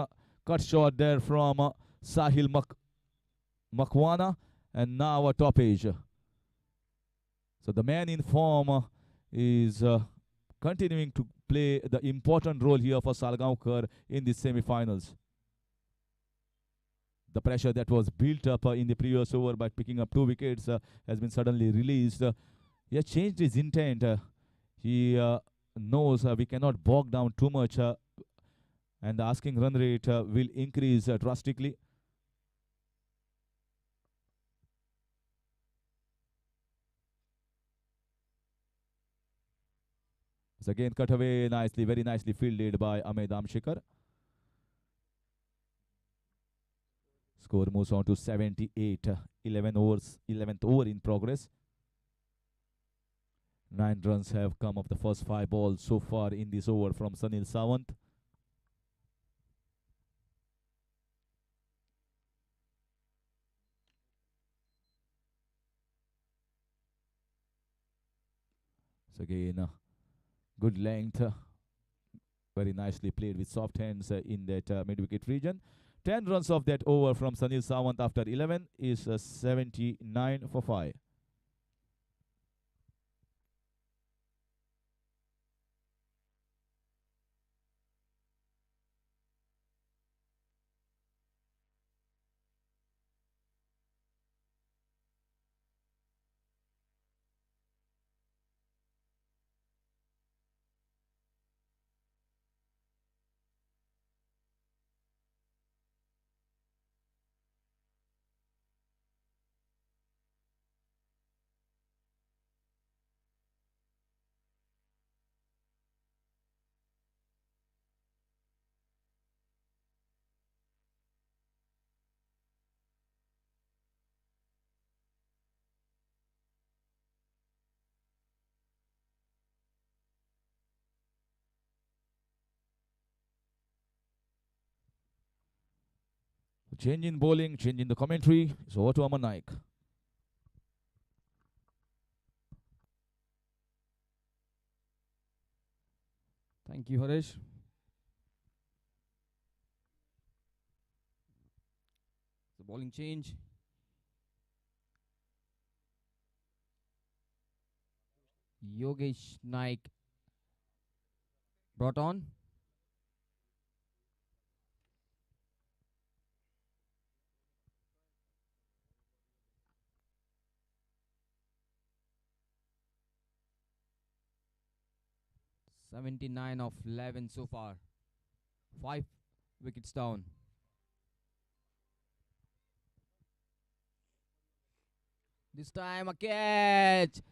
cut shot there from Sahil Makwana, and now a top edge. So the man in form is continuing to play the important role here for Salgaonkar in the semi-finals. The pressure that was built up in the previous over by picking up 2 wickets has been suddenly released. He has changed his intent. He knows we cannot bog down too much and the asking run rate will increase drastically. It's again cut away nicely, very nicely fielded by Ahmed Amshikar. Score moves on to 78. 11 overs, 11th over in progress. 9 runs have come of the first 5 balls so far in this over from Sunil Sawant. So again, good length. Very nicely played with soft hands in that mid-wicket region. 10 runs of that over from Sunil Sawant after 11 is 79 for 5. Change in bowling, change in the commentary. So over to Aman Naik. Thank you, Harish. The bowling change. Yogesh Naik brought on. '79 of 11 so far. 5 wickets down. This time a catch.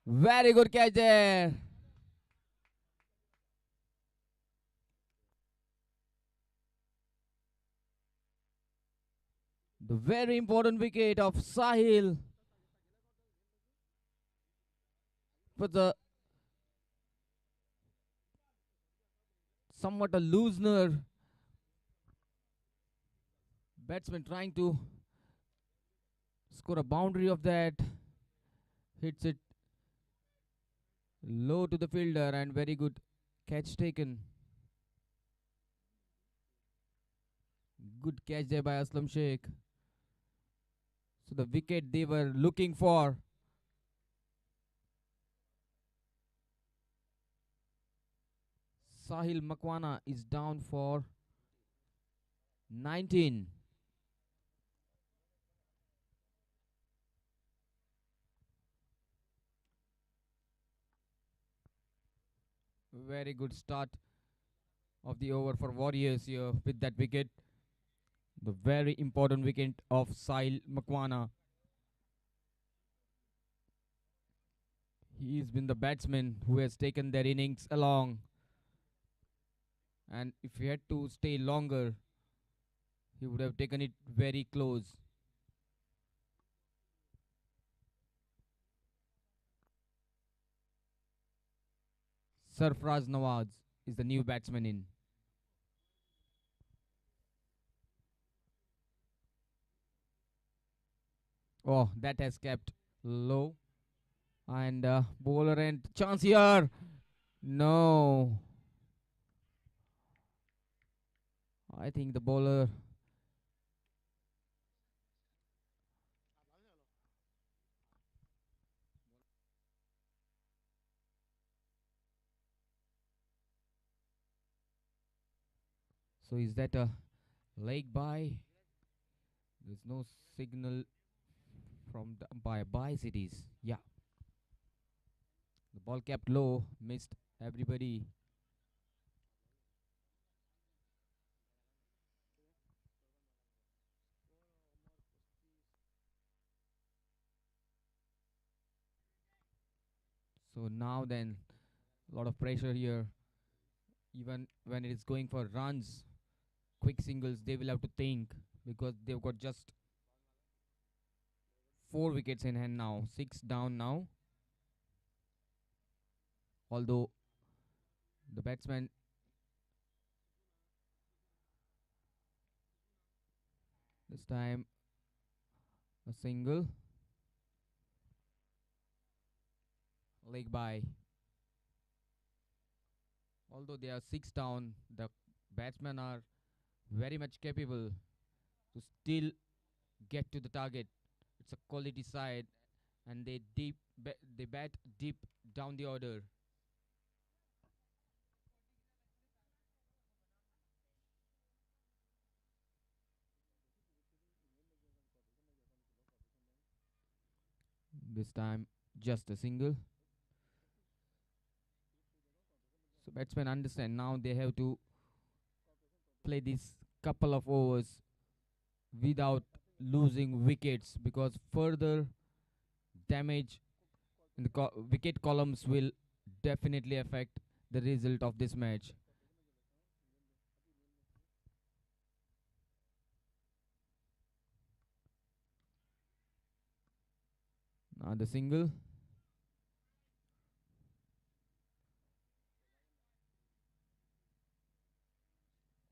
Very good catch there. The very important wicket of Sahil for the somewhat a loosener batsman trying to score a boundary of that. Hits it low to the fielder and very good catch taken. Good catch there by Aslam Sheikh. So the wicket they were looking for. Sahil Makwana is down for 19. Very good start of the over for Warriors here with that wicket. The very important wicket of Sahil Makwana. He's been the batsman who has taken their innings along. And if he had to stay longer, he would have taken it very close. Sarfraz Nawaz is the new batsman in. Oh, that has kept low. And bowler and chance here. No. I think the bowler. So is that a leg by? There's no signal from the umpire. By cities. Yeah. The ball kept low. Missed everybody. So now then, a lot of pressure here. Even when it is going for runs, quick singles, they will have to think because they've got just 4 wickets in hand now. 6 down now. Although the batsman this time a single leg by. Although they are 6 down, the batsmen are very much capable to still get to the target. It's a quality side, and they bat deep down the order. This time just a single. So batsmen understand now they have to play this couple of overs without losing wickets because further damage in the wicket columns will definitely affect the result of this match. Now the single.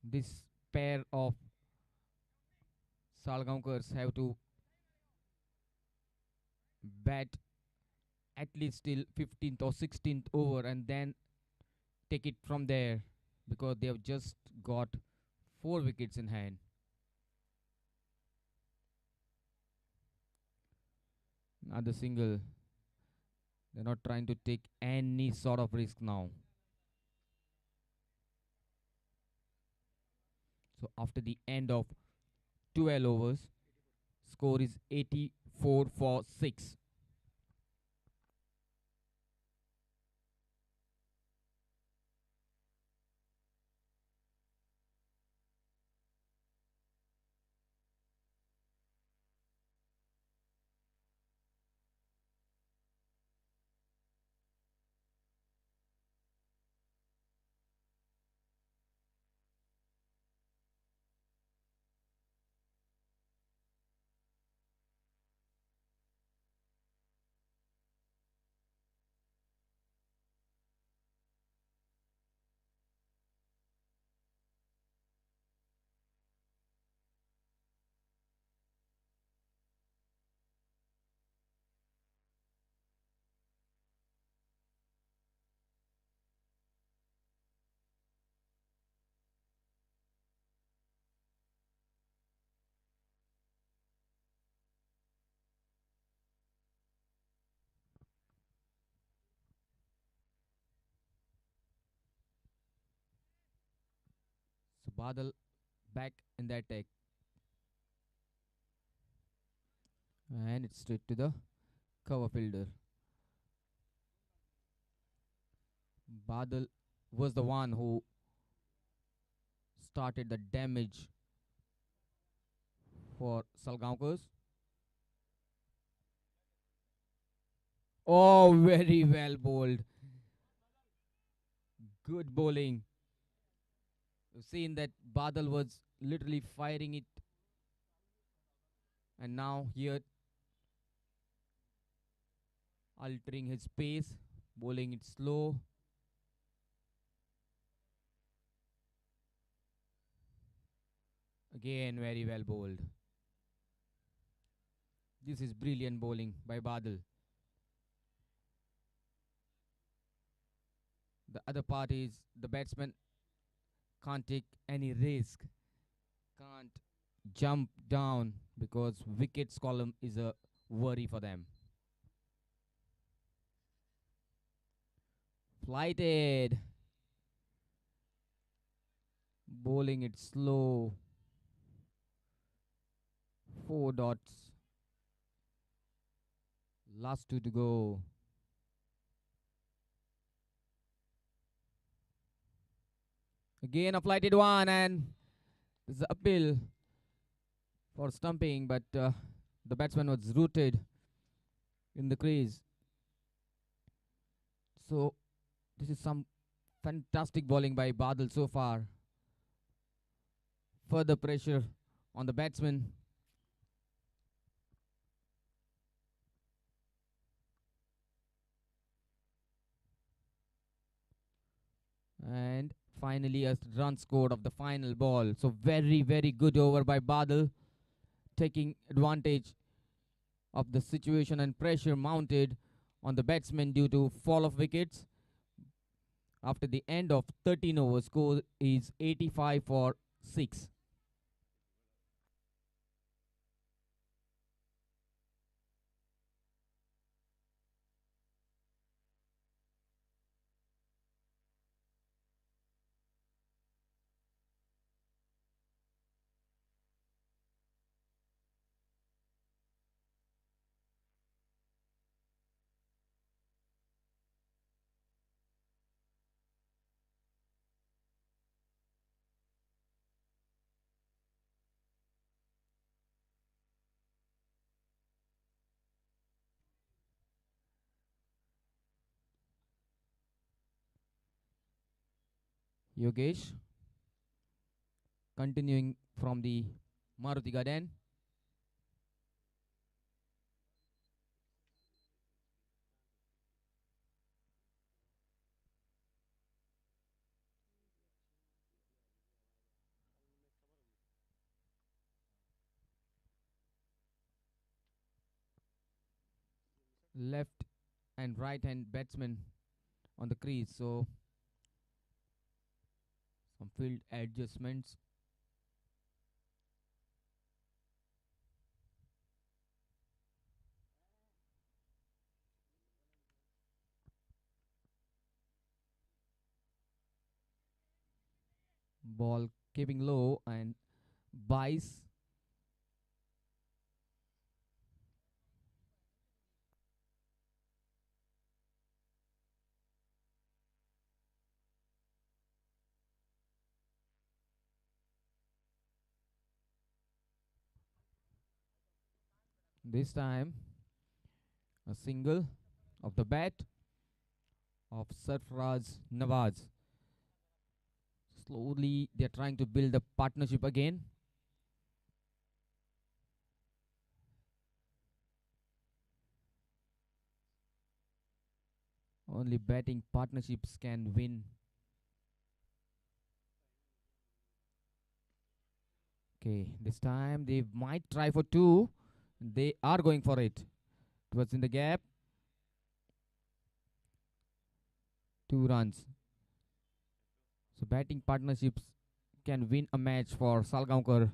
This pair of Salgaonkars have to bat at least till 15th or 16th over and then take it from there because they have just got 4 wickets in hand. Another single. They're not trying to take any sort of risk now. So after the end of 12 overs, score is 84 for 6. So Badal back in the attack. And it's straight to the cover fielder. Badal was the one who started the damage for Salgaonkars. Oh, very well bowled. Good bowling. We've seen that Badal was literally firing it, and now here altering his pace, bowling it slow. Again, very well bowled. This is brilliant bowling by Badal. The other part is the batsman can't take any risk, can't jump down because wickets column is a worry for them. Flighted, bowling it slow. 4 dots. Last two to go. Again a flighted one, and there's a appeal for stumping, but the batsman was rooted in the crease. So this is some fantastic bowling by Badal so far. Further pressure on the batsman. And finally a run scored of the final ball. So very, very good over by Badal, taking advantage of the situation and pressure mounted on the batsman due to fall of wickets. After the end of 13 overs, score is 85 for 6. Yogesh continuing from the Maruti Garden. left and right hand batsmen on the crease. So some field adjustments. Ball keeping low and buys. This time a single of the bat of Sarfraz Nawaz. Slowly they're trying to build a partnership again. Only batting partnerships can win. Okay, this time they might try for two. They are going for it. It was in the gap. 2 runs. So batting partnerships can win a match for Salgaonkar.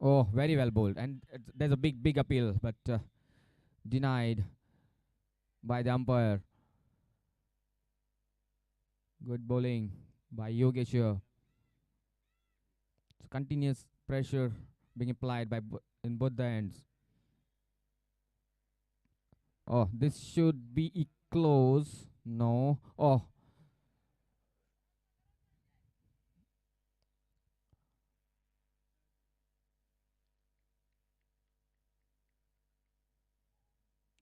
Oh, very well bowled. And there's a big appeal, but denied by the umpire. Good bowling by Yogeshwar. So continuous pressure being applied by in both the ends. Oh, this should be close. No. Oh,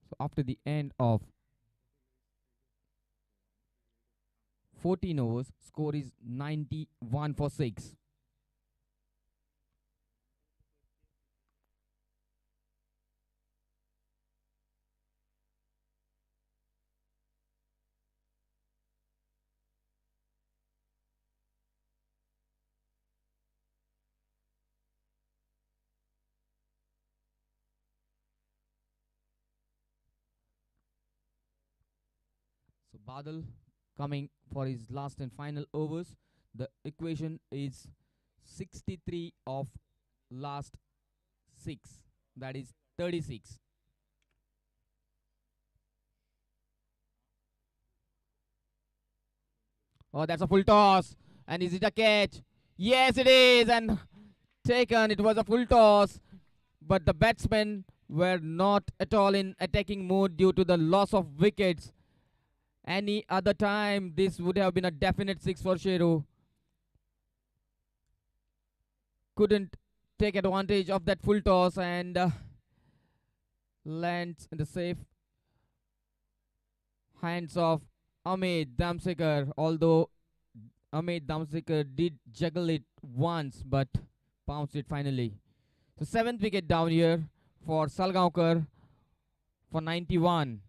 so after the end of 14 overs, score is 91 for 6. So Badal coming for his last and final overs. The equation is 63 of last 6. That is 36. Oh, that's a full toss. And is it a catch? Yes, it is. And taken. It was a full toss. But the batsmen were not at all in attacking mood due to the loss of wickets. Any other time, this would have been a definite 6 for Sheru. Couldn't take advantage of that full toss and lands in the safe hands of Amit Damsekar. Although Amit Damsekar did juggle it once but pounced it finally. So 7th wicket down here for Salgaonkar for 91.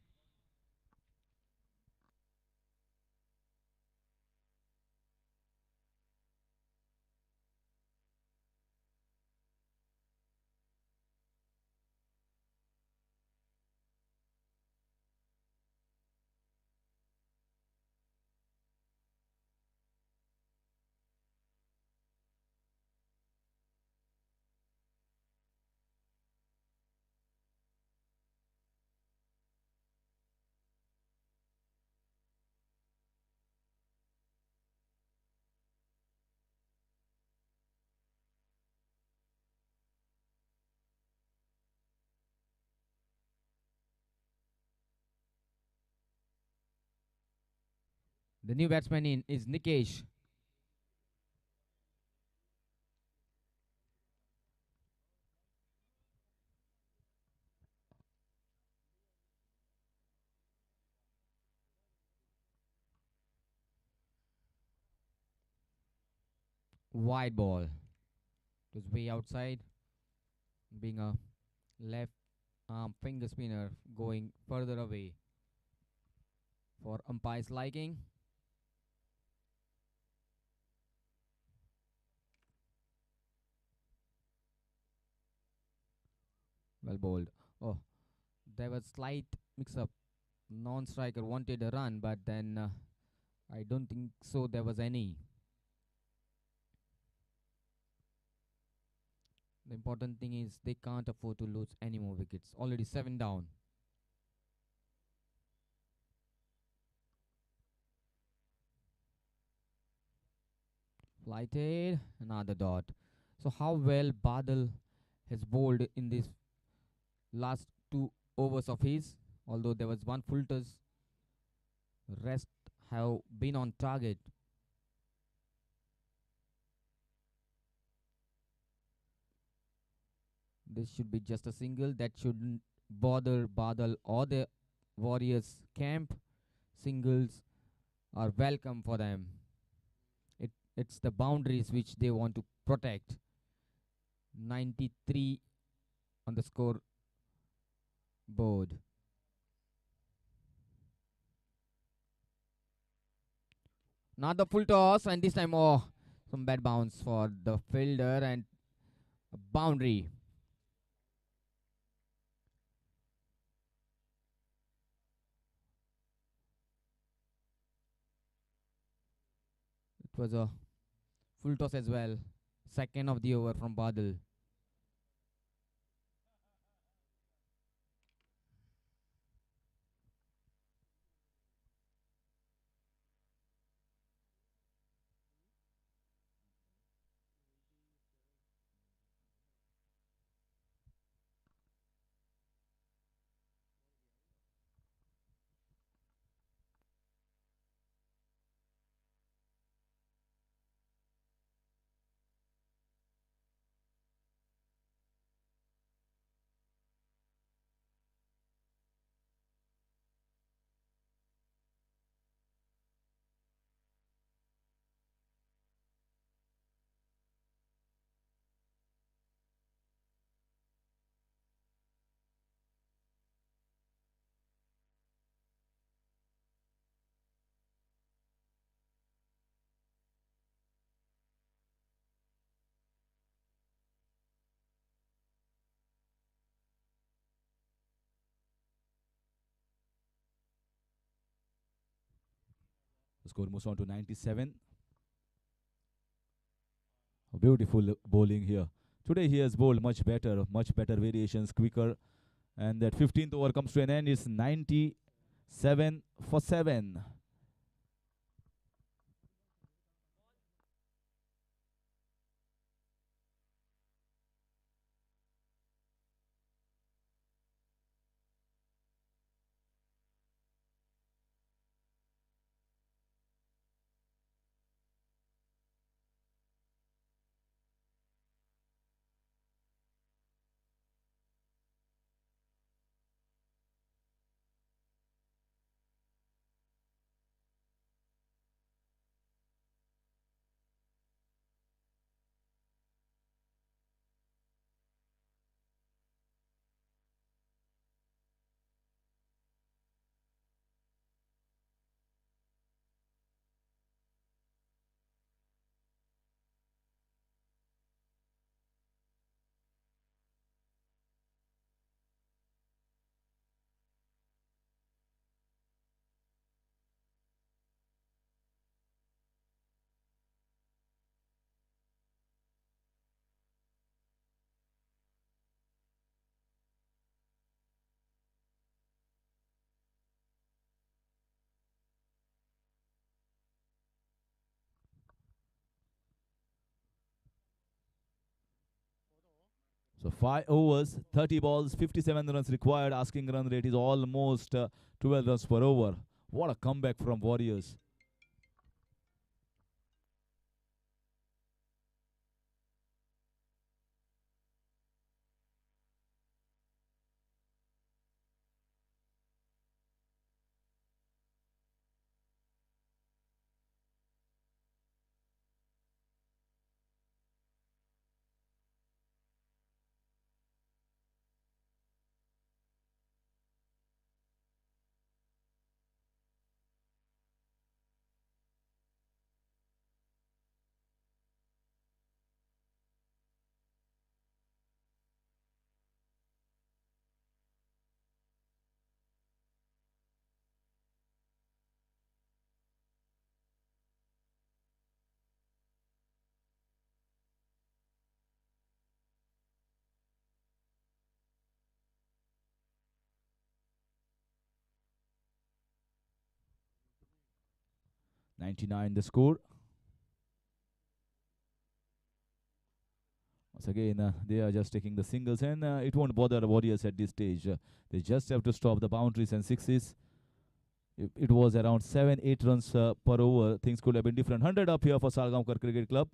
The new batsman in is Nikesh. Wide ball. It was way outside, being a left finger spinner going further away for umpire's liking. Well bowled. Oh, there was slight mix-up. Non-striker wanted a run, but then I don't think so. There was any. The important thing is they can't afford to lose any more wickets. Already 7 down. Flighted, another dot. So how well Badal has bowled in this last 2 overs of his. Although there was one full toss, rest have been on target. This should be just a single. That shouldn't bother Badal or the Warriors camp. Singles are welcome for them. It's the boundaries which they want to protect. 93 on the score board. Not the full toss, and this time, oh, some bad bounce for the fielder and a boundary. It was a full toss as well. Second of the over from Badal. The score moves on to 97. Beautiful bowling here. Today he has bowled much better variations, quicker. And that 15th over comes to an end. It's 97 for 7. So 5 overs, 30 balls, 57 runs required. Asking run rate is almost 12 runs per over. What a comeback from Warriors. 99 the score. Once again, they are just taking the singles, and it won't bother the Warriors at this stage. They just have to stop the boundaries and sixes. If it was around 7-8 runs per over, things could have been different. 100 up here for Salgaonkar Cricket Club.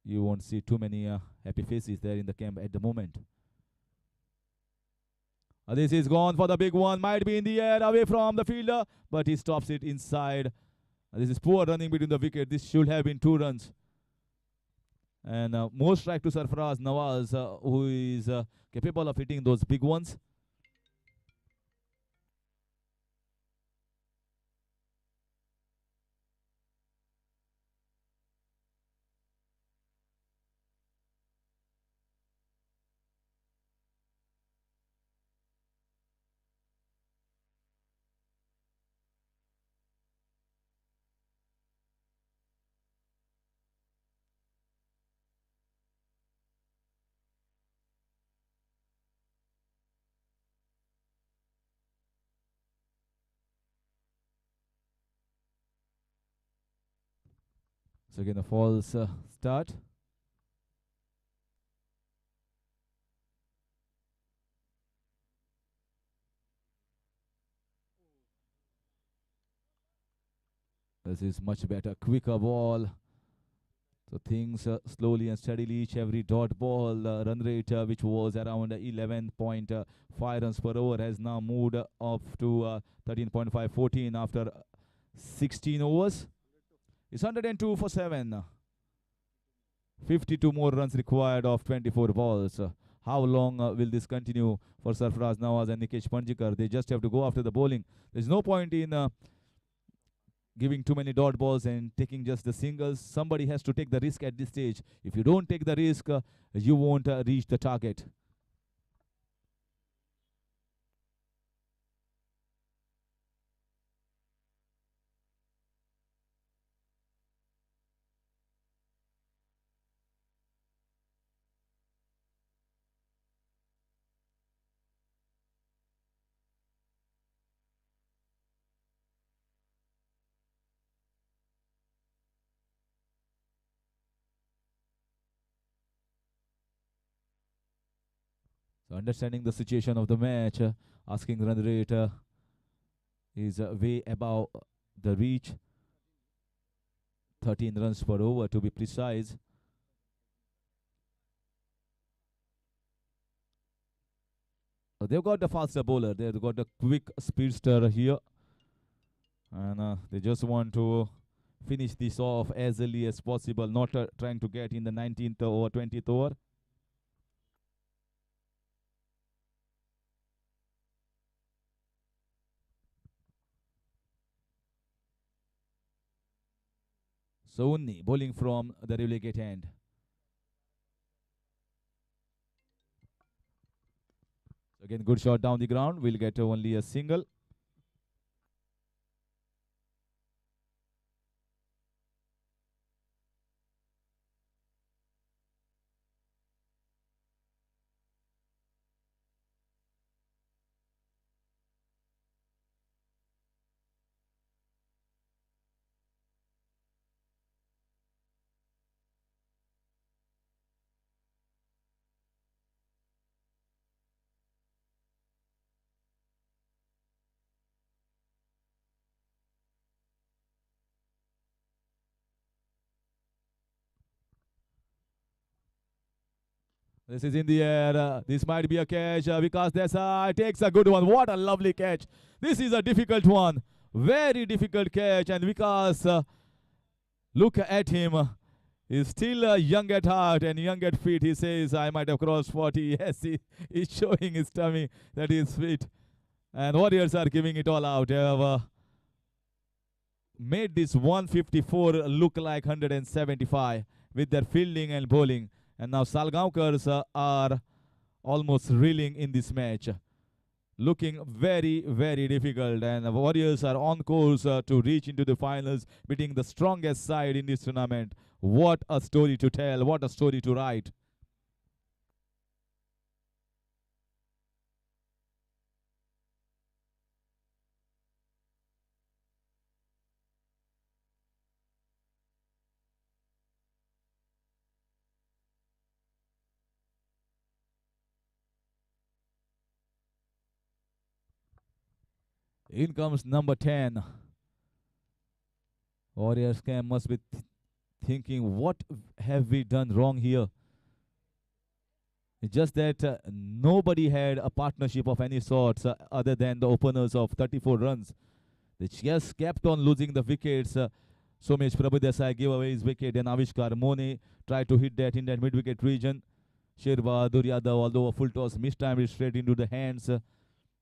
You won't see too many happy faces there in the camp at the moment. This is gone for the big one. Might be in the air away from the fielder, but he stops it inside. This is poor running between the wicket. This should have been 2 runs. And more strike to Sarfaraz Nawaz, who is capable of hitting those big ones. So again, a false start. This is much better, quicker ball. So things slowly and steadily, each every dot ball run rate, which was around 11.5 runs per over, has now moved up to 13.5, 14 after 16 overs. It's 102 for 7. 52 more runs required of 24 balls. How long will this continue for Sarfaraz Nawaz and Nikesh Panjikar? They just have to go after the bowling. There's no point in giving too many dot balls and taking just the singles. Somebody has to take the risk at this stage. If you don't take the risk, you won't reach the target. So understanding the situation of the match, asking run rate is way above the reach. 13 runs per over to be precise. They've got the faster bowler. They've got the quick speedster here. And they just want to finish this off as early as possible, not trying to get in the 19th or 20th over. So Unni bowling from the relegate end. Again, good shot down the ground. We'll get only a single. This is in the air. This might be a catch. Vikas Desai takes a good one. What a lovely catch. This is a difficult one. Very difficult catch. And Vikas, look at him. He's still young at heart and young at feet. He says, I might have crossed 40. Yes, he's showing his tummy that he's fit. And Warriors are giving it all out. They have made this 154 look like 175 with their fielding and bowling. And now Salgaonkars are almost reeling in this match. Looking very, very difficult. And the Warriors are on course to reach into the finals, beating the strongest side in this tournament. What a story to tell. What a story to write. In comes number 10. Warriors camp must be thinking, what have we done wrong here? It's just that nobody had a partnership of any sorts other than the openers of 34 runs. They just kept on losing the wickets. Somesh Prabhudesai gave away his wicket, and Avishkar Mone tried to hit that in that mid-wicket region. Sherba Duryada, although a full toss, mistimed it straight into the hands.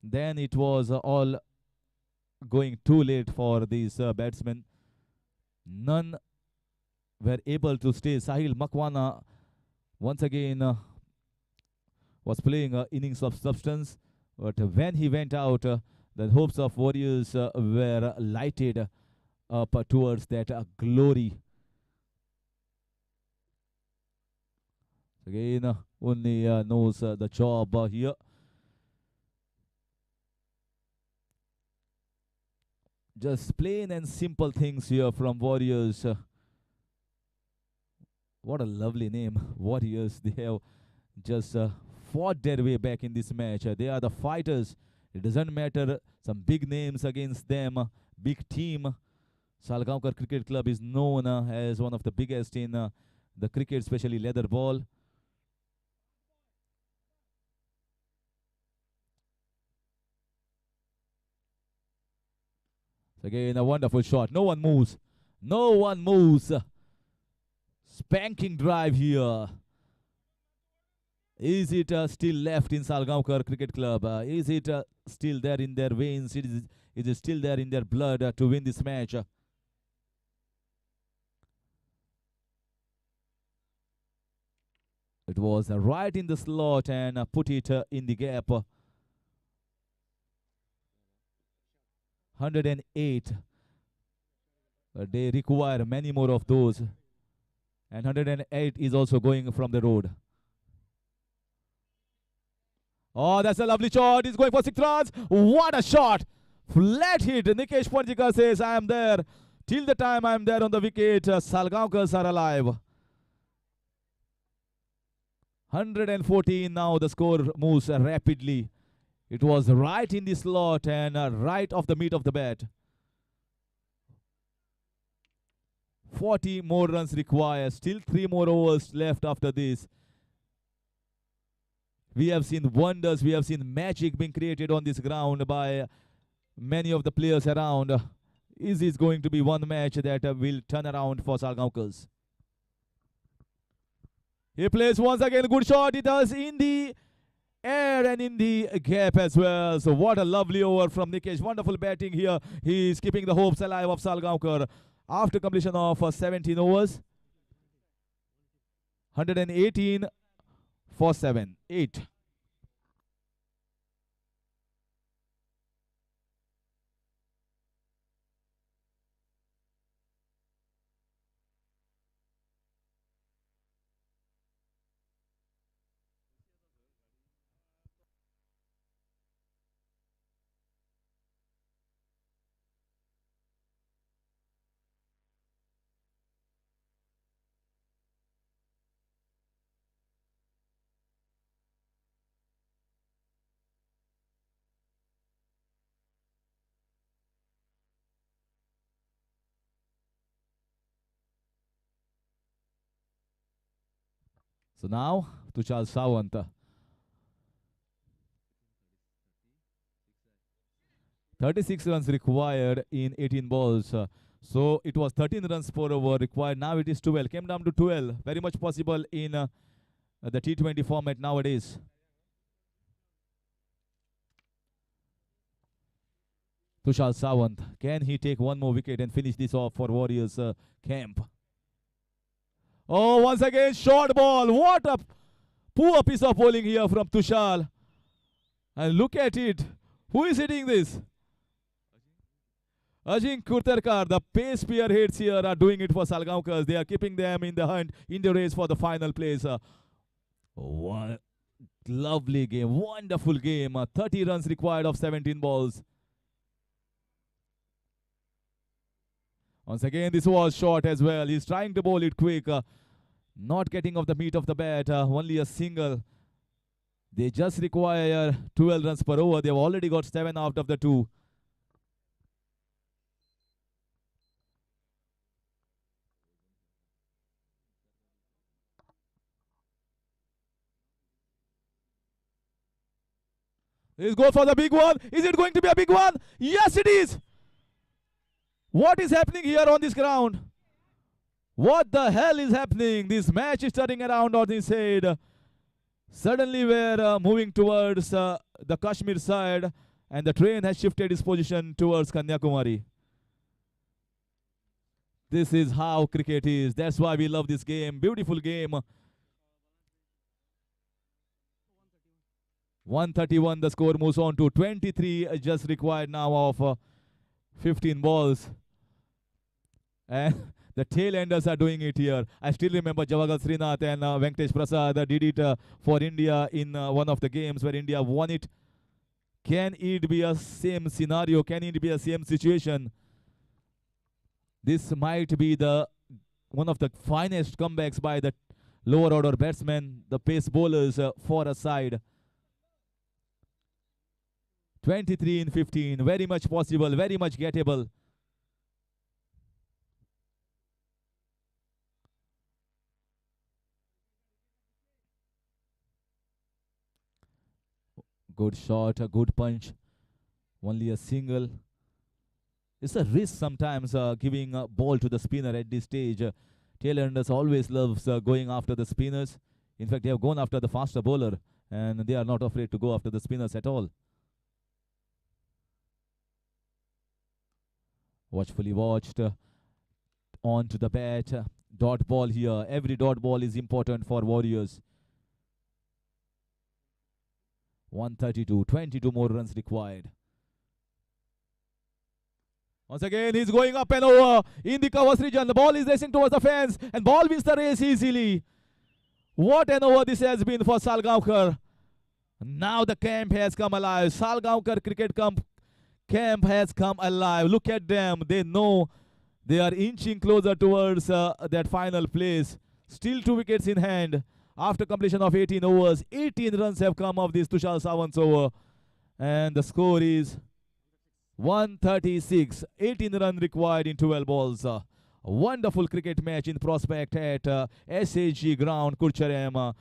Then it was all going too late for these batsmen. None were able to stay. Sahil Makwana once again was playing innings of substance, but when he went out, the hopes of Warriors were lighted up towards that glory. Again, only knows the job here. Just plain and simple things here from Warriors. What a lovely name, Warriors. They have just fought their way back in this match. They are the fighters. It doesn't matter some big names against them, big team. Salgaonkar Cricket Club is known as one of the biggest in the cricket, especially leather ball. Again, a wonderful shot. No one moves. No one moves. Spanking drive here. Is it still left in Salgaonkar Cricket Club? Is it still there in their veins? Is it still there in their blood to win this match? It was right in the slot and put it in the gap. 108. They require many more of those. And 108 is also going from the road. Oh, that's a lovely shot. He's going for 6 runs. What a shot. Flat hit. Nikesh Panjika says, I am there. Till the time I am there on the wicket, Salgaonkars are alive. 114 now. The score moves rapidly. It was right in the slot and right off the meat of the bat. 40 more runs required. Still 3 more overs left after this. We have seen wonders. We have seen magic being created on this ground by many of the players around. Is this going to be one match that will turn around for Salgaonkars? He plays once again. Good shot. It was in the air and in the gap as well. So what a lovely over from Nikesh. Wonderful batting here. He is keeping the hopes alive of Salgaonkar. After completion of 17 overs, 118 for 8. So now, Tushar Sawant. 36 runs required in 18 balls. So it was 13 runs per over required. Now it is 12. Came down to 12. Very much possible in the T20 format nowadays. Tushar Sawant. Can he take one more wicket and finish this off for Warriors camp? Oh, once again, short ball. What a poor piece of bowling here from Tushar. And look at it. Who is hitting this? Ajin Kurtarkar, the pace spearheads here are doing it for Salgaonkars. They are keeping them in the hunt, in the race for the final place. One lovely game, wonderful game. 30 runs required of 17 balls. Once again, this was short as well. He's trying to bowl it quick. Not getting off the meat of the bat. Only a single. They just require 12 runs per over. They've already got 7 out of the 2. He's going for the big one. Is it going to be a big one? Yes, it is. What is happening here on this ground? What the hell is happening? This match is turning around on his head. Suddenly we're moving towards the Kashmir side, and the train has shifted its position towards Kanyakumari. This is how cricket is. That's why we love this game. Beautiful game. 131 the score moves on to 23 just required now of 15 balls. And the tail enders are doing it here. I still remember Javagal Srinath and Venkatesh Prasad did it for India in one of the games where India won it. Can it be a same scenario? Can it be a same situation? This might be the one of the finest comebacks by the lower order batsmen, the pace bowlers for a side. 23 in 15, very much possible, very much gettable. Good shot, a good punch, only a single. It's a risk sometimes giving a ball to the spinner at this stage. Tailenders always loves going after the spinners. In fact, they have gone after the faster bowler, and they are not afraid to go after the spinners at all. Watchfully watched. On to the bat. Dot ball here. Every dot ball is important for Warriors. 132. 22 more runs required. Once again, he's going up and over in the covers region. The ball is racing towards the fence, and ball wins the race easily. What an over this has been for Salgaonkar. Now the camp has come alive. Salgaonkar cricket camp has come alive. Look at them. They know they are inching closer towards that final place. Still 2 wickets in hand. After completion of 18 overs, 18 runs have come off this Tushar Sawant's over. And the score is 136. 18 runs required in 12 balls. A wonderful cricket match in prospect at SHG ground, Curchorem,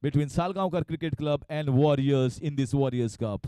between Salgaonkar Cricket Club and Warriors in this Warriors Cup.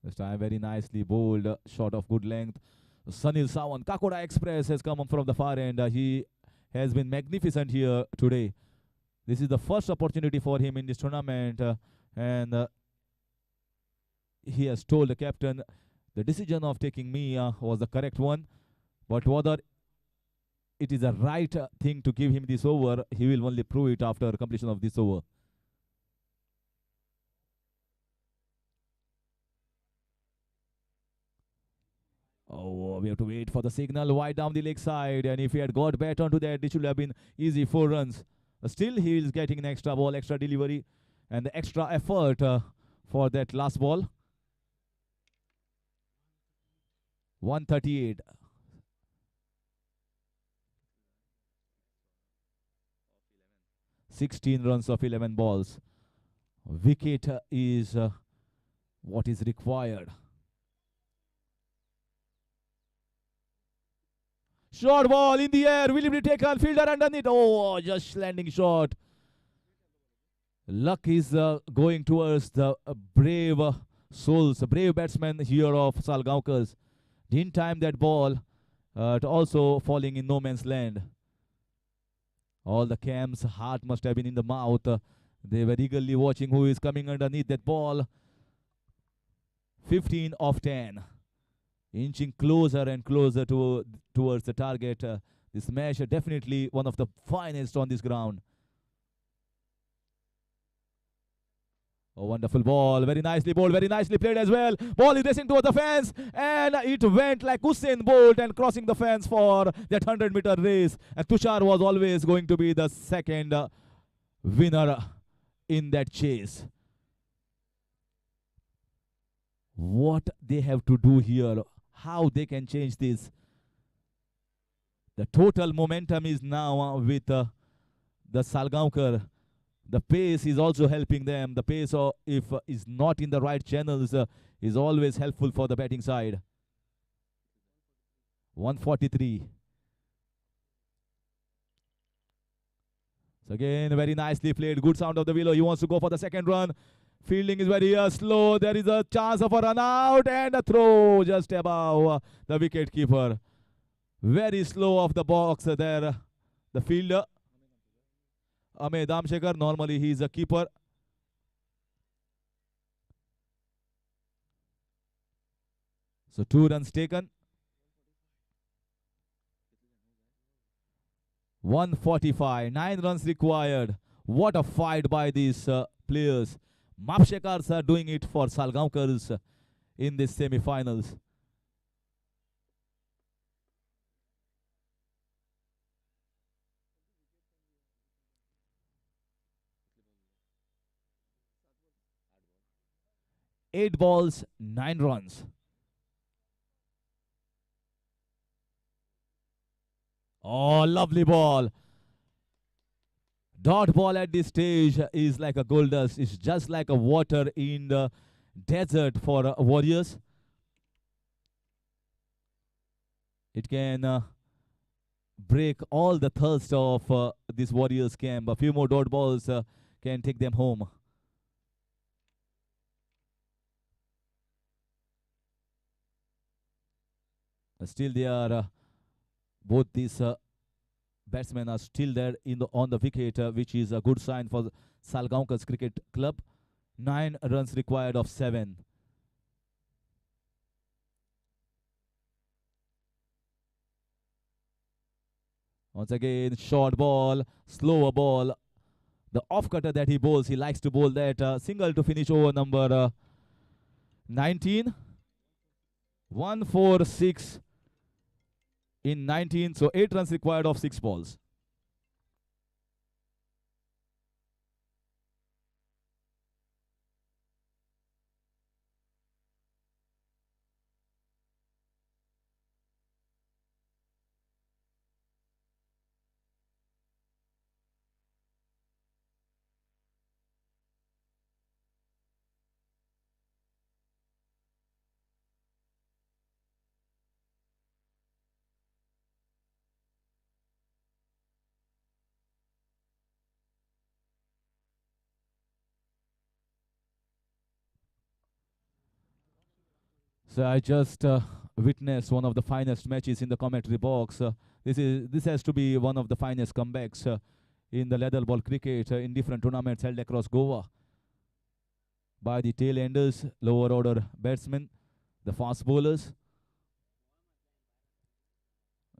This time very nicely bowled, shot of good length. Sunil Sawant, Kakoda Express has come from the far end. He has been magnificent here today. This is the first opportunity for him in this tournament, and he has told the captain the decision of taking me was the correct one, but whether it is the right thing to give him this over, he will only prove it after completion of this over. Oh, we have to wait for the signal wide down the leg side, and if he had got bat onto that, it should have been easy 4 runs. Still, he is getting an extra ball, extra delivery, and the extra effort for that last ball. 138. "16 runs of 11 balls. Wicket is what is required. Short ball in the air. Will it be taken? Fielder underneath. Oh, just landing shot. Luck is going towards the brave souls, brave batsmen here of Salgaonkars. Didn't time that ball, also falling in no man's land. All the camps' heart must have been in the mouth. They were eagerly watching who is coming underneath that ball. 15 of 10. Inching closer and closer towards the target. This match definitely one of the finest on this ground. A wonderful ball, very nicely bowled, very nicely played as well. Ball is racing towards the fence, and it went like Usain Bolt and crossing the fence for that 100-meter race. And Tushar was always going to be the second winner in that chase. What they have to do here, how they can change this. The total momentum is now with the Salgaonkar. The pace is also helping them. The pace, if is not in the right channels, is always helpful for the batting side. 143. So again, very nicely played. Good sound of the willow. He wants to go for the second run. Fielding is very slow. There is a chance of a run out and a throw just above the wicket keeper. Very slow off the box there. The fielder. Ame Damshekar, normally he is a keeper. So 2 runs taken. 145, 9 runs required. What a fight by these players. Mapshekars are doing it for Salgaonkars in this semi-finals. Eight balls, 9 runs. Oh, lovely ball. Dot ball at this stage is like a gold dust. It's just like a water in the desert for Warriors. It can break all the thirst of this Warriors camp. A few more dot balls can take them home. Still they are both these batsmen are still there on the wicket, which is a good sign for Salgaonkars Cricket Club. 9 runs required of 7. Once again, short ball, slower ball. The off-cutter that he bowls, he likes to bowl that single to finish over number 19. 146 in 19, so 8 runs required of 6 balls. So I just witnessed one of the finest matches in the commentary box. This has to be one of the finest comebacks in the leather ball cricket in different tournaments held across Goa by the tail enders, lower order batsmen, the fast bowlers.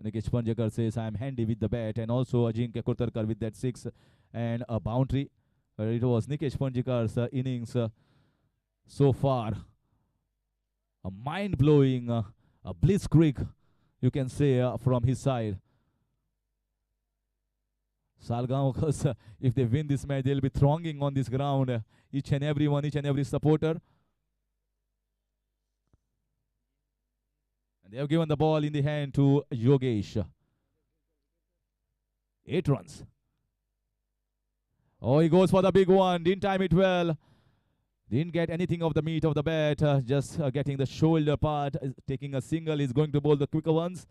Nikesh Panjakar says, I am handy with the bat, and also Ajinkya Kurtarkar with that 6 and a boundary. It was Nikesh Panjakar's innings so far. A mind-blowing, a blitzkrieg, you can say, from his side. Salgaonkars, if they win this match, they'll be thronging on this ground, each and every supporter. And they have given the ball in the hand to Yogesh. 8 runs. Oh, he goes for the big one. Didn't time it well. Didn't get anything of the meat of the bat, just getting the shoulder part, taking a single. He's going to bowl the quicker ones.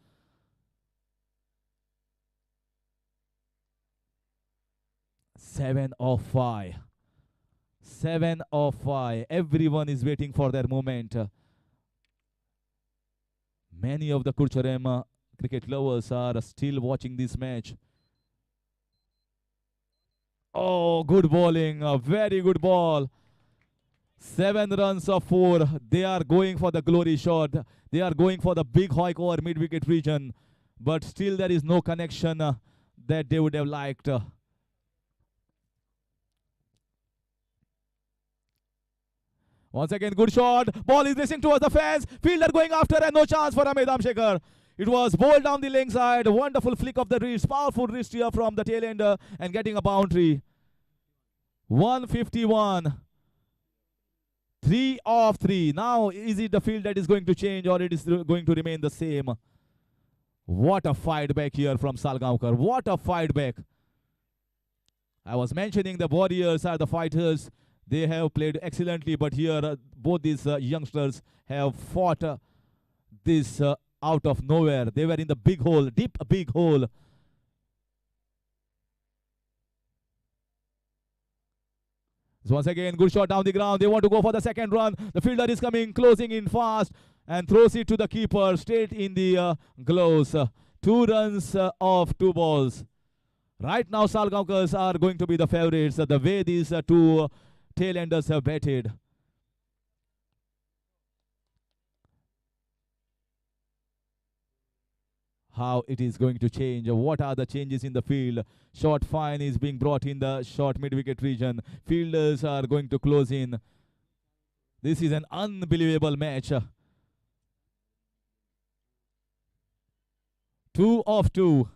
7 of 5. 7 of 5. Everyone is waiting for their moment. Many of the Curchorem cricket lovers are still watching this match. Oh, good bowling. A very good ball. 7 runs of 4. They are going for the glory shot. They are going for the big hike over mid-wicket region. But still there is no connection that they would have liked. Once again, good shot. Ball is racing towards the fence. Fielder going after and no chance for Ahmed Amshekar. It was bowled down the link side. Wonderful flick of the wrist. Powerful wrist here from the tail ender and getting a boundary. 151. 3 of 3. Now, is it the field that is going to change or it is going to remain the same? What a fight back here from Salgaonkar. What a fight back. I was mentioning the Warriors are the fighters. They have played excellently, but here both these youngsters have fought this out of nowhere. They were in the big hole, deep big hole. So once again, good shot down the ground. They want to go for the second run. The fielder is coming, closing in fast and throws it to the keeper straight in the gloves. 2 runs of 2 balls. Right now, Salgaonkars are going to be the favorites. The way these two tail-enders have batted. How it is going to change. What are the changes in the field? Short fine is being brought in the short mid-wicket region. Fielders are going to close in. This is an unbelievable match. 2 of 2.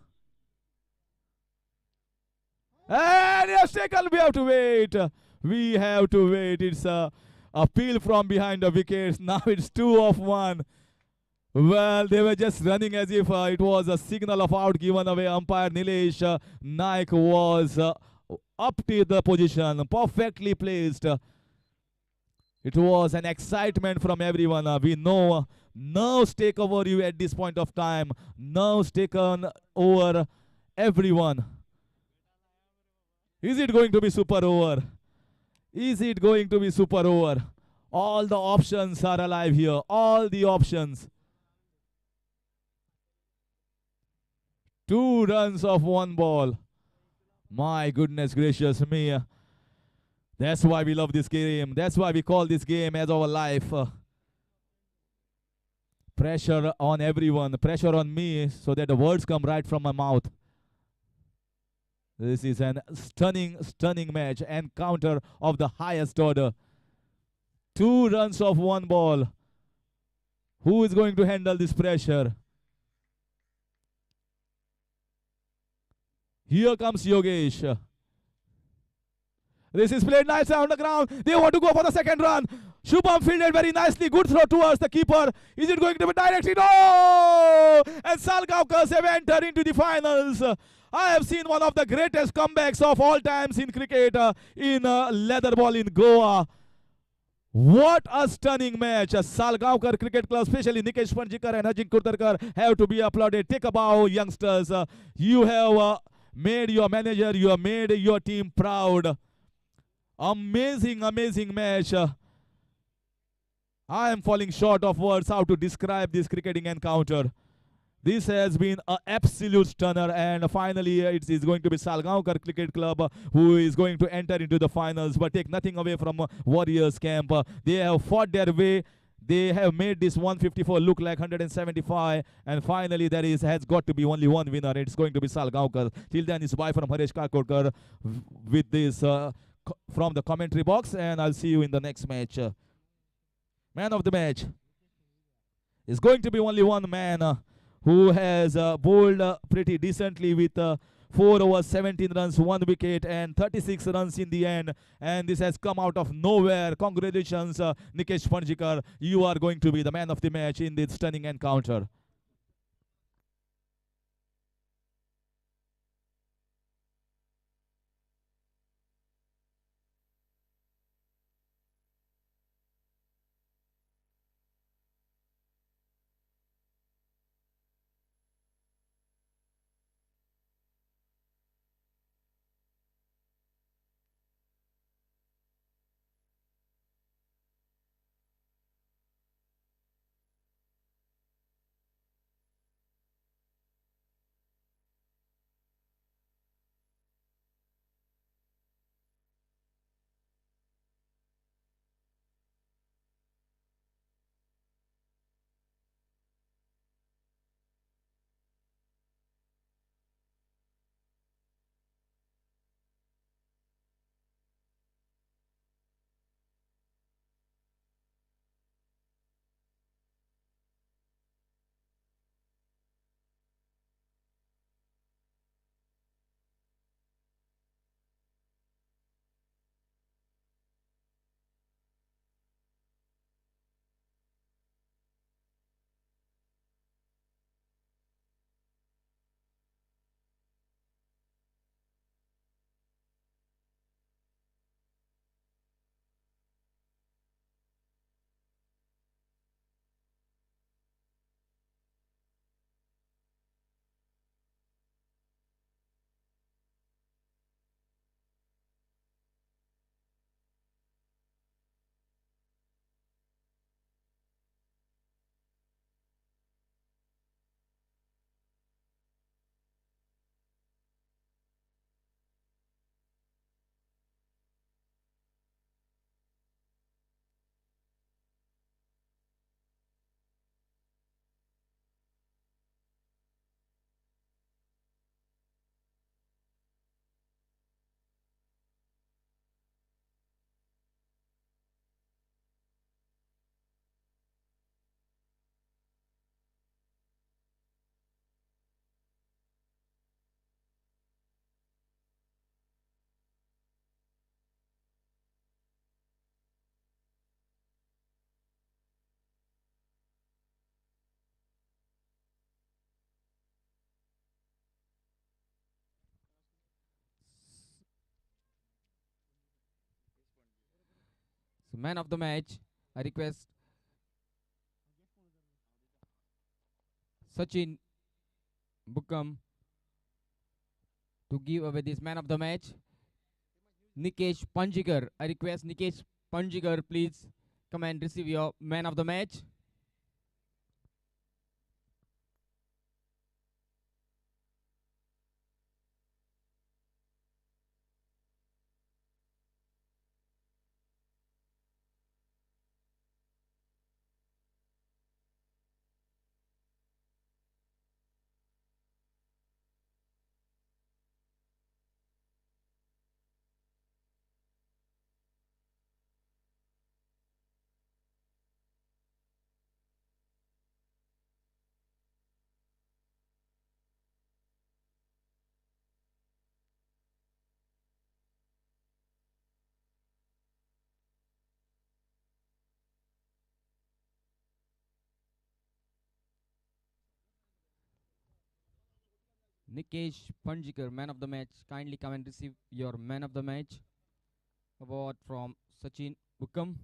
And yes, taken. We have to wait. We have to wait. It's a appeal from behind the wickets. Now it's 2 of 1. Well, they were just running as if it was a signal of out given away. Umpire Nilesh Naik was up to the position, perfectly placed. It was an excitement from everyone. We know nerves take over you at this point of time. Nerves taken over everyone. Is it going to be super over? Is it going to be super over? All the options are alive here. All the options. 2 runs of 1 ball. My goodness gracious me. That's why we love this game. That's why we call this game as our life. Pressure on everyone. Pressure on me so that the words come right from my mouth. This is an stunning match. Encounter of the highest order. 2 runs of 1 ball. Who is going to handle this pressure? Here comes Yogesh. This is played nicely on the ground. They want to go for the second run. Shubham fielded very nicely. Good throw towards the keeper. Is it going to be directed? No! And Salgaonkars have entered into the finals. I have seen one of the greatest comebacks of all times in cricket in leather ball in Goa. What a stunning match. Salgaonkar Cricket Club, especially Nikesh Panjikar and Ajin Kurtarkar, have to be applauded. Take a bow, youngsters. You have made your manager, you have made your team proud. Amazing match. I am falling short of words how to describe this cricketing encounter. This has been an absolute stunner, and finally it is going to be Salgaonkar Cricket Club who is going to enter into the finals. But take nothing away from Warriors camp. They have fought their way. They have made this 154 look like 175, and finally there has got to be only one winner. It's going to be Salgaonkar. Till then, it's bye from Haresh Kakodkar with this from the commentary box, and I'll see you in the next match. Man of the match is going to be only one man who has bowled pretty decently with 4 overs, 17 runs, 1 wicket, and 36 runs in the end. And this has come out of nowhere. Congratulations, Nikesh Panjikar. You are going to be the man of the match in this stunning encounter. So man of the match, I request Sachin Bukam to give away this man of the match. Nikesh Panjikar, I request Nikesh Panjikar, please come and receive your man of the match. Nikesh Panjikar, man of the match, kindly come and receive your man of the match award from Sachin Bukam.